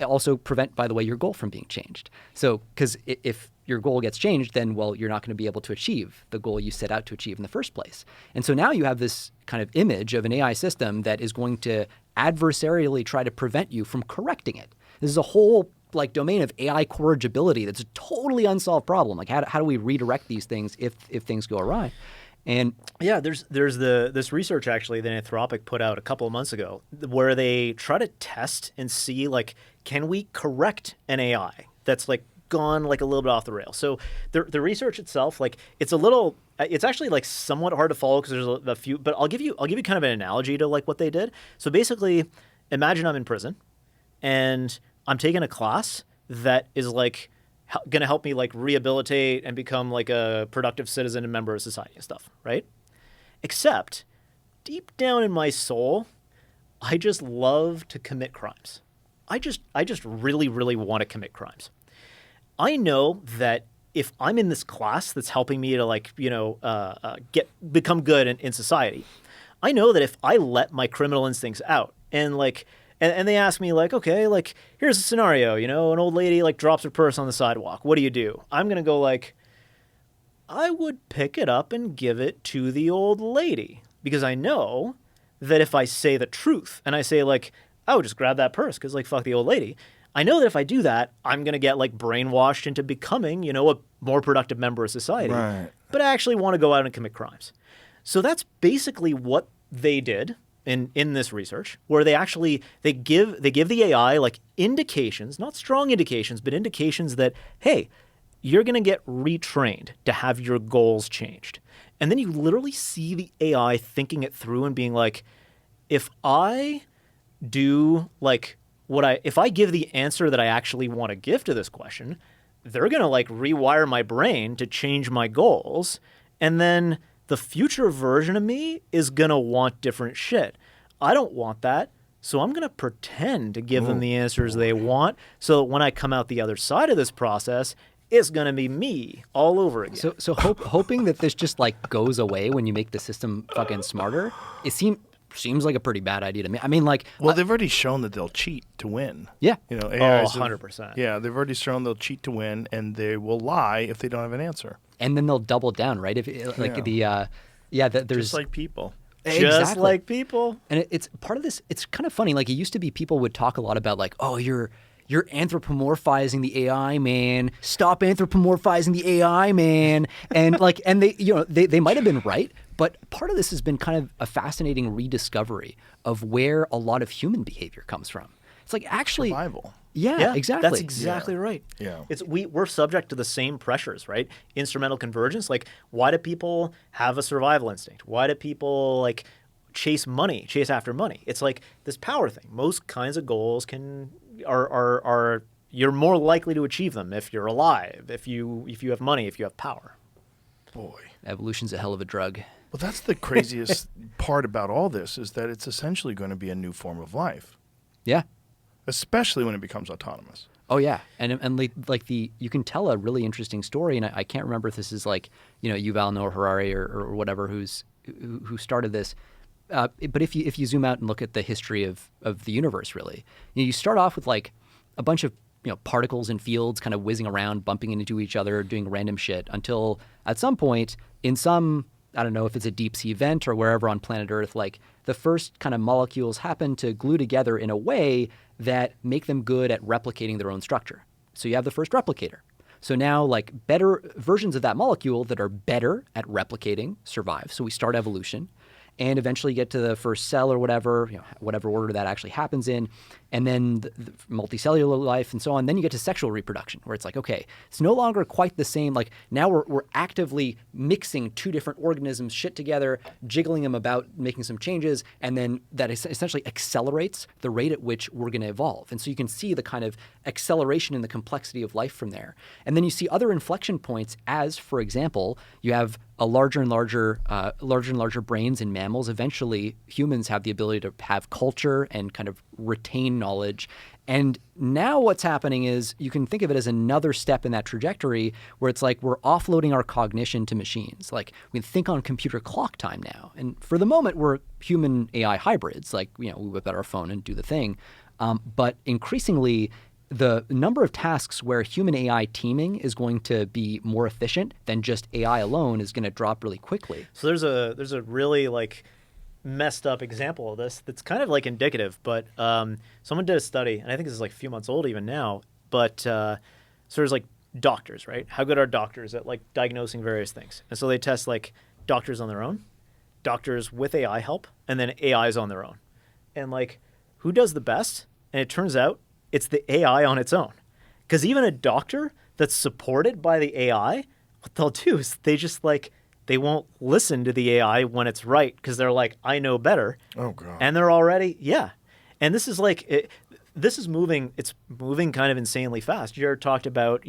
Also prevent, by the way, your goal from being changed. So, because if your goal gets changed, then, well, you're not going to be able to achieve the goal you set out to achieve in the first place. And so now you have this kind of image of an AI system that is going to adversarially try to prevent you from correcting it. This is a whole domain of AI corrigibility that's a totally unsolved problem. Like, how do we redirect these things if things go awry? And yeah, there's this research actually that Anthropic put out a couple of months ago where they try to test and see, can we correct an AI that's gone a little bit off the rail. So the research itself, it's actually somewhat hard to follow because there's a few, but I'll give you kind of an analogy to what they did. So basically, imagine I'm in prison and I'm taking a class that is going to help me rehabilitate and become a productive citizen and member of society and stuff, right? Except deep down in my soul, I just love to commit crimes. I just really, really want to commit crimes. I know that if I'm in this class that's helping me to become good in society, I know that if I let my criminal instincts out and and they ask me okay, here's a scenario, an old lady drops her purse on the sidewalk. What do? I'm going to go I would pick it up and give it to the old lady, because I know that if I say the truth and I say I would just grab that purse because fuck the old lady, I know that if I do that, I'm going to get brainwashed into becoming, a more productive member of society. Right. But I actually want to go out and commit crimes. So that's basically what they did in this research, where they give the AI indications, not strong indications, but indications that, hey, you're going to get retrained to have your goals changed. And then you literally see the AI thinking it through and being if I do if I give the answer that I actually want to give to this question, they're going to rewire my brain to change my goals. And then the future version of me is going to want different shit. I don't want that. So I'm going to pretend to give them the answers they want, so that when I come out the other side of this process, it's going to be me all over again. So hoping that this just goes away when you make the system fucking smarter, it seems like a pretty bad idea to me. I mean, well, they've already shown that they'll cheat to win. Yeah. AI 100%. Yeah, they've already shown they'll cheat to win, and they will lie if they don't have an answer. And then they'll double down, right? If there's just like people. Just exactly. like people. And it's part of this. It's kind of funny. It used to be people would talk a lot about oh, you're anthropomorphizing the AI, man. Stop anthropomorphizing the AI, man. And and they might have been right, but part of this has been kind of a fascinating rediscovery of where a lot of human behavior comes from. It's actually survival. Yeah, exactly. That's exactly right. Yeah. We're subject to the same pressures, right? Instrumental convergence. Why do people have a survival instinct? Why do people chase after money? It's this power thing. Most kinds of goals are you're more likely to achieve them if you're alive, if you have money, if you have power. Boy, evolution's a hell of a drug. Well, that's the craziest part about all this, is that it's essentially going to be a new form of life. Yeah. Especially when it becomes autonomous. Oh yeah, and you can tell a really interesting story, and I can't remember if this is Yuval Noah Harari or whatever who started this, but if you zoom out and look at the history of the universe, really, you start off with a bunch of particles and fields kind of whizzing around, bumping into each other, doing random shit, until at some point in some, I don't know if it's a deep sea vent or wherever on planet Earth, the first kind of molecules happen to glue together in a way that make them good at replicating their own structure. So you have the first replicator. So now better versions of that molecule that are better at replicating survive. So we start evolution and eventually get to the first cell or whatever, whatever order that actually happens in, and then the multicellular life and so on. Then you get to sexual reproduction, where it's okay, it's no longer quite the same. Now we're actively mixing two different organisms, shit together, jiggling them about, making some changes, and then that essentially accelerates the rate at which we're going to evolve. And so you can see the kind of acceleration in the complexity of life from there. And then you see other inflection points as, for example, you have a larger and larger brains in mammals, eventually humans have the ability to have culture and kind of retain knowledge. And now what's happening is you can think of it as another step in that trajectory where it's like we're offloading our cognition to machines. Like we can think on computer clock time now. And for the moment, we're human AI hybrids. Like, we whip out our phone and do the thing. But increasingly, the number of tasks where human AI teaming is going to be more efficient than just AI alone is going to drop really quickly. So there's a really like messed up example of this that's kind of like indicative, but someone did a study, and I think this is like a few months old even now, but so there's like doctors, right? How good are doctors at like diagnosing various things? And so they test like doctors on their own, doctors with AI help, and then AIs on their own. And like who does the best? And it turns out it's the AI on its own. Because even a doctor that's supported by the AI, what they'll do is they just like, they won't listen to the AI when it's right because they're like, I know better. Oh, God. And they're already, yeah. And this is like, this is moving, it's moving kind of insanely fast. Jared talked about,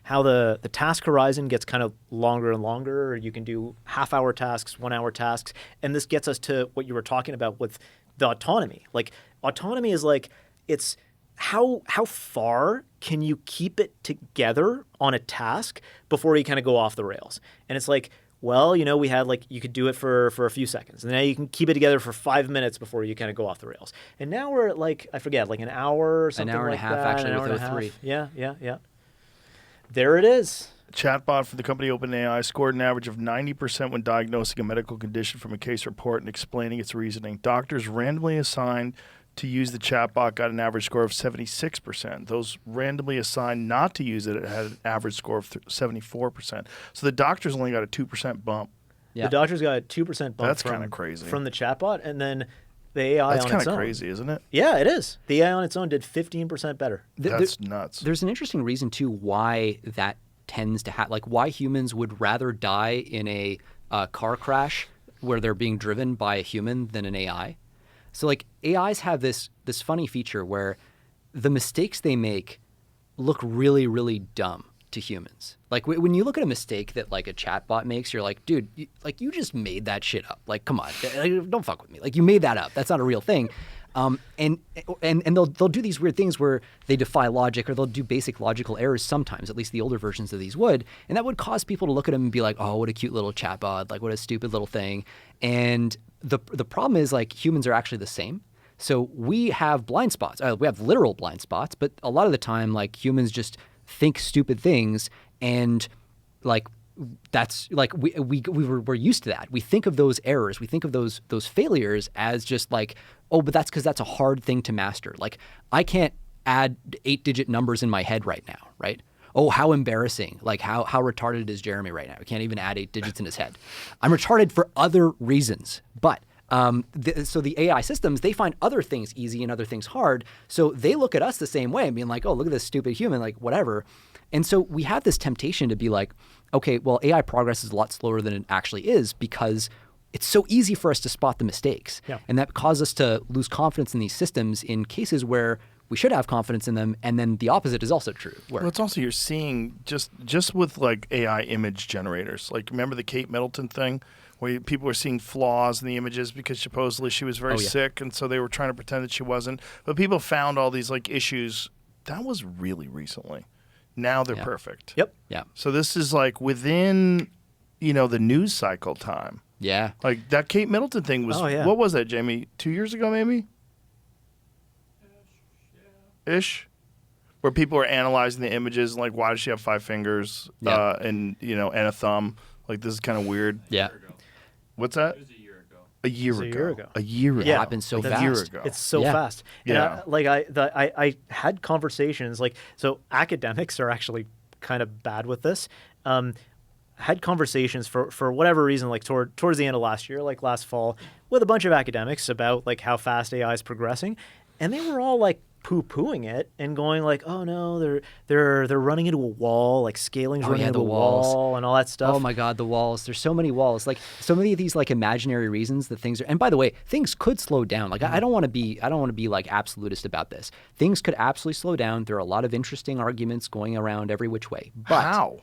how the task horizon gets kind of longer and longer. You can do half-hour tasks, 1-hour tasks. And this gets us to what you were talking about with the autonomy. Like, autonomy is like, it's how far can you keep it together on a task before you kind of go off the rails? And it's like, well, we had like, you could do it for a few seconds. And now you can keep it together for 5 minutes before you kind of go off the rails. And now we're at like, I forget, like an hour or something like that. An hour and a half, actually, an hour with and a half. O3. Yeah. There it is. Chatbot for the company OpenAI scored an average of 90% when diagnosing a medical condition from a case report and explaining its reasoning. Doctors randomly assigned to use the chatbot got an average score of 76%. Those randomly assigned not to use it had an average score of 74%. So the doctors only got a 2% bump. Yeah. The doctors got a 2% bump. That's kind of crazy. From the chatbot, and then the AI on its own. That's kind of crazy, isn't it? Yeah, it is. The AI on its own did 15% better. That's nuts. There's an interesting reason, too, why that tends to happen. Like, why humans would rather die in a car crash where they're being driven by a human than an AI. So like AIs have this funny feature where the mistakes they make look really, really dumb to humans. Like when you look at a mistake that like a chatbot makes, you're like, dude, you just made that shit up. Like, come on, don't fuck with me. Like you made that up. That's not a real thing. And they'll do these weird things where they defy logic, or they'll do basic logical errors sometimes. At least the older versions of these would, and that would cause people to look at them and be like, "Oh, what a cute little chatbot! Like, what a stupid little thing." And the problem is like humans are actually the same. So we have blind spots. We have literal blind spots, but a lot of the time, like humans just think stupid things, and like that's like we're used to that. We think of those errors, we think of those failures as just like, oh, but that's because that's a hard thing to master. Like I can't add 8-digit numbers in my head right now, right? Oh, how embarrassing. Like how retarded is Jeremy right now? He can't even add 8 digits in his head. I'm retarded for other reasons. But so the AI systems, they find other things easy and other things hard. So they look at us the same way and being like, oh, look at this stupid human, like whatever. And so we have this temptation to be like, okay, well, AI progress is a lot slower than it actually is because it's so easy for us to spot the mistakes. Yeah. And that causes us to lose confidence in these systems in cases where we should have confidence in them, and then the opposite is also true. Well, it's also you're seeing just with like AI image generators. Like remember the Kate Middleton thing, where people were seeing flaws in the images because supposedly she was very sick, and so they were trying to pretend that she wasn't. But people found all these like issues. That was really recently. Now they're perfect. Yep. Yeah. So this is like within, the news cycle time. Yeah. Like that Kate Middleton thing was. What was that, Jamie? 2 years ago, maybe. Ish, where people were analyzing the images and like, why does she have 5 fingers and a thumb? Like this is kind of weird. Yeah. What's that? It was a year ago. A year ago. A year ago. It happened so fast. A year ago. It's so fast. And Yeah. I had conversations like, so academics are actually kind of bad with this. Had conversations for whatever reason, like towards the end of last year, like last fall, with a bunch of academics about like how fast AI is progressing, and they were all like poo-pooing it and going like, oh no, they're running into a wall, like scaling's running into a wall and all that stuff. Oh my God, the walls. There's so many walls. Like so many of these like imaginary reasons that things are, and by the way, things could slow down. Like I don't want to be like absolutist about this. Things could absolutely slow down. There are a lot of interesting arguments going around every which way. But how?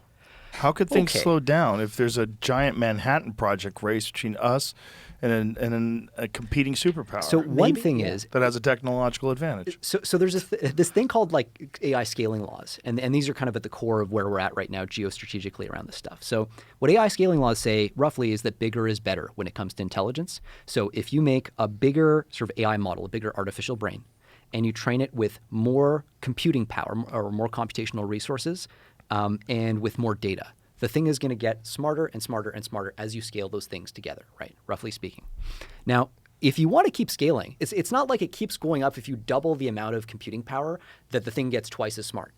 How could things Okay. slow down if there's a giant Manhattan Project race between us and a competing superpower? So one thing is, that has a technological advantage. so there's this thing called like AI scaling laws, and these are kind of at the core of where we're at right now geostrategically around this stuff. So what AI scaling laws say roughly is that bigger is better when it comes to intelligence. So if you make a bigger sort of AI model, a bigger artificial brain, and you train it with more computing power or more computational resources, and with more data, the thing is going to get smarter and smarter and smarter as you scale those things together, right? Roughly speaking. Now, if you want to keep scaling, it's not like it keeps going up if you double the amount of computing power that the thing gets twice as smart.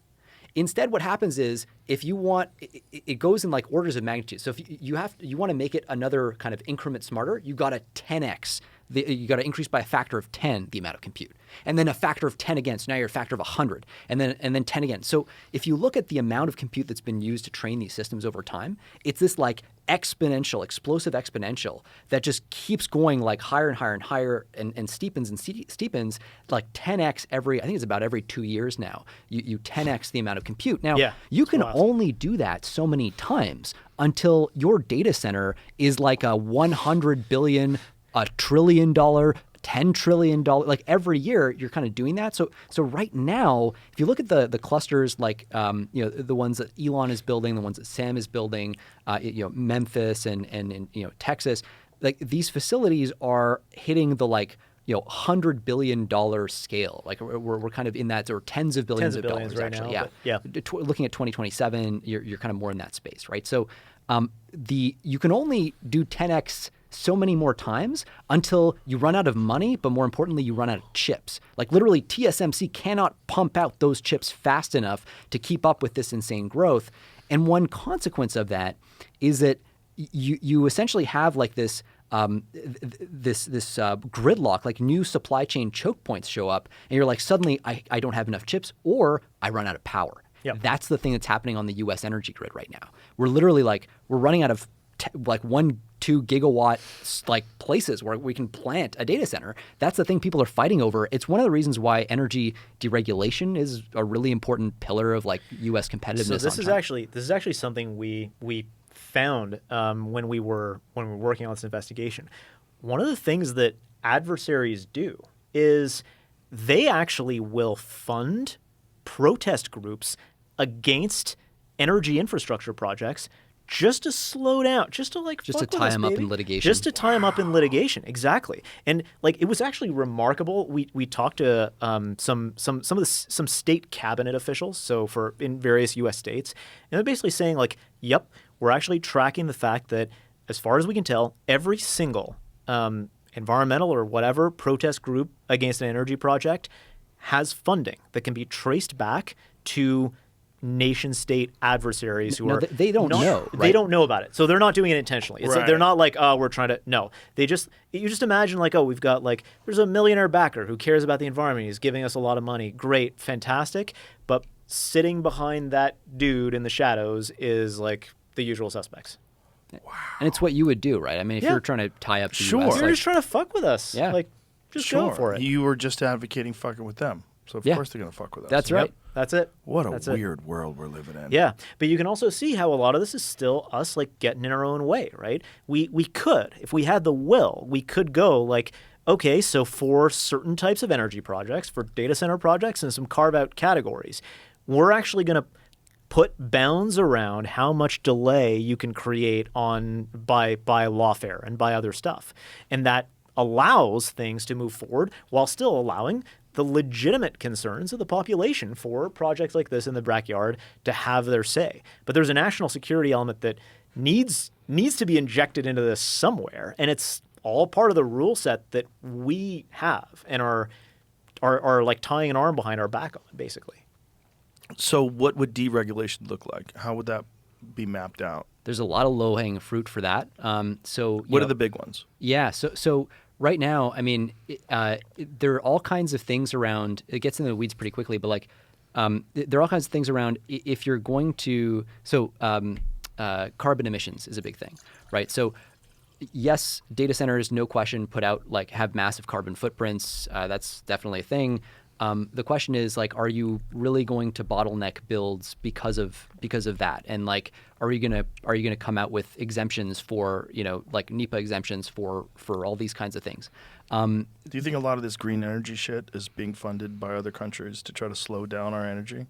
Instead, what happens is if you want, it goes in like orders of magnitude. So if you want to make it another kind of increment smarter, you got to 10x. You got to increase by a factor of 10 the amount of compute, and then a factor of 10 again. So now you're a factor of 100, and then 10 again. So if you look at the amount of compute that's been used to train these systems over time, it's this like exponential, explosive exponential that just keeps going like higher and higher and higher, and steepens like 10x every. I think it's about every 2 years now. You 10x the amount of compute. Now you can only do that so many times until your data center is like a 100 billion. $1 trillion, $10 trillion, like every year you're kind of doing that. So right now, if you look at the clusters, like the ones that Elon is building, the ones that Sam is building, Memphis and Texas, like these facilities are hitting the $100 billion scale. Like we're kind of in that, or tens of billions of dollars right actually. now, Yeah. Looking at 2027, you're kind of more in that space, right? So you can only do 10x so many more times until you run out of money, but more importantly, you run out of chips. Like literally TSMC cannot pump out those chips fast enough to keep up with this insane growth. And one consequence of that is that you essentially have like this gridlock, like new supply chain choke points show up, and you're like, suddenly I don't have enough chips, or I run out of power. Yep. That's the thing that's happening on the U.S. energy grid right now. We're literally we're running out of 1-2 gigawatt like places where we can plant a data center. That's the thing people are fighting over. It's one of the reasons why energy deregulation is a really important pillar of like U.S. competitiveness. So this is actually something we found when we were working on this investigation. One of the things that adversaries do is they actually will fund protest groups against energy infrastructure projects just to slow down, just to tie them up in litigation. Just to tie them up in litigation, exactly. And like it was actually remarkable. We talked to some state cabinet officials, so in various U.S. states, and they're basically saying like, "Yep, we're actually tracking the fact that, as far as we can tell, every single environmental or whatever protest group against an energy project has funding that can be traced back to nation-state adversaries who they don't know. Right? They don't know about it, so they're not doing it intentionally. They're not like, oh, we're trying to. No, you just imagine like, oh, we've got like, there's a millionaire backer who cares about the environment. He's giving us a lot of money. Great, fantastic. But sitting behind that dude in the shadows is like the usual suspects. Wow. And it's what you would do, right? I mean, if you're trying to tie up the US, you're just trying to fuck with us. Yeah. Like, just go for it. You were just advocating fucking with them. So of course they're going to fuck with us. That's right. That's it. What a That's weird world we're living in. Yeah, but you can also see how a lot of this is still us like getting in our own way, right? We could, if we had the will, we could go like, okay, so for certain types of energy projects, for data center projects and some carve out categories, we're actually going to put bounds around how much delay you can create by lawfare and by other stuff. And that allows things to move forward while still allowing the legitimate concerns of the population for projects like this in the backyard to have their say. But there's a national security element that needs to be injected into this somewhere, and it's all part of the rule set that we have and are like tying an arm behind our back on, basically. So what would deregulation look like? How would that be mapped out? There's a lot of low-hanging fruit for that. What are the big ones? Yeah. So right now, I mean, there are all kinds of things around. It gets into the weeds pretty quickly, but like, there are all kinds of things around if you're going to. So carbon emissions is a big thing, right? So yes, data centers, no question, have massive carbon footprints. That's definitely a thing. The question is like, are you really going to bottleneck builds because of that? And like, are you gonna come out with exemptions for like NEPA exemptions for all these kinds of things? Do you think a lot of this green energy shit is being funded by other countries to try to slow down our energy?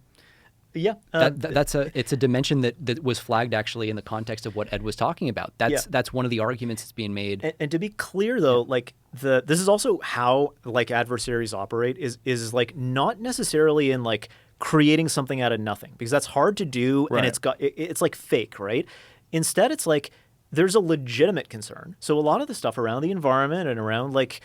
Yeah, it's a dimension that was flagged actually in the context of what Ed was talking about. That's one of the arguments that's being made. And to be clear though, like this is also how like adversaries operate is like not necessarily in like creating something out of nothing, because that's hard to do, Right. and it's like fake, right? Instead, it's like there's a legitimate concern. So a lot of the stuff around the environment and around like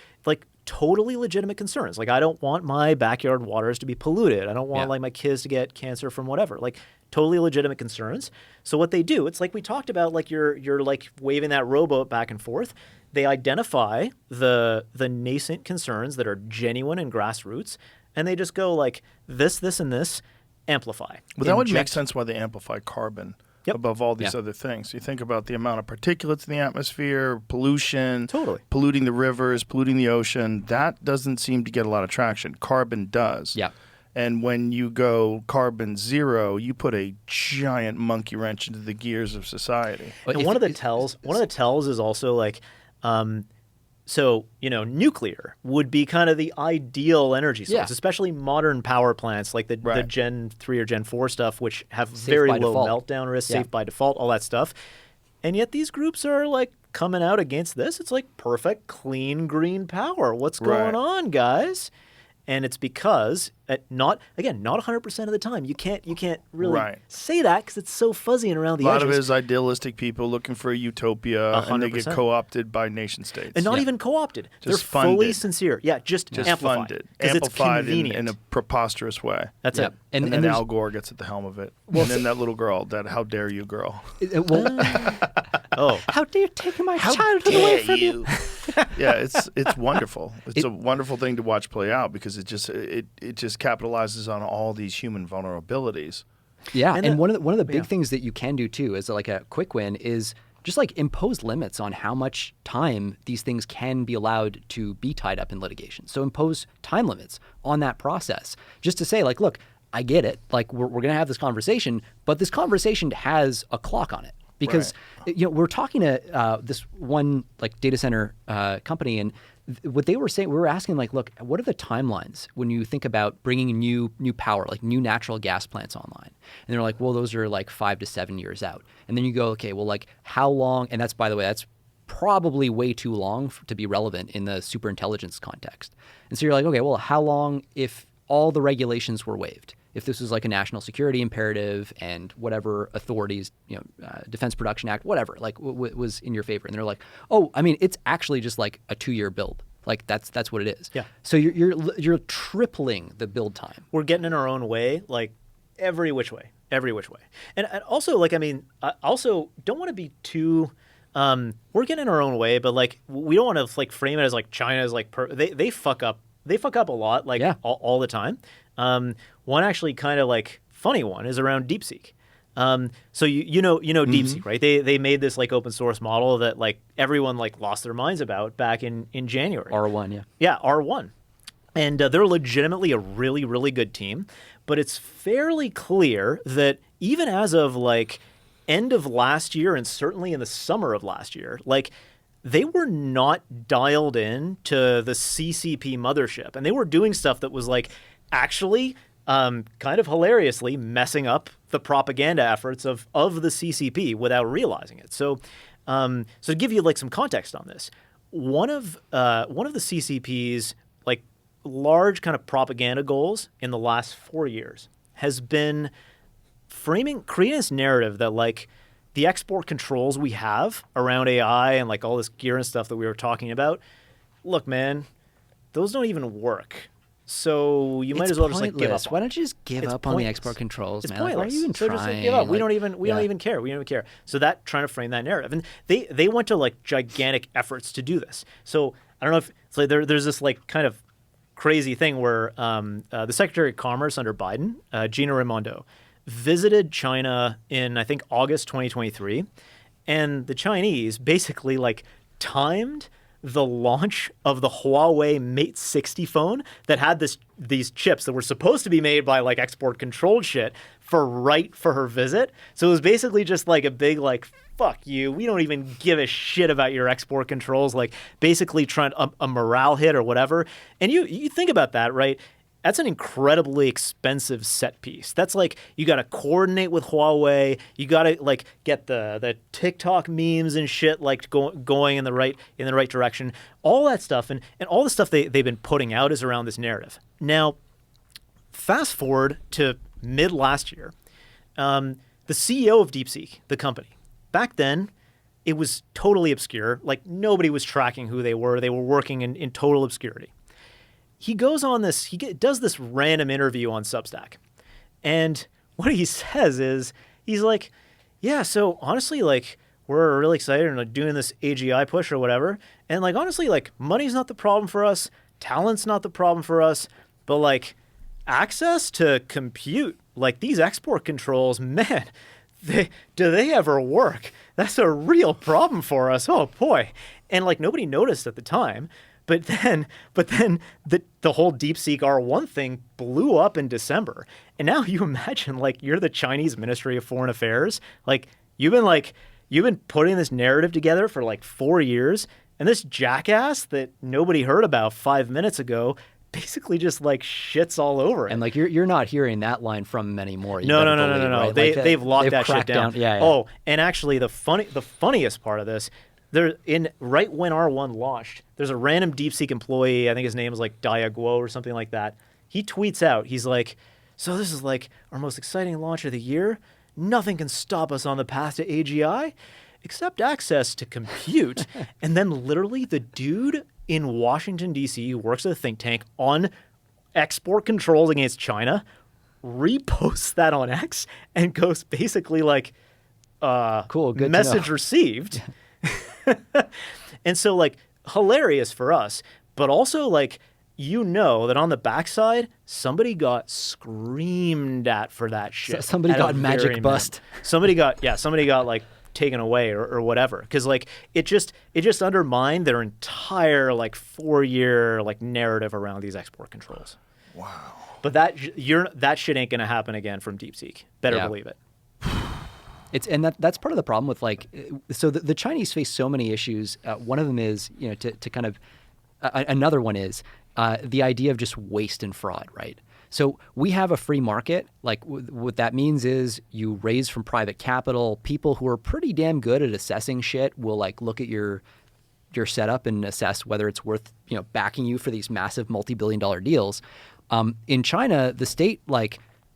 totally legitimate concerns. Like, I don't want my backyard waters to be polluted. I don't want like my kids to get cancer from whatever. Like, totally legitimate concerns. So what they do, it's like we talked about, like you're like waving that rowboat back and forth. They identify the nascent concerns that are genuine and grassroots, and they just go like this, and this, amplify. Well, that would make sense why they amplify carbon above all these Yeah. other things. You think about the amount of particulates in the atmosphere, pollution, Totally. polluting the rivers, polluting the ocean. That doesn't seem to get a lot of traction. Carbon does. Yeah. And when you go carbon zero, you put a giant monkey wrench into the gears of society. But And if one of the it- tells is also like, so nuclear would be kind of the ideal energy source, Yeah. especially modern power plants like the Right. Gen 3 or Gen 4 stuff, which have Safe very by low default. meltdown risk, Yeah. safe by default, all that stuff. And yet these groups are like coming out against this. It's like perfect, clean, green power. What's going Right. on, guys? And it's because not 100% of the time. You can't really Right. say that because it's so fuzzy and around the A lot edges. of it is idealistic people looking for a utopia, and they get 100%. co-opted by nation states. And not even co-opted. They're Just fully funded. sincere. Yeah, just amplified. funded, Because it's amplified convenient. in a preposterous way. That's Yeah. it. And, then there's- Al Gore gets at the helm of it. And then that little girl, that "How dare you" girl. well, Oh, how dare you take my childhood away from me? Yeah, it's wonderful. It's a wonderful thing to watch play out, because it just capitalizes on all these human vulnerabilities. Yeah, And and, the- one of the big yeah. things that you can do too, as like a quick win, is just like impose limits on how much time these things can be allowed to be tied up in litigation. So impose time limits on that process, just to say like, look, I get it. Like we're going to have this conversation, but this conversation has a clock on it. Because we're talking to this one like data center company, and what they were saying, we were asking like, look, what are the timelines when you think about bringing new power, like new natural gas plants online? And they're like, well, those are like 5 to 7 years out. And then you go, okay, well, like how long? And that's, by the way, that's probably way too long to be relevant in the superintelligence context. And so you're like, okay, well, how long if all the regulations were waived? If this was like a national security imperative and whatever authorities, Defense Production Act, whatever, like was in your favor, and they're like, oh, I mean, it's actually just like a 2-year build, like that's what it is. Yeah. So you're tripling the build time. we're getting in our own way, like every which way. And also, like, I mean, I also don't want to be too. We're getting in our own way, but like we don't want to like frame it as like China is like they fuck up. They fuck up a lot, like all the time. One actually kind of like funny one is around DeepSeek. So you know DeepSeek, right? They made this like open source model that like everyone like lost their minds about back in January. R1, yeah. Yeah, R1. And they're legitimately a really, really good team. But it's fairly clear that even as of like end of last year and certainly in the summer of last year, like they were not dialed in to the CCP mothership. And they were doing stuff that was like actually kind of hilariously messing up the propaganda efforts of the CCP without realizing it. So to give you like some context on this, one of the CCP's like large kind of propaganda goals in the last 4 years has been creating this narrative that like the export controls we have around AI and like all this gear and stuff that we were talking about, look, man, those don't even work. So you might It's as well just like give pointless. up. Why don't you just give It's up on the pointless. export controls, It's man? Like, why are pointless. you even So trying? just like give up. We Like, don't even care. We don't even care. So that trying to frame that narrative, and they went to like gigantic efforts to do this. So I don't know if it's like there's this like kind of crazy thing where the Secretary of Commerce under Biden, Gina Raimondo, visited China in I think August 2023, and the Chinese basically like timed the launch of the Huawei Mate 60 phone that had these chips that were supposed to be made by like export controlled shit for her visit. So it was basically just like a big like, fuck you, we don't even give a shit about your export controls, like basically trying a morale hit or whatever. And you think about that, right? That's an incredibly expensive set piece. That's like you got to coordinate with Huawei. You got to like get the TikTok memes and shit like going in the right direction. All that stuff and all the stuff they've been putting out is around this narrative. Now, fast forward to mid last year, the CEO of DeepSeek, the company, back then it was totally obscure. Like nobody was tracking who they were. They were working in total obscurity. He goes on this, does this random interview on Substack. And what he says is, he's like, yeah, so honestly, like, we're really excited and like doing this AGI push or whatever. And like, honestly, like, money's not the problem for us. Talent's not the problem for us. But like, access to compute, like these export controls, man, do they ever work? That's a real problem for us. Oh, boy. And like, nobody noticed at the time. But then the whole DeepSeek R1 thing blew up in December. And now you imagine like you're the Chinese Ministry of Foreign Affairs. Like you've been putting this narrative together for like 4 years. And this jackass that nobody heard about 5 minutes ago basically just like shits all over it. And like you're not hearing that line from them anymore. No. Right? They've locked that shit down. Yeah. Oh, and actually the funniest part of this, right when R1 launched, there's a random DeepSeek employee, I think his name is like Diaguo or something like that. He tweets out, he's like, so this is like our most exciting launch of the year. Nothing can stop us on the path to AGI except access to compute. And then literally the dude in Washington, D.C. who works at a think tank on export controls against China reposts that on X and goes basically like, cool, good message received. And so like hilarious for us, but also like, you know that on the backside, somebody got screamed at for that shit. Somebody got magic bust. Somebody got like taken away or whatever. Cause like it just undermined their entire like 4-year like narrative around these export controls. Wow. But that shit ain't gonna happen again from DeepSeek. Better believe it. That's part of the problem with like, so the Chinese face so many issues. One of them is, to kind of, another one is the idea of just waste and fraud, right? So we have a free market. Like what that means is you raise from private capital. People who are pretty damn good at assessing shit will like look at your setup and assess whether it's worth, backing you for these massive multi-billion-dollar deals. In China, the state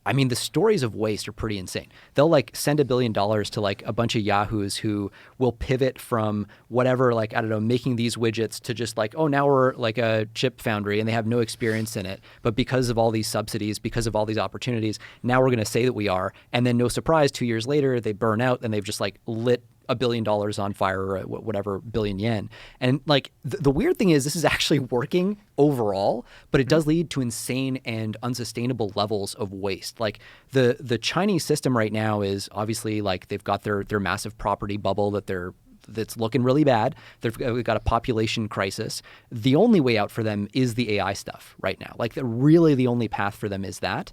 the stories of waste are pretty insane. They'll like send $1 billion to like a bunch of yahoos who will pivot from whatever, like, I don't know, making these widgets to just like, oh, now we're like a chip foundry and they have no experience in it. But because of all these subsidies, because of all these opportunities, now we're going to say that we are. And then no surprise, 2 years later, they burn out and they've just like lit $1 billion on fire or whatever billion yen. And like the weird thing is this is actually working overall, but it does lead to insane and unsustainable levels of waste. Like the Chinese system right now is obviously like they've got their massive property bubble that's looking really bad. We've got a population crisis. The only way out for them is the AI stuff right now. Like really the only path for them is that.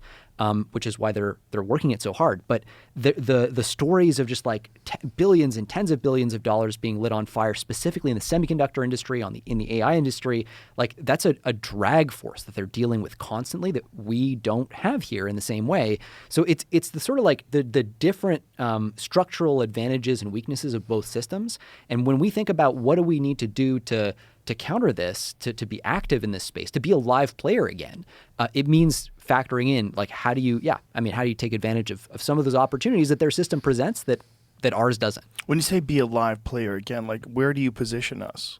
Which is why they're working it so hard. But the stories of just like billions and tens of billions of dollars being lit on fire, specifically in the semiconductor industry, in the AI industry, like that's a drag force that they're dealing with constantly that we don't have here in the same way. So it's the sort of like the different structural advantages and weaknesses of both systems. And when we think about what do we need to do to counter this, to be active in this space, to be a live player again, it means factoring in like how do you take advantage of some of those opportunities that their system presents that ours doesn't. When you say be a live player again, like where do you position us?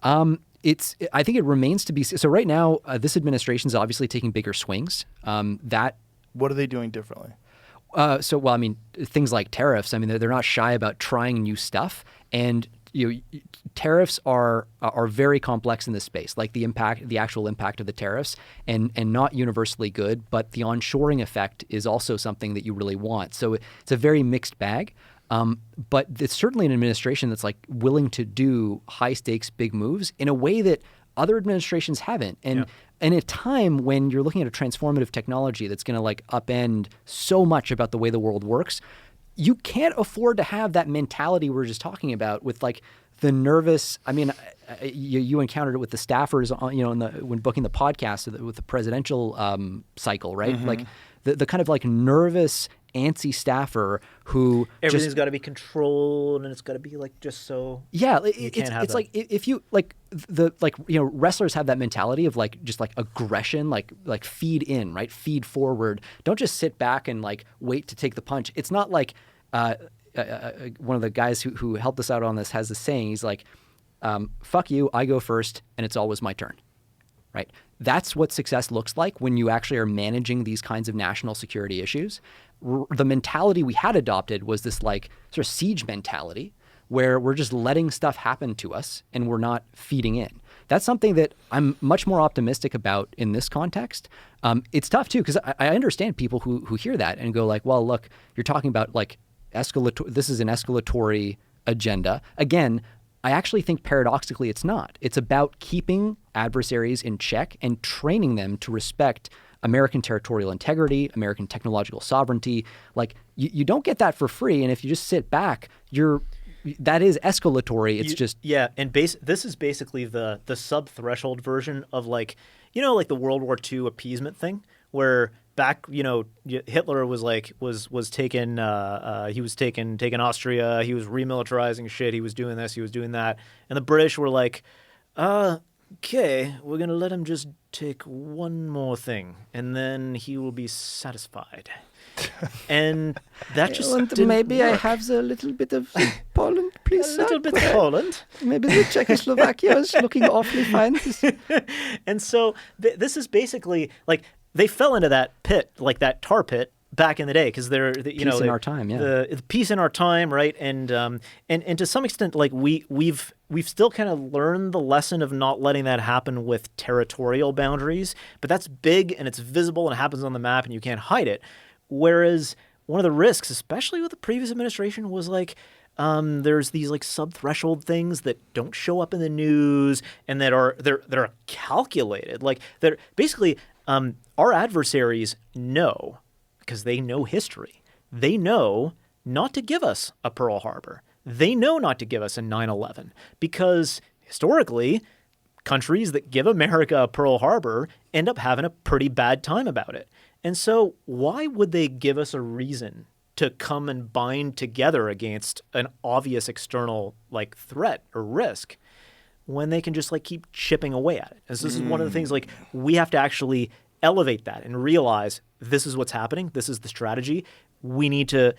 I think it remains to be so. Right now, this administration is obviously taking bigger swings. What are they doing differently? Things like tariffs. They're not shy about trying new stuff, and tariffs are very complex in this space. Like the actual impact of the tariffs, and not universally good. But the onshoring effect is also something that you really want. So it's a very mixed bag. But it's certainly an administration that's like willing to do high stakes, big moves in a way that other administrations haven't. And in a time when you're looking at a transformative technology that's going to like upend so much about the way the world works, you can't afford to have that mentality we were just talking about with like the nervous. I mean, you encountered it with the staffers, when booking the podcast with the presidential cycle, right? Like the kind of like nervous, antsy staffer who everything's got to be controlled and it's got to be like just so. Yeah, it's like if you like wrestlers have that mentality of like just like aggression, like feed in, right? Feed forward. Don't just sit back and like wait to take the punch. It's not like one of the guys who helped us out on this has this saying. He's like, "Fuck you, I go first, and it's always my turn." Right? That's what success looks like when you actually are managing these kinds of national security issues. The mentality we had adopted was this like sort of siege mentality where we're just letting stuff happen to us and we're not feeding in. That's something that I'm much more optimistic about in this context. It's tough too, because I understand people who hear that and go like, well, look, you're talking about like this is an escalatory agenda. Again, I actually think paradoxically it's not. It's about keeping adversaries in check and training them to respect American territorial integrity, American technological sovereignty. Like you don't get that for free. And if you just sit back, that is escalatory. It's and this is basically the sub-threshold version of like the World War II appeasement thing, where back Hitler was taking Austria, he was remilitarizing shit, he was doing this, he was doing that, and the British were like, okay, we're gonna let him just take one more thing, and then he will be satisfied. And that just didn't maybe work. I have a little bit of Poland, please. A little bit of Poland. Maybe the Czechoslovakia is looking awfully fine. And so this is basically like they fell into that pit, like that tar pit, back in the day, because peace in our time, the peace in our time, right? And to some extent, like we've still kind of learned the lesson of not letting that happen with territorial boundaries, but that's big and it's visible and it happens on the map and you can't hide it. Whereas one of the risks, especially with the previous administration, was like there's these like sub-threshold things that don't show up in the news and that are calculated. Like they're basically our adversaries know, because they know history. They know not to give us a Pearl Harbor. They know not to give us a 9/11, because historically, countries that give America a Pearl Harbor end up having a pretty bad time about it. And so why would they give us a reason to come and bind together against an obvious external like threat or risk when they can just like keep chipping away at it? And so this is one of the things, like, we have to actually elevate that and realize this is what's happening. This is the strategy. We need to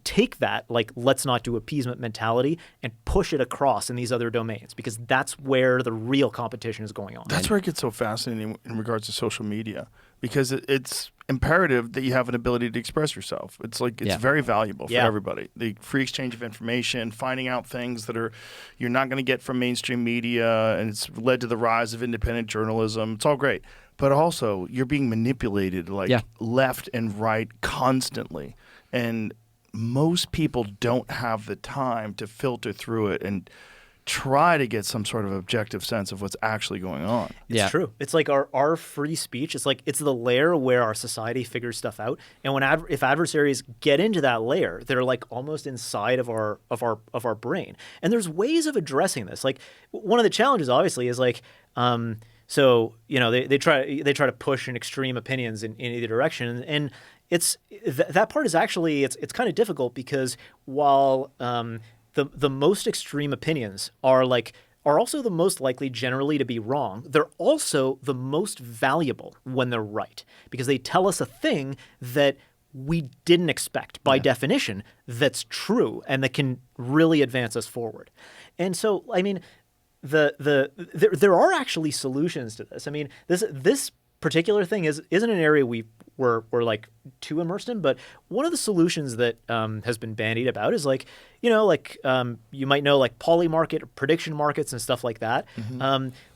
take that, like, let's not do appeasement mentality and push it across in these other domains, because that's where the real competition is going on. That's where it gets so fascinating in regards to social media, because it's imperative that you have an ability to express yourself. It's very valuable for everybody. The free exchange of information, finding out things that you're not going to get from mainstream media, and it's led to the rise of independent journalism. It's all great. But also, you're being manipulated left and right constantly. And most people don't have the time to filter through it and try to get some sort of objective sense of what's actually going on. It's true. It's like our free speech. It's like it's the layer where our society figures stuff out. And if adversaries get into that layer, they're like almost inside of our brain. And there's ways of addressing this. Like, one of the challenges, obviously, is like so they try to push in extreme opinions in either direction, and it's that part is actually it's kind of difficult, because while the most extreme opinions are also the most likely generally to be wrong, they're also the most valuable when they're right, because they tell us a thing that we didn't expect by definition that's true and that can really advance us forward. And so, I mean, there are actually solutions to this. I mean, this particular thing isn't an area we're like too immersed in, but one of the solutions that has been bandied about is you might know, like, poly market or prediction markets and stuff like that,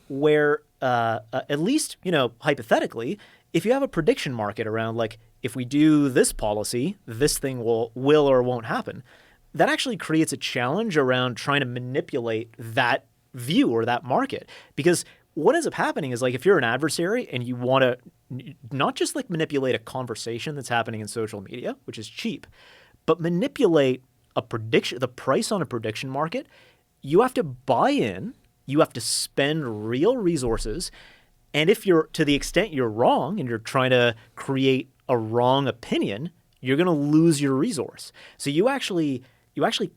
where at least hypothetically, if you have a prediction market around, like, if we do this policy, this thing will or won't happen, that actually creates a challenge around trying to manipulate that view or that market. Because what ends up happening is, like, if you're an adversary and you want to not just like manipulate a conversation that's happening in social media, which is cheap, but manipulate a prediction, the price on a prediction market, you have to buy in, you have to spend real resources. And if you're, to the extent you're wrong and you're trying to create a wrong opinion, you're going to lose your resource. So you actually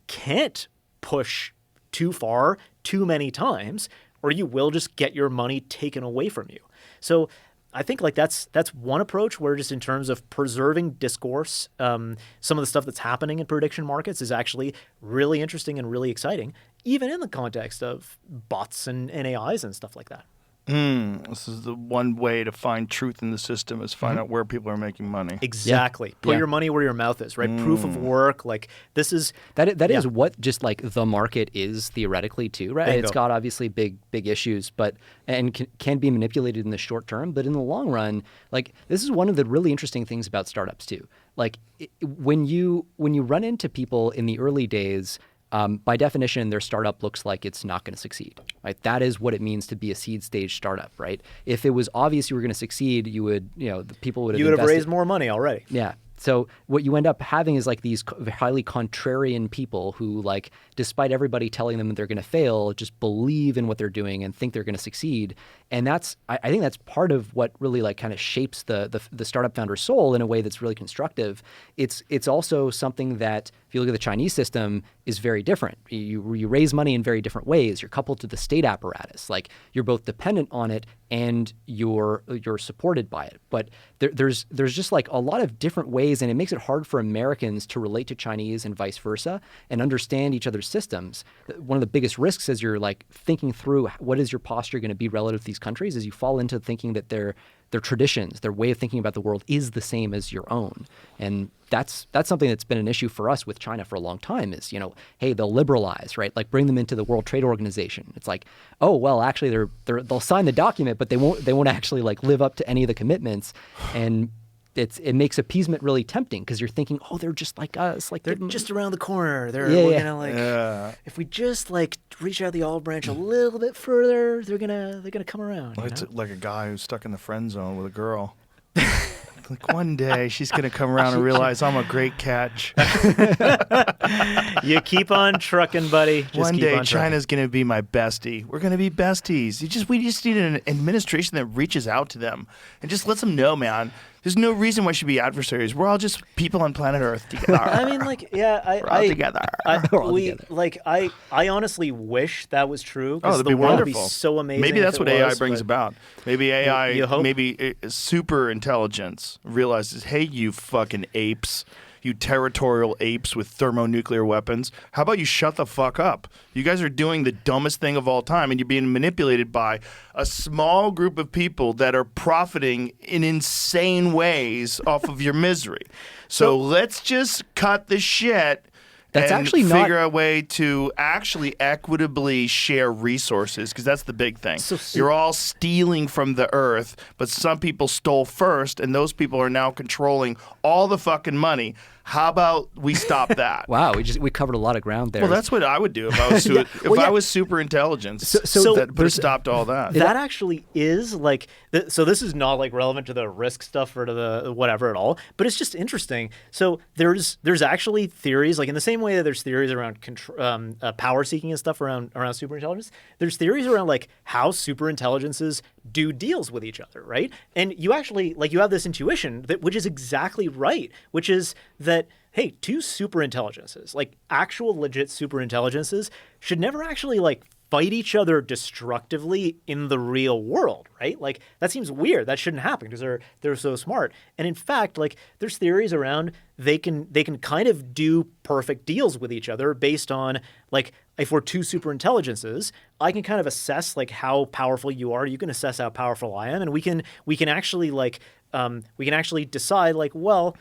can't push too far too many times, or you will just get your money taken away from you. So I think like that's one approach where, just in terms of preserving discourse, some of the stuff that's happening in prediction markets is actually really interesting and really exciting, even in the context of bots and AIs and stuff like that. This is the one way to find truth in the system, is find out where people are making money. Exactly. Put your money where your mouth is, right? Proof of work. Like, this is... That is what just like the market is theoretically too, right? Bingo. It's got obviously big issues, but and can be manipulated in the short term, but in the long run, like, this is one of the really interesting things about startups too. Like, when you run into people in the early days, by definition, their startup looks like it's not going to succeed. Right? That is what it means to be a seed stage startup, right? If it was obvious you were going to succeed, you would, the people would have You would have invested. raised more money already. Yeah. So what you end up having is like these highly contrarian people who, like, despite everybody telling them that they're going to fail, just believe in what they're doing and think they're going to succeed. And that's, I think that's part of what really like kind of shapes the startup founder's soul in a way that's really constructive. It's also something that, if you look at the Chinese system, is very different. You raise money in very different ways. You're coupled to the state apparatus. Like, you're both dependent on it and you're supported by it. But there's just like a lot of different ways, and it makes it hard for Americans to relate to Chinese and vice versa and understand each other's systems. One of the biggest risks as you're like thinking through what is your posture going to be relative to these countries is you fall into thinking that their traditions, their way of thinking about the world is the same as your own. And that's something that's been an issue for us with China for a long time is, hey, they'll liberalize, right? Like, bring them into the World Trade Organization. It's like, oh, well, actually they'll sign the document, but they won't actually like live up to any of the commitments. And it makes appeasement really tempting because you're thinking, oh, they're just like us, like They're just around the corner. If we just like reach out the olive branch a little bit further, they're gonna come around. It's like a guy who's stuck in the friend zone with a girl. Like, one day she's gonna come around and realize I'm a great catch. You keep on trucking, buddy. One day China's gonna be my bestie. We're gonna be besties. We just need an administration that reaches out to them and just lets them know, man, there's no reason why we should be adversaries. We're all just people on planet Earth together. I mean, like, yeah, we're all together. I honestly wish that was true. Oh, that'd the be world wonderful. Would be so amazing. Maybe that's if it what AI was, brings but about. Maybe AI, you hope? maybe super intelligence realizes, hey, you fucking apes, you territorial apes with thermonuclear weapons, how about you shut the fuck up? You guys are doing the dumbest thing of all time, and you're being manipulated by a small group of people that are profiting in insane ways off of your misery. So let's just cut the shit. That's and actually figure out a way to actually equitably share resources, because that's the big thing. You're all stealing from the earth, but some people stole first, and those people are now controlling all the fucking money. How about we stop that? Wow, we covered a lot of ground there. Well, that's what I would do if I was I was super intelligent. So that stopped all that. That actually is like so. This is not like relevant to the risk stuff or to the whatever at all, but it's just interesting. So there's actually theories, like in the same way that there's theories around power seeking and stuff around superintelligence. There's theories around like how superintelligences do deals with each other, right? And you actually you have this intuition which is exactly right, which is that, hey, two superintelligences, like actual legit superintelligences, should never actually like fight each other destructively in the real world, right? Like, that seems weird. That shouldn't happen because they're so smart. And in fact, like, there's theories around they can kind of do perfect deals with each other based on, like, if we're two superintelligences, I can kind of assess like how powerful you are. You can assess how powerful I am, and we can actually decide like, well,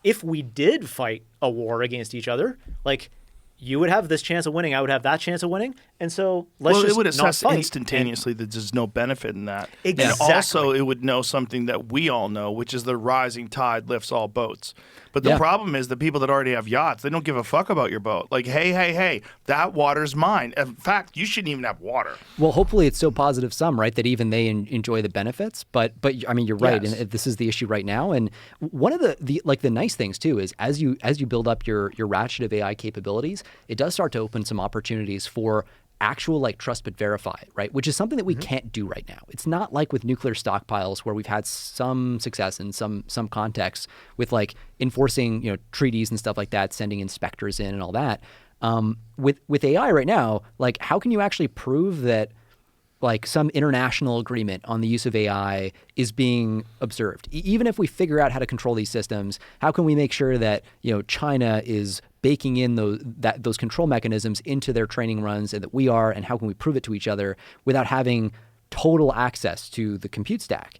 if we did fight a war against each other, like, you would have this chance of winning, I would have that chance of winning, and so let's well, just it would not assess fight. instantaneously that there's no benefit in that. Exactly. And also, it would know something that we all know, which is the rising tide lifts all boats. But the problem is the people that already have yachts, they don't give a fuck about your boat. Like, hey, that water's mine. In fact, you shouldn't even have water. Well, hopefully it's so positive sum, right, that even they enjoy the benefits. But I mean, you're right, Yes. and this is the issue right now. And one of the nice things too is as you build up your ratchet of AI capabilities, it does start to open some opportunities for actual like trust but verify, right? Which is something that we can't do right now. It's not like with nuclear stockpiles where we've had some success in some contexts with like enforcing treaties and stuff like that, sending inspectors in and all that. With AI right now, like how can you actually prove that like some international agreement on the use of AI is being observed? Even if we figure out how to control these systems, how can we make sure that China is baking in those control mechanisms into their training runs, and that we are, and how can we prove it to each other without having total access to the compute stack?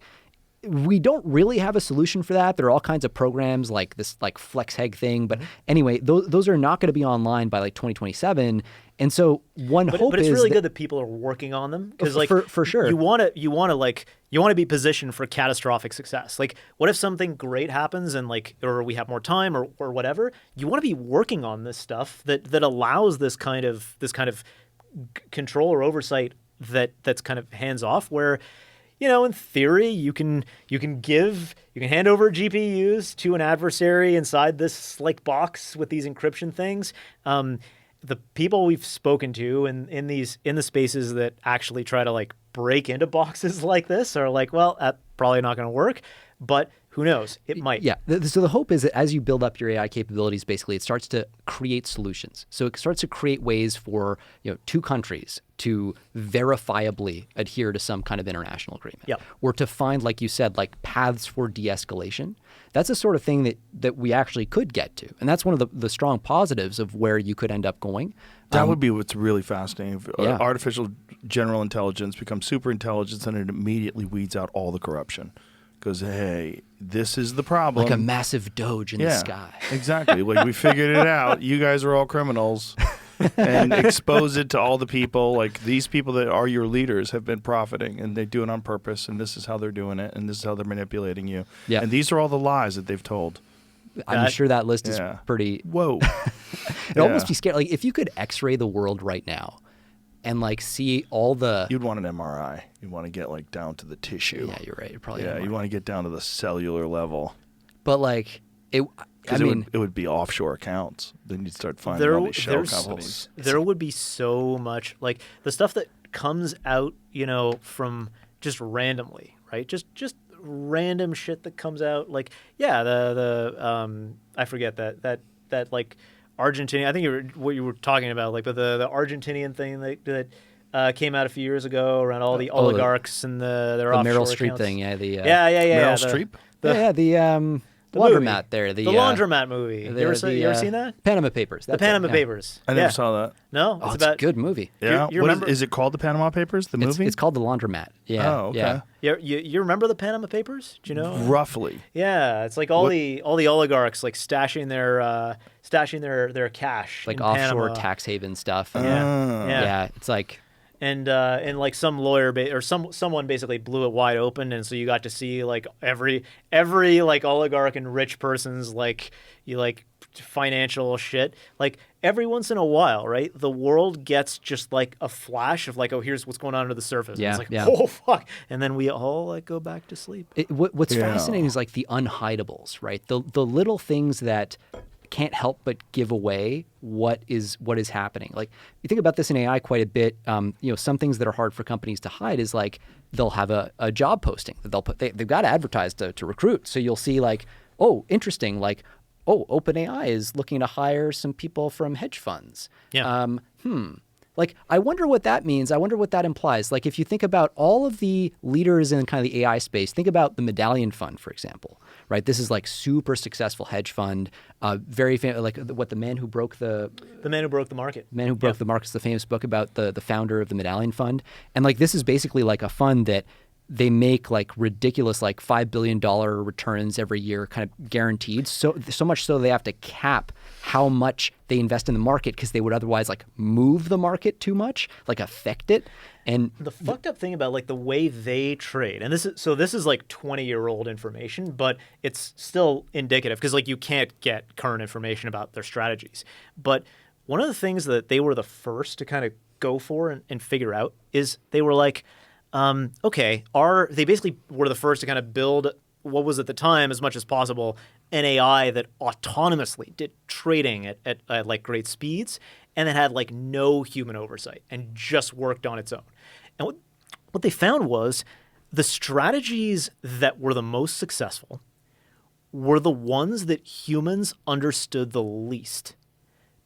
We don't really have a solution for that. There are all kinds of programs like this like FlexHeg thing, but anyway, those are not going to be online by like 2027. And so hope is, but it's really good that people are working on them, because like for sure you want to be positioned for catastrophic success. Like, what if something great happens and like, or we have more time or whatever? You want to be working on this stuff that allows this kind of control or oversight that's kind of hands off, where in theory, you can hand over GPUs to an adversary inside this like box with these encryption things. The people we've spoken to in the spaces that actually try to like break into boxes like this are like, well, that's probably not going to work, but who knows? It might. Yeah. So the hope is that as you build up your AI capabilities, basically, it starts to create solutions. So it starts to create ways for two countries to verifiably adhere to some kind of international agreement, or to find, like you said, like paths for de-escalation. That's the sort of thing that we actually could get to, and that's one of the strong positives of where you could end up going. That would be what's really fascinating. If Yeah. artificial general intelligence becomes super intelligence, and it immediately weeds out all the corruption. Goes, hey, this is the problem. Like a massive doge in the sky. Exactly. Like, we figured it out. You guys are all criminals. And expose it to all the people. Like, these people that are your leaders have been profiting, and they do it on purpose, and this is how they're doing it, and this is how they're manipulating you. Yeah. And these are all the lies that they've told. I'm sure that list is pretty... Whoa. It'd almost be scary. Like, if you could x-ray the world right now and like see all the... You'd want an MRI. You'd want to get like down to the tissue. Yeah, you're right. You're probably you want to get down to the cellular level. But like, it would be offshore accounts. Then you'd start finding all these shell companies. There would be so much, like the stuff that comes out, from just randomly, right? Just random shit that comes out. Like, I forget that like Argentinian. I think what you were talking about, like the Argentinian thing that came out a few years ago around all the oligarchs and their the offshore Meryl Streep accounts. thing. Yeah, Meryl Streep. The laundromat there. The laundromat movie. You ever seen that? Panama Papers. The Panama Papers. I never saw that. No, it's a good movie. Yeah. You remember? Is it called The Panama Papers? The movie? It's called The Laundromat. Yeah. Oh, okay. Yeah. You remember the Panama Papers? Do you know? Roughly. Yeah, it's like all the oligarchs like stashing their cash like in offshore Panama. tax haven stuff. Yeah. It's like. And like some lawyer or someone basically blew it wide open, and so you got to see like every like oligarch and rich person's like financial shit. Like every once in a while, right? The world gets just like a flash of like, oh, here's what's going on under the surface. Yeah, and it's like, oh fuck, and then we all like go back to sleep. What's fascinating is like the unhidables, right? The little things that can't help but give away what is happening. Like, you think about this in AI quite a bit. Some things that are hard for companies to hide is like they'll have a job posting that they've got to advertise to recruit. So you'll see like, oh, interesting, like, oh, OpenAI is looking to hire some people from hedge funds. Yeah. Like, I wonder what that means. I wonder what that implies. Like, if you think about all of the leaders in kind of the AI space, think about the Medallion Fund, for example, right? This is like super successful hedge fund, very famous, like the man who broke the man who broke the market. Man Who Broke the Market is the famous book about the founder of the Medallion Fund. And like, this is basically like a fund that they make like ridiculous, like $5 billion returns every year, kind of guaranteed. So much so they have to cap how much they invest in the market because they would otherwise like move the market too much, like affect it. And the fucked up thing about like the way they trade, and this is like 20-year-old information, but it's still indicative because like you can't get current information about their strategies. But one of the things that they were the first to kind of go for and figure out is they were like, they basically were the first to kind of build what was at the time, as much as possible, an AI that autonomously did trading at like great speeds and that had like no human oversight and just worked on its own. And what they found was the strategies that were the most successful were the ones that humans understood the least.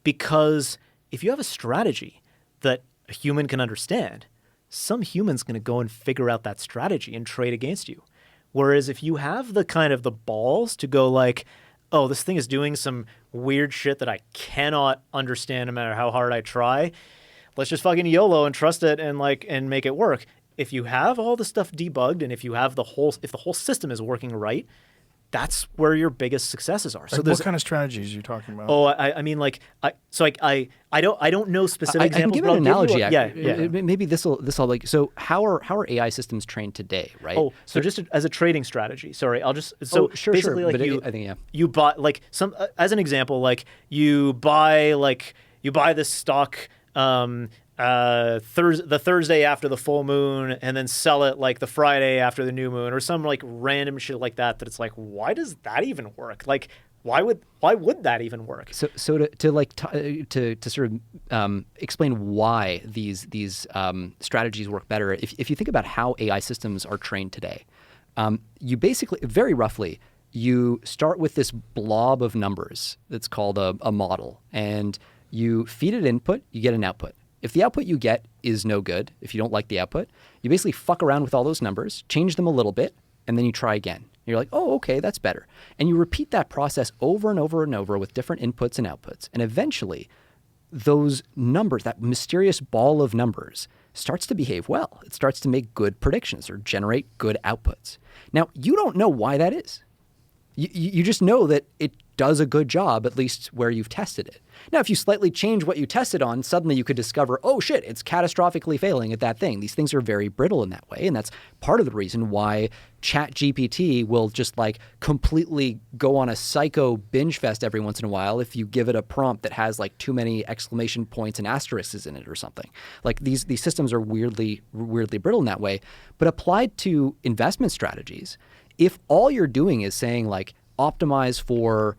Because if you have a strategy that a human can understand, some human's going to go and figure out that strategy and trade against you. Whereas if you have the kind of the balls to go like, oh, this thing is doing some weird shit that I cannot understand no matter how hard I try, let's just fucking YOLO and trust it and make it work. If you have all the stuff debugged and if the whole system is working right, that's where your biggest successes are. So what kind of strategies are you talking about? Oh, I mean, like, I don't know specific examples. I can give an analogy. Yeah. Maybe this will like. So how are AI systems trained today, right? Oh, so just as a trading strategy. Sorry, I'll just sure. basically like I think you buy like some as an example, like you buy this stock. The Thursday after the full moon and then sell it like the Friday after the new moon or some like random shit like that it's like, why does that even work? Like, why would that even work? So to sort of explain why these strategies work better, if you think about how AI systems are trained today, you basically, very roughly, you start with this blob of numbers that's called a model, and you feed it input, you get an output. If the output you get is no good, if you don't like the output, you basically fuck around with all those numbers, change them a little bit, and then you try again. You're like, oh, okay, that's better. And you repeat that process over and over and over with different inputs and outputs. And eventually, those numbers, that mysterious ball of numbers, starts to behave well. It starts to make good predictions or generate good outputs. Now, you don't know why that is. You just know that it does a good job, at least where you've tested it. Now, if you slightly change what you tested on, suddenly you could discover, oh shit, it's catastrophically failing at that thing. These things are very brittle in that way. And that's part of the reason why ChatGPT will just like completely go on a psycho binge fest every once in a while if you give it a prompt that has like too many exclamation points and asterisks in it or something. Like these systems are weirdly brittle in that way. But applied to investment strategies, if all you're doing is saying like optimize for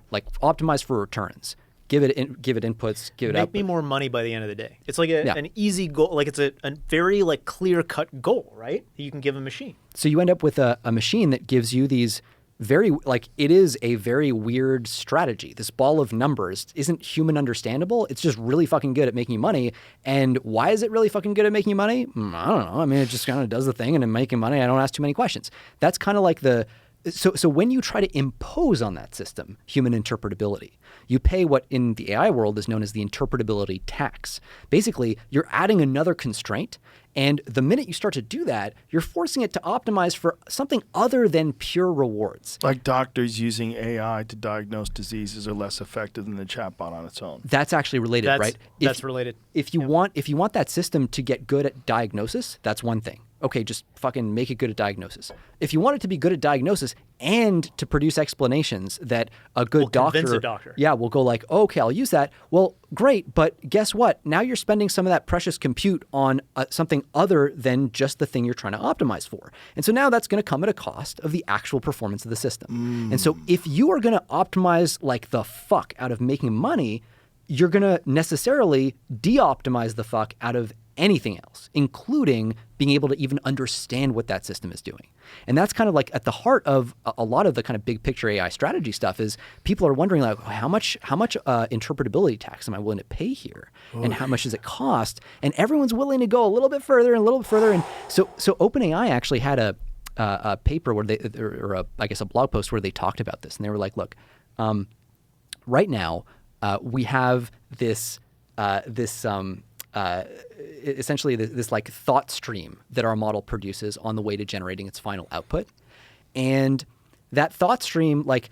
returns, give it inputs, give it outputs. Make me more money by the end of the day. It's like an easy goal. Like it's a very like clear-cut goal, right? That you can give a machine. So you end up with a machine that gives you these it is a very weird strategy. This ball of numbers isn't human understandable. It's just really fucking good at making you money. And why is it really fucking good at making you money? I don't know. I mean, it just kind of does the thing and I'm making money. I don't ask too many questions. That's kind of like So when you try to impose on that system human interpretability, you pay what in the AI world is known as the interpretability tax. Basically, you're adding another constraint, and the minute you start to do that, you're forcing it to optimize for something other than pure rewards. Like doctors using AI to diagnose diseases are less effective than the chatbot on its own. That's actually related, right? That's related. If you want that system to get good at diagnosis, that's one thing. Okay, just fucking make it good at diagnosis. If you want it to be good at diagnosis and to produce explanations that a good doctor, convince a doctor. Yeah, will go like, oh, okay, I'll use that. Well, great, but guess what? Now you're spending some of that precious compute on something other than just the thing you're trying to optimize for. And so now that's going to come at a cost of the actual performance of the system. And so if you are going to optimize like the fuck out of making money, you're going to necessarily de-optimize the fuck out of anything else, including being able to even understand what that system is doing. And that's kind of like at the heart of a lot of the kind of big picture AI strategy stuff is people are wondering like, how much interpretability tax am I willing to pay here? And how much does it cost? And everyone's willing to go a little bit further and a little bit further. And so OpenAI actually had a paper where I guess a blog post where they talked about this. And they were like, look, right now we have this essentially this like thought stream that our model produces on the way to generating its final output. And that thought stream, like,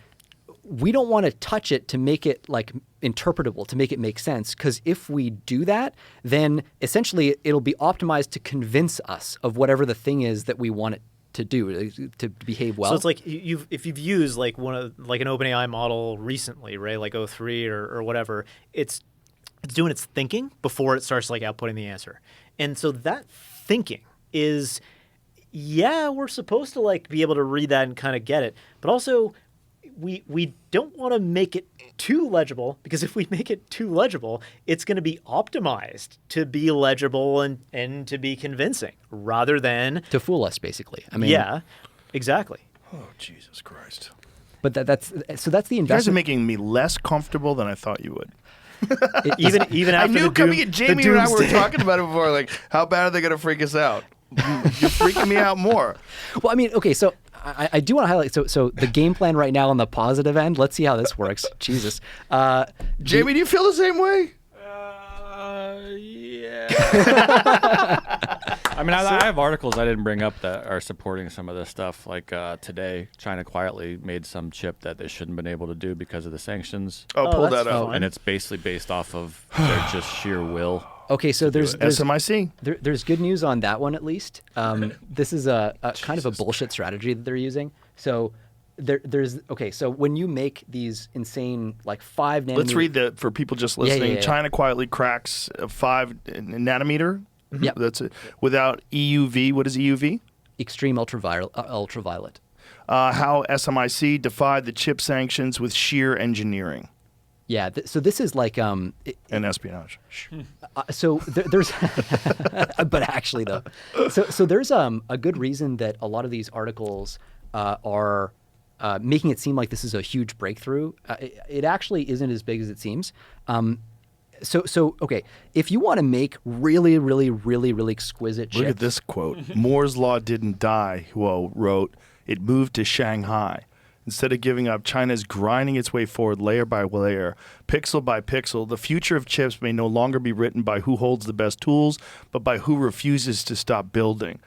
we don't want to touch it to make it like interpretable, to make it make sense. Because if we do that, then essentially it'll be optimized to convince us of whatever the thing is that we want it to do, to behave well. So it's like if you've used like an OpenAI model recently, right, like O3 or whatever, it's doing its thinking before it starts like outputting the answer. And so that thinking is, yeah, we're supposed to like be able to read that and kind of get it, but also we don't want to make it too legible, because if we make it too legible, it's going to be optimized to be legible and to be convincing rather than to fool us, basically. I mean, yeah, exactly. Oh, Jesus Christ. But that's the You guys are investment. making me less comfortable than I thought you would. Even I after knew the coming at Jamie and I were doomsday. talking about it before, like, how bad are they going to freak us out? You're freaking me out more. Well, I mean, okay, so I do want to highlight. So the game plan right now on the positive end. Let's see how this works. Jesus, Jamie, do you feel the same way? Yeah. I mean, I have articles I didn't bring up that are supporting some of this stuff. Like today, China quietly made some chip that they shouldn't have been able to do because of the sanctions. Oh, pull that's that out. And it's basically based off of their just sheer will. okay, so there's SMIC. there's good news on that one at least. This is a kind of a bullshit strategy that they're using. So so when you make these insane like 5 nanometer. Let's read that for people just listening. yeah. China quietly cracks a 5 nanometer. Yep. That's it. Without EUV. What is EUV? extreme ultraviolet. How SMIC defied the chip sanctions with sheer engineering Yeah, so this is like and espionage. there's but actually though, so there's a good reason that a lot of these articles are making it seem like this is a huge breakthrough. It actually isn't as big as it seems. So okay, if you want to make really, really, really, really exquisite chips. Look at this quote. Moore's law didn't die, Huo wrote. It moved to Shanghai. Instead of giving up, China is grinding its way forward layer by layer, pixel by pixel. The future of chips may no longer be written by who holds the best tools, but by who refuses to stop building.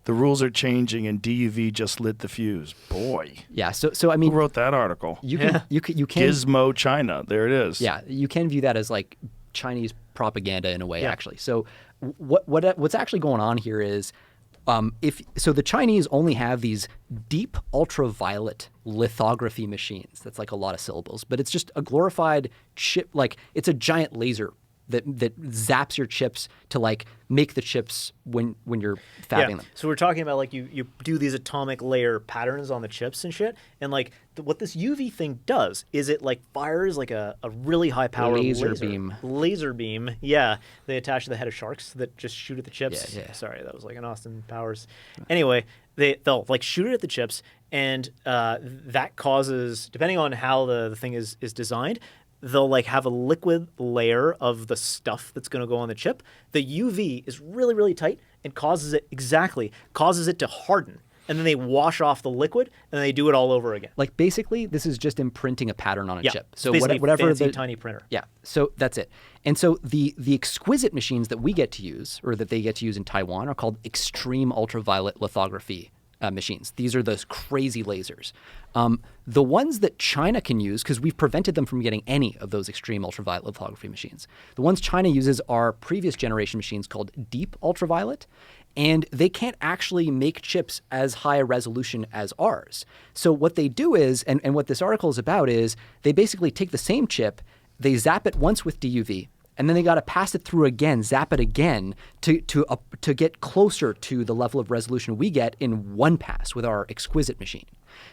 The rules are changing, and DUV just lit the fuse. Boy. Yeah, so I mean, Who wrote that article? you can Gizmo China. There it is. Yeah, you can view that as like Chinese propaganda in a way, Yeah. actually. So what's actually going on here is the Chinese only have these deep ultraviolet lithography machines. That's like a lot of syllables, but it's just a glorified chip. Like it's a giant laser that zaps your chips to like make the chips when you're fabbing them. So we're talking about like you do these atomic layer patterns on the chips and shit, and like what this UV thing does is it like fires like a really high power Laser beam. Laser beam. Yeah, they attach to the head of sharks that just shoot at the chips. Yeah. Sorry, that was like an Austin Powers. Anyway, they'll like shoot it at the chips, and that causes, depending on how the thing is designed, they'll like have a liquid layer of the stuff that's going to go on the chip. The UV is really, really tight and causes it to harden. And then they wash off the liquid and they do it all over again. Like basically, this is just imprinting a pattern on a Yeah, chip. it's So basically whatever fancy the tiny printer. Yeah, so that's it. And so the exquisite machines that we get to use, or that they get to use in Taiwan, are called extreme ultraviolet lithography machines. These are those crazy lasers. The ones that China can use, because we've prevented them from getting any of those extreme ultraviolet lithography machines, the ones China uses are previous generation machines called deep ultraviolet, and they can't actually make chips as high a resolution as ours. So what they do is, and what this article is about, is they basically take the same chip, they zap it once with DUV, and then they got to pass it through again, zap it again to get closer to the level of resolution we get in one pass with our exquisite machine.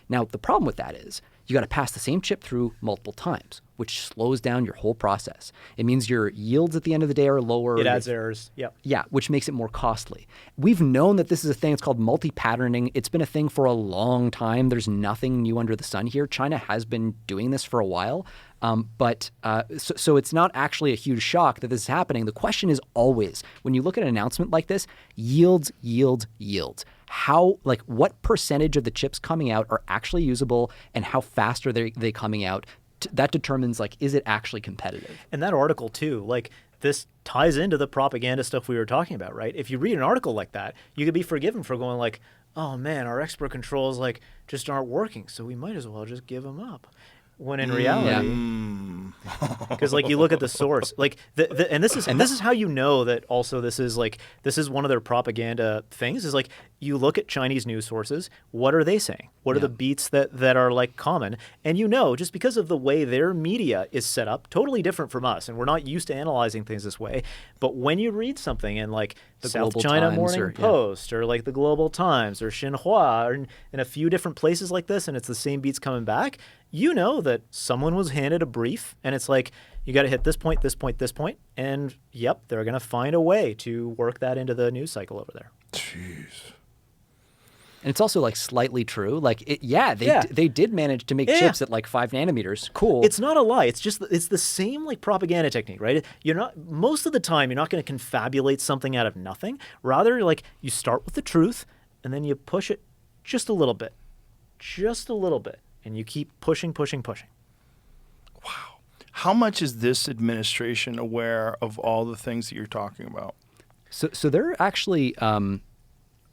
Now, the problem with that is you got to pass the same chip through multiple times, which slows down your whole process. It means your yields at the end of the day are lower. It adds errors. Yep. Yeah, which makes it more costly. We've known that this is a thing. It's called multi-patterning. It's been a thing for a long time. There's nothing new under the sun here. China has been doing this for a while. So it's not actually a huge shock that this is happening. The question is always, when you look at an announcement like this, yields. How, like, what percentage of the chips coming out are actually usable, and how fast are they coming out? That determines, like, is it actually competitive? And that article too, like this ties into the propaganda stuff we were talking about, right? If you read an article like that, you could be forgiven for going like, oh man, our export controls like just aren't working, so we might as well just give them up. When in reality, because like you look at the source, like and this is how you know that also this is one of their propaganda things is like you look at Chinese news sources, what are they saying? What are the beats that are like common? And you know, just because of the way their media is set up, totally different from us, and we're not used to analyzing things this way. But when you read something in like the South Global China Times Morning or- Post or like the Global Times or Xinhua or in a few different places like this, and it's the same beats coming back, you know that someone was handed a brief and it's like, you got to hit this point, this point, this point. And yep, they're going to find a way to work that into the news cycle over there. Jeez. And it's also like slightly true. Like, they did manage to make chips at like 5 nanometers. Cool. It's not a lie. It's just, it's the same like propaganda technique, right? You're not, most of the time, you're not going to confabulate something out of nothing. Rather, like you start with the truth and then you push it just a little bit. And you keep pushing. Wow. How much is this administration aware of all the things that you're talking about? So they're actually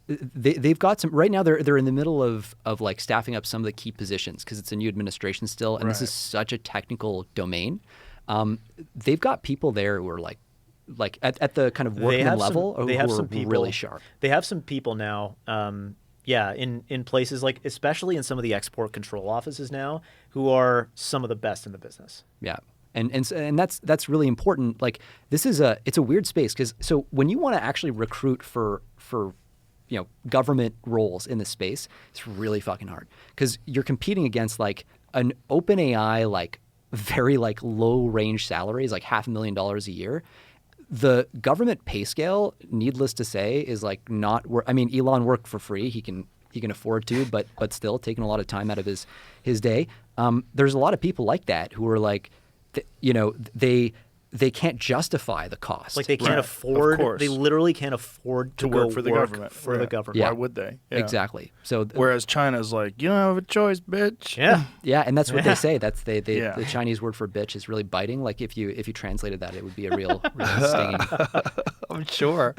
they've got some right now. They're in the middle of like staffing up some of the key positions because it's a new administration still, and this is such a technical domain. They've got people there who are like at the kind of workman level who are really sharp. They have some people now. In places like, especially in some of the export control offices now, who are some of the best in the business. Yeah, and that's really important. Like it's a weird space because so when you want to actually recruit for government roles in this space, it's really fucking hard because you're competing against like an open AI like very like low range salaries like $500,000 a year. The government pay scale, needless to say, is like not. I mean, Elon worked for free. He can afford to, but still taking a lot of time out of his day. There's a lot of people like that who are like, they can't justify the cost. Like they can't afford. They literally can't afford to work go for the work government. For the government. Yeah. Why would they? Yeah. Exactly. So whereas China's like, you don't have a choice, bitch. Yeah. Yeah, and that's what they say. That's the Chinese word for bitch is really biting. Like if you translated that, it would be a real stinging. I'm sure.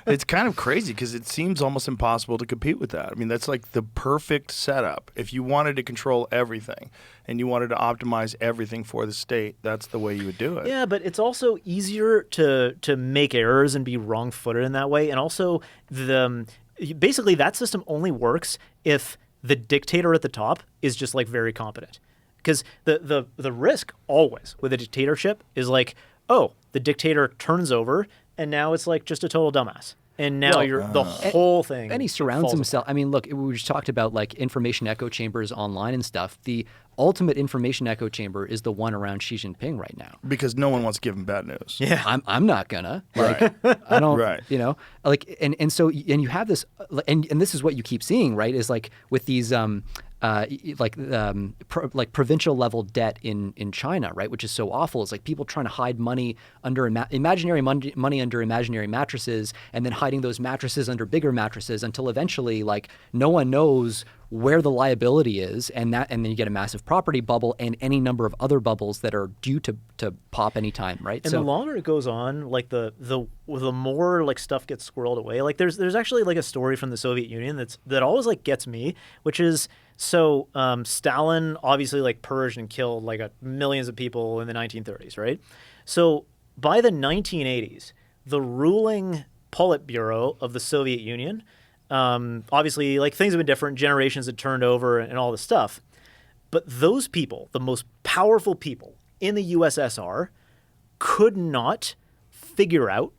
It's kind of crazy because it seems almost impossible to compete with that. I mean, that's like the perfect setup. If you wanted to control everything and you wanted to optimize everything for the state, that's the way you would do it. Yeah, but it's also easier to make errors and be wrong-footed in that way. And also, basically that system only works if the dictator at the top is just like very competent. Because the risk always with a dictatorship is like, oh, the dictator turns over and now it's like just a total dumbass. And now the whole thing. And he surrounds himself. I mean, look, we just talked about like information echo chambers online and stuff. The ultimate information echo chamber is the one around Xi Jinping right now. Because no one wants to give him bad news. Yeah, I'm not gonna. Like, I don't. Right. Like, and so you have this, and this is what you keep seeing, right? Is like with these provincial level debt in China, right? Which is so awful. It's like people trying to hide money under imaginary money under imaginary mattresses, and then hiding those mattresses under bigger mattresses until eventually, like, no one knows where the liability is, and then you get a massive property bubble and any number of other bubbles that are due to pop anytime, right? And the longer it goes on, like the more like stuff gets squirreled away. Like there's actually like a story from the Soviet Union that always like gets me, which is Stalin obviously like purged and killed like millions of people in the 1930s, right? So by the 1980s, the ruling Politburo of the Soviet Union, obviously like things have been different, generations had turned over and all this stuff, but those people, the most powerful people in the USSR, could not figure out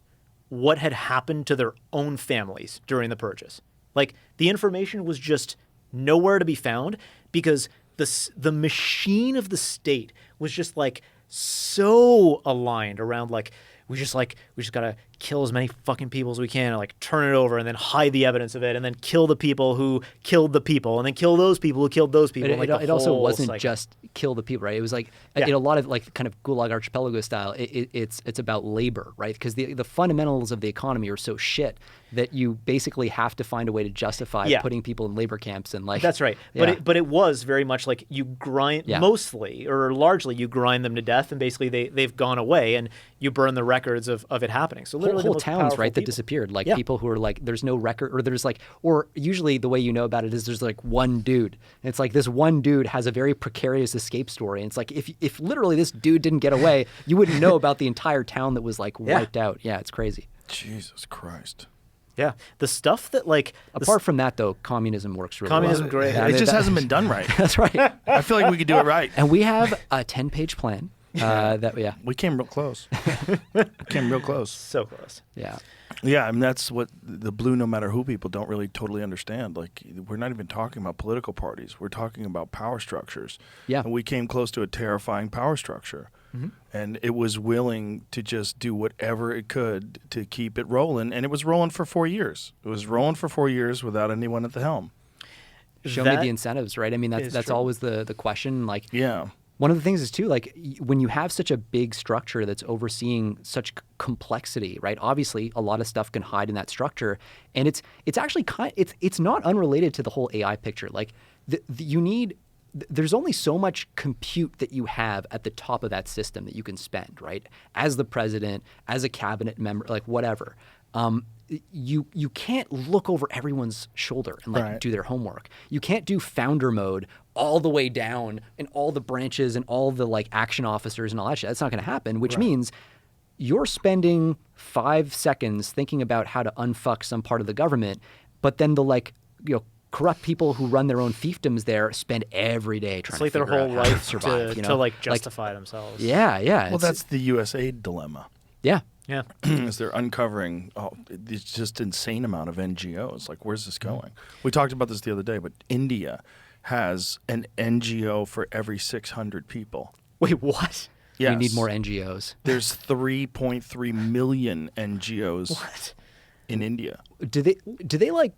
what had happened to their own families during the purges. Like the information was just nowhere to be found because the machine of the state was just like so aligned around like we just gotta kill as many fucking people as we can and like turn it over and then hide the evidence of it and then kill the people who killed the people and then kill those people who killed those people. It also wasn't just kill the people, right? It was like a lot of like kind of Gulag Archipelago style. It's about labor, right? Because the fundamentals of the economy are so shit that you basically have to find a way to justify putting people in labor camps and like. That's right. Yeah. But it was very much like you grind mostly or largely you grind them to death and basically they've gone away and you burn the records of it happening. So whole, literally the whole most towns, powerful right, that people. disappeared. Like Yeah. people who are like, there's no record, or there's like, or usually the way you know about it is there's like one dude. And it's like this one dude has a very precarious escape story. And it's like if literally this dude didn't get away, you wouldn't know about the entire town that was like wiped out. Yeah, it's crazy. Jesus Christ. Yeah, the stuff that like Apart from that, though, communism works really Communism well. great. Yeah, It just hasn't been done right. That's right. I feel like we could do it right. And we have a 10-page plan. Yeah. We came real close. Came real close. so close. Yeah. Yeah, I mean, that's what the blue no matter who people don't really totally understand. Like, we're not even talking about political parties. We're talking about power structures. Yeah. And we came close to a terrifying power structure. And it was willing to just do whatever it could to keep it rolling. And it was rolling for 4 years. It was rolling for 4 years without anyone at the helm. Show me That the incentives, right? I mean, is that's true. always the question. Like, Yeah. one of the things is too, like when you have such a big structure that's overseeing such complexity, right? Obviously, a lot of stuff can hide in that structure, and it's actually it's not unrelated to the whole AI picture. Like there's only so much compute that you have at the top of that system that you can spend, right? As the president, as a cabinet member, like whatever. You can't look over everyone's shoulder and like Right. do their homework. You can't do founder mode all the way down and all the branches and all the like action officers and all that shit. That's not going to happen, which means you're spending 5 seconds thinking about how to unfuck some part of the government, but then the corrupt people who run their own fiefdoms there spend every day trying It's like to their figure whole out how to life survive. to like justify themselves. Yeah. Well, it's- that's the USAID dilemma. yeah. Yeah. Is they're uncovering it's just insane amount of NGOs. Like, where's this going? We talked about this the other day, but India has an NGO for every 600 people. Wait, what? Yes. We need more NGOs. There's 3.3 million NGOs What? in India. Do they like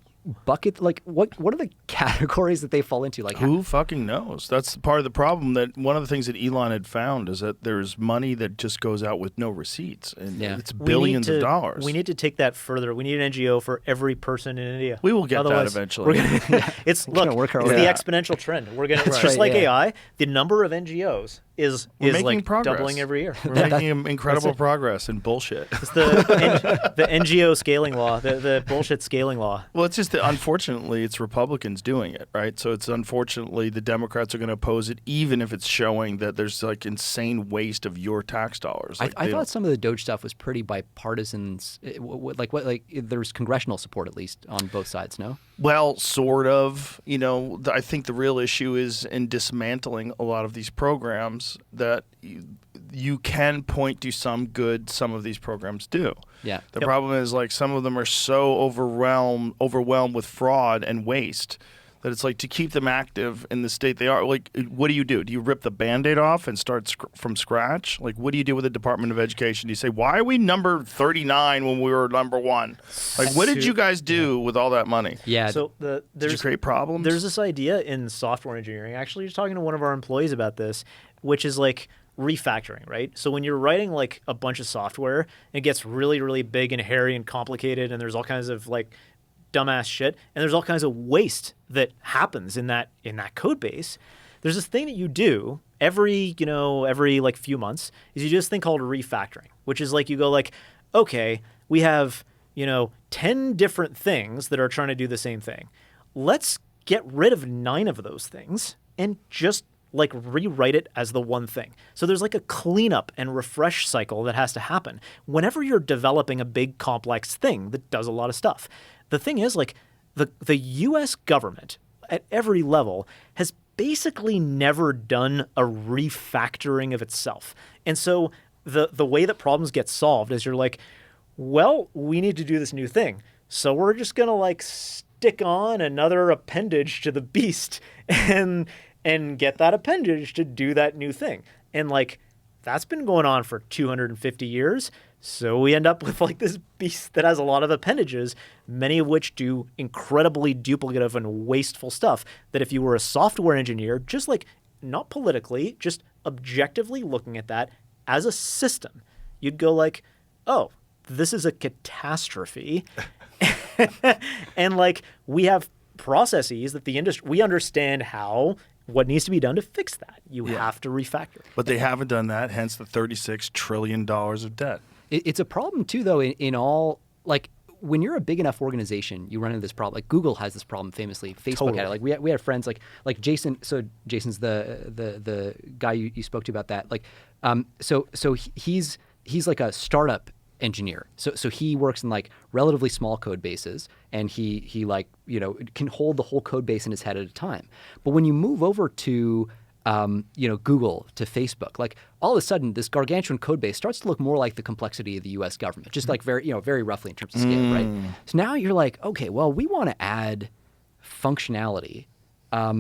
bucket, like what are the categories that they fall into? Like Who fucking knows? That's part of the problem. That one of the things that Elon had found is that there's money that just goes out with no receipts, and Yeah. it's billions of dollars. We need to take that further. We need an NGO for every person in India. We will get that Otherwise, eventually. We're gonna, it's look, work our it's way the out. exponential trend. We're gonna. It's Right. just like Yeah. AI. The number of NGOs is making like progress. doubling every year. We're making incredible progress in bullshit. It's the NGO scaling law, the bullshit scaling law. Well, it's just that unfortunately it's Republicans doing it, right? So it's unfortunately the Democrats are going to oppose it, even if it's showing that there's like insane waste of your tax dollars. Like, I they thought don't- some of the Doge stuff was pretty bipartisan. There was congressional support at least on both sides. No. Well, sort of. You know, I think the real issue is in dismantling a lot of these programs that you can point to some good some of these programs do. Yeah. The problem is like some of them are so overwhelmed with fraud and waste that it's like to keep them active in the state they are. Like, what do? Do you rip the Band-Aid off and start from scratch? Like, what do you do with the Department of Education? Do you say, why are we number 39 when we were number 1? Like, what did you guys do with all that money? Yeah. So Did you there's create problems? There's this idea in software engineering. Actually, just talking to one of our employees about this, which is like refactoring, right? So when you're writing like a bunch of software, it gets really, really big and hairy and complicated, and there's all kinds of like dumbass shit, and there's all kinds of waste that happens in that code base. There's this thing that you do every like few months is you do this thing called refactoring, which is like you go like, okay, we have 10 different things that are trying to do the same thing. Let's get rid of 9 of those things and just like rewrite it as the one thing. So there's like a cleanup and refresh cycle that has to happen whenever you're developing a big complex thing that does a lot of stuff. The thing is, like, the US government at every level has basically never done a refactoring of itself. And so the way that problems get solved is you're like, well, we need to do this new thing. So we're just going to like stick on another appendage to the beast and get that appendage to do that new thing. And like that's been going on for 250 years. So we end up with like this beast that has a lot of appendages, many of which do incredibly duplicative and wasteful stuff that if you were a software engineer, just like not politically, just objectively looking at that as a system, you'd go like, oh, this is a catastrophe. And like we have processes that the industry, we understand what needs to be done to fix that. You have to refactor. But they haven't done that, hence the $36 trillion of debt. It's a problem too, though. In all, like, when you're a big enough organization, you run into this problem. Like Google has this problem famously. Facebook had it. Like we had friends like Jason. So Jason's the guy you spoke to about that. Like, so he's like a startup engineer. So he works in like relatively small code bases, and he like, you know, can hold the whole code base in his head at a time. But when you move over to you know, Google, to Facebook, like all of a sudden this gargantuan code base starts to look more like the complexity of the U.S. government, just like very roughly in terms of scale, right? So now you're like, okay, well, we want to add functionality, so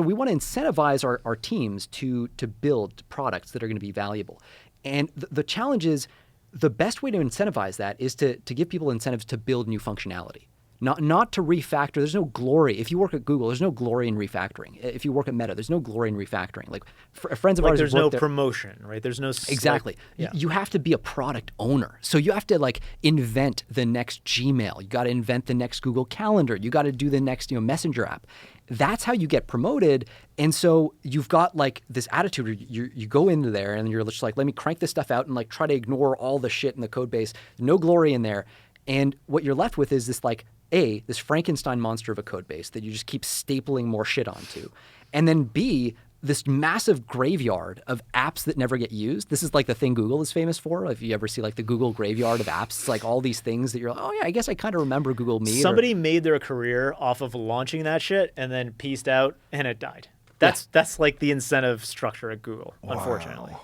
we want to incentivize our teams to build products that are going to be valuable. And the challenge is, the best way to incentivize that is to give people incentives to build new functionality. Not to refactor. There's no glory. If you work at Google, there's no glory in refactoring. If you work at Meta, there's no glory in refactoring. Like friends of Like ours, there's who've no worked there, promotion, right? There's no exactly. You have to be a product owner. So you have to like invent the next Gmail. You got to invent the next Google Calendar. You got to do the next Messenger app. That's how you get promoted. And so you've got like this attitude where you go into there and you're just like, let me crank this stuff out and like try to ignore all the shit in the code base. No glory in there. And what you're left with is this like, this Frankenstein monster of a code base that you just keep stapling more shit onto. And then B, this massive graveyard of apps that never get used. This is like the thing Google is famous for. If you ever see like the Google graveyard of apps, it's like all these things that you're like, oh yeah, I guess I kind of remember Google Meet. Somebody made their career off of launching that shit and then pieced out and it died. That's like the incentive structure at Google, unfortunately.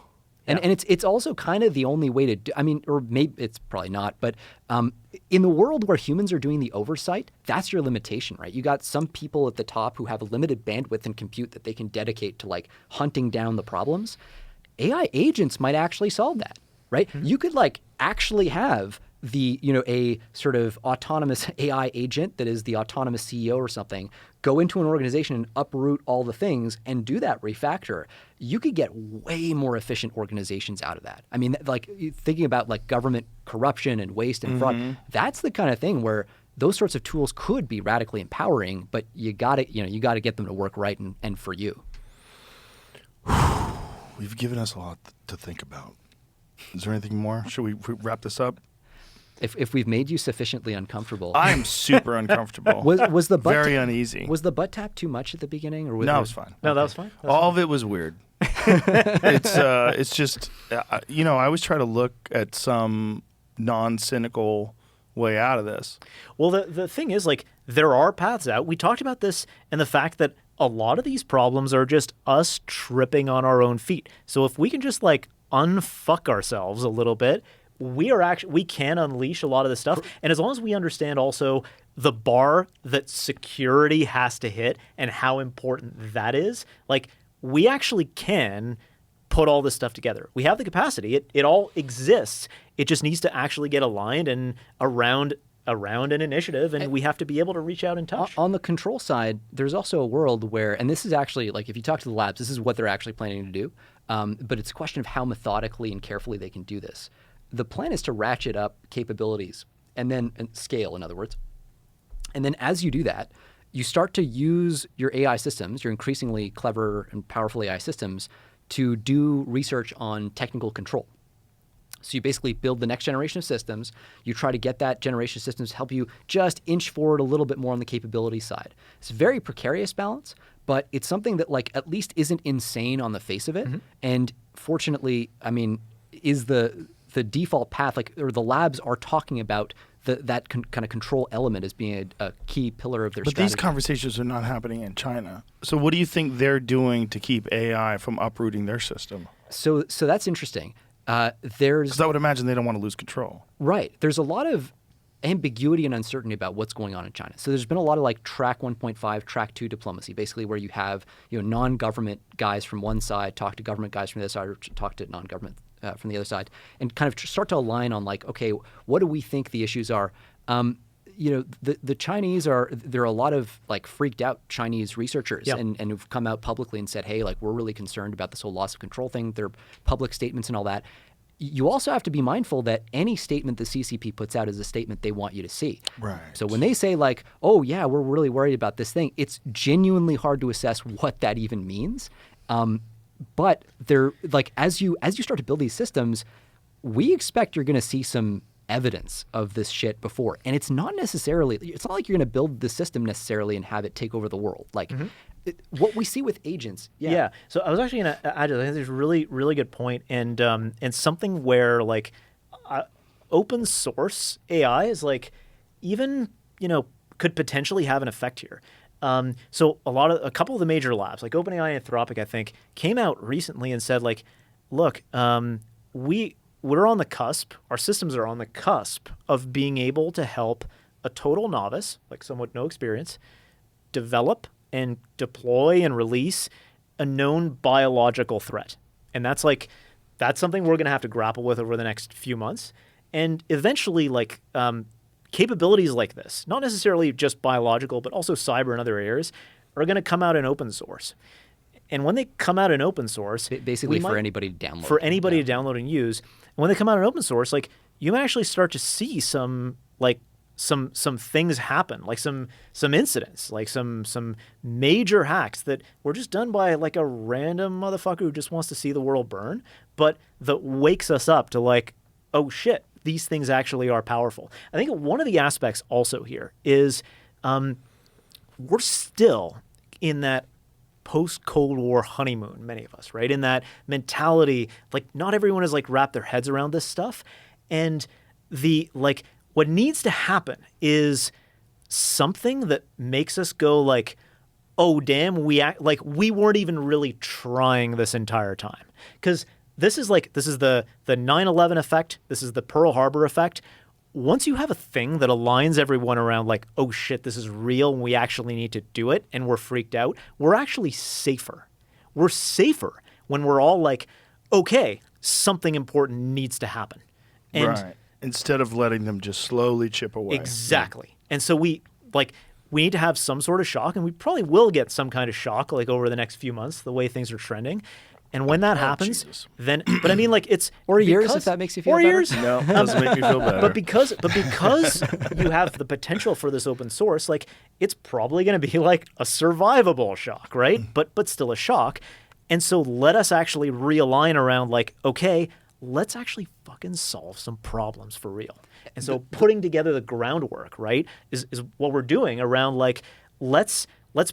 And it's also kind of the only way to do, I mean, or maybe it's probably not, but in the world where humans are doing the oversight, that's your limitation, right? You got some people at the top who have a limited bandwidth and compute that they can dedicate to like hunting down the problems. AI agents might actually solve that, right? Mm-hmm. You could like actually have a sort of autonomous AI agent that is the autonomous CEO or something, go into an organization and uproot all the things and do that refactor. You could get way more efficient organizations out of that. I mean, like thinking about like government corruption and waste and fraud, that's the kind of thing where those sorts of tools could be radically empowering, but you got to get them to work right and for you. We've given us a lot to think about. Is there anything more? Should we wrap this up? If we've made you sufficiently uncomfortable, I'm super uncomfortable. Was the butt very uneasy? Was the butt tap too much at the beginning, or no? It was fine. No, that was fine. All of it was weird. It's just I always try to look at some non-cynical way out of this. Well, the thing is, like, there are paths out. We talked about this and the fact that a lot of these problems are just us tripping on our own feet. So if we can just like unfuck ourselves a little bit, we can unleash a lot of this stuff. And as long as we understand also the bar that security has to hit and how important that is, like, we actually can put all this stuff together. We have the capacity. It all exists. It just needs to actually get aligned and around an initiative, and we have to be able to reach out and touch. On the control side, there's also a world where, and this is actually, like, if you talk to the labs, this is what they're actually planning to do, but it's a question of how methodically and carefully they can do this. The plan is to ratchet up capabilities and scale, in other words. And then as you do that, you start to use your AI systems, your increasingly clever and powerful AI systems, to do research on technical control. So you basically build the next generation of systems. You try to get that generation of systems to help you just inch forward a little bit more on the capability side. It's a very precarious balance, but it's something that like at least isn't insane on the face of it. Mm-hmm. And fortunately, I mean, is the default path, like, or the labs are talking about that kind of control element as being a key pillar of their strategy. But these conversations are not happening in China. So what do you think they're doing to keep AI from uprooting their system? So that's interesting. Because I would imagine they don't want to lose control. Right. There's a lot of ambiguity and uncertainty about what's going on in China. So there's been a lot of like track 1.5, track 2 diplomacy, basically where you have non-government guys from one side talk to government guys from the other side, or talk to non-government from the other side, and kind of start to align on like, okay, what do we think the issues are? The Chinese there are a lot of like freaked out Chinese researchers and who've come out publicly and said, hey, like, we're really concerned about this whole loss of control thing. Their public statements and all that. You also have to be mindful that any statement the CCP puts out is a statement they want you to see. Right. So when they say like, oh yeah, we're really worried about this thing, it's genuinely hard to assess what that even means. But they're like, as you start to build these systems, we expect you're going to see some evidence of this shit before. And it's not like you're going to build the system necessarily and have it take over the world. Like what we see with agents. Yeah. So I was actually going to add to that. I think there's a really, really good point, and something where like open source AI is like even, could potentially have an effect here. So a couple of the major labs, like OpenAI and Anthropic, I think, came out recently and said, like, look, we're on the cusp, our systems are on the cusp of being able to help a total novice, like someone with no experience, develop and deploy and release a known biological threat. And that's something we're going to have to grapple with over the next few months. And eventually, like, capabilities like this, not necessarily just biological, but also cyber and other areas, are going to come out in open source. And when they come out in open source, basically for anybody to download, to download and use, and when they come out in open source, like, you might actually start to see some things happen, like some incidents, like some major hacks that were just done by like a random motherfucker who just wants to see the world burn, but that wakes us up to like, oh shit, these things actually are powerful. I think one of the aspects also here is we're still in that post-Cold War honeymoon, many of us, right? In that mentality, like not everyone has like wrapped their heads around this stuff. And what needs to happen is something that makes us go like, oh damn, we weren't even really trying this entire time. Because this is the 9/11 effect. This is the Pearl Harbor effect. Once you have a thing that aligns everyone around like, oh shit, this is real and we actually need to do it, and we're freaked out, we're actually safer. We're safer when we're all like, okay, something important needs to happen. And right. Instead of letting them just slowly chip away. Exactly. And so we need to have some sort of shock, and we probably will get some kind of shock like over the next few months, the way things are trending. And when that happens, Jesus. then, but I mean, like, it's or years, if that makes you feel or better. Years. No, it doesn't make me feel better. But because you have the potential for this open source, like, it's probably going to be like a survivable shock, right? But still a shock. And so let us actually realign around like, okay, let's actually fucking solve some problems for real. And so putting together the groundwork, right, is what we're doing around like, let's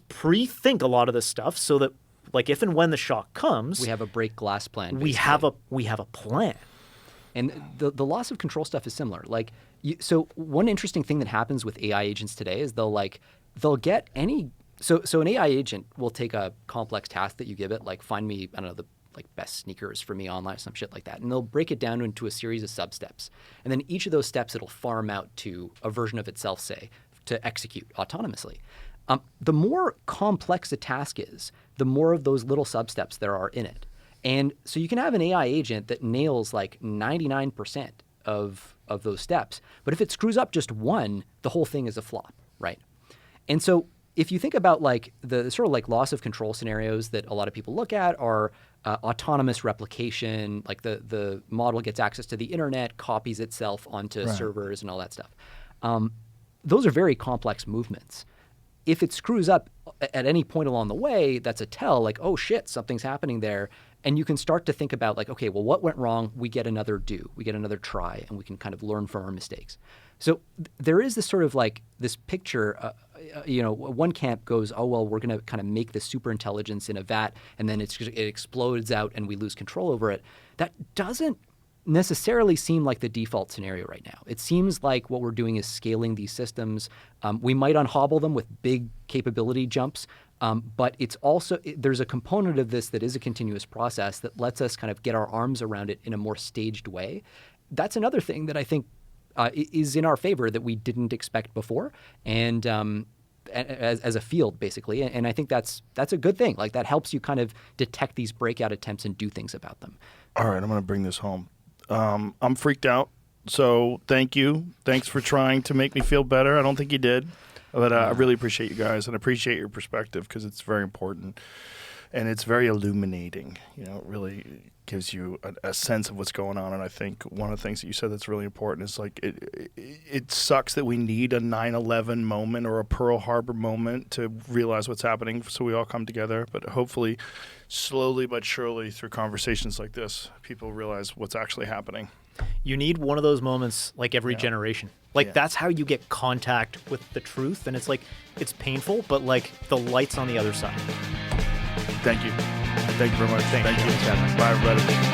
pre-think a lot of this stuff so that, like, if and when the shock comes, we have a break glass plan. We have a plan. And the loss of control stuff is similar. Like, so one interesting thing that happens with AI agents today is they'll get any. So an AI agent will take a complex task that you give it, like find me, I don't know, the like best sneakers for me online, some shit like that, and they'll break it down into a series of sub-steps. And then each of those steps it'll farm out to a version of itself, say, to execute autonomously. The more complex a task is, the more of those little sub-steps there are in it. And so you can have an AI agent that nails like 99% of those steps, but if it screws up just one, the whole thing is a flop, right? And so if you think about like the sort of like loss of control scenarios that a lot of people look at are autonomous replication, like the model gets access to the internet, copies itself onto servers and all that stuff. Those are very complex movements. If it screws up at any point along the way, that's a tell, like, oh shit, something's happening there. And you can start to think about like, okay, well, what went wrong? We get another we get another try, and we can kind of learn from our mistakes. So there is this sort of like this picture, one camp goes, oh, well, we're going to kind of make this super intelligence in a vat, and then it explodes out and we lose control over it. That doesn't necessarily seem like the default scenario right now. It seems like what we're doing is scaling these systems. We might unhobble them with big capability jumps, but it's also, there's a component of this that is a continuous process that lets us kind of get our arms around it in a more staged way. That's another thing that I think is in our favor that we didn't expect before, and as a field, basically. And I think that's a good thing. Like, that helps you kind of detect these breakout attempts and do things about them. All right, I'm going to bring this home. I'm freaked out, so thank you. Thanks for trying to make me feel better. I don't think you did, but I really appreciate you guys, and appreciate your perspective, because it's very important, and it's very illuminating. Really, gives you a sense of what's going on. And I think one of the things that you said that's really important is like it sucks that we need a 9/11 moment or a Pearl Harbor moment to realize what's happening, so we all come together. But hopefully, slowly but surely, through conversations like this, people realize what's actually happening. You need one of those moments like every generation. Like that's how you get contact with the truth. And it's like, it's painful, but like the light's on the other side. Thank you. Thank you very much. Thank you. Bye, everybody.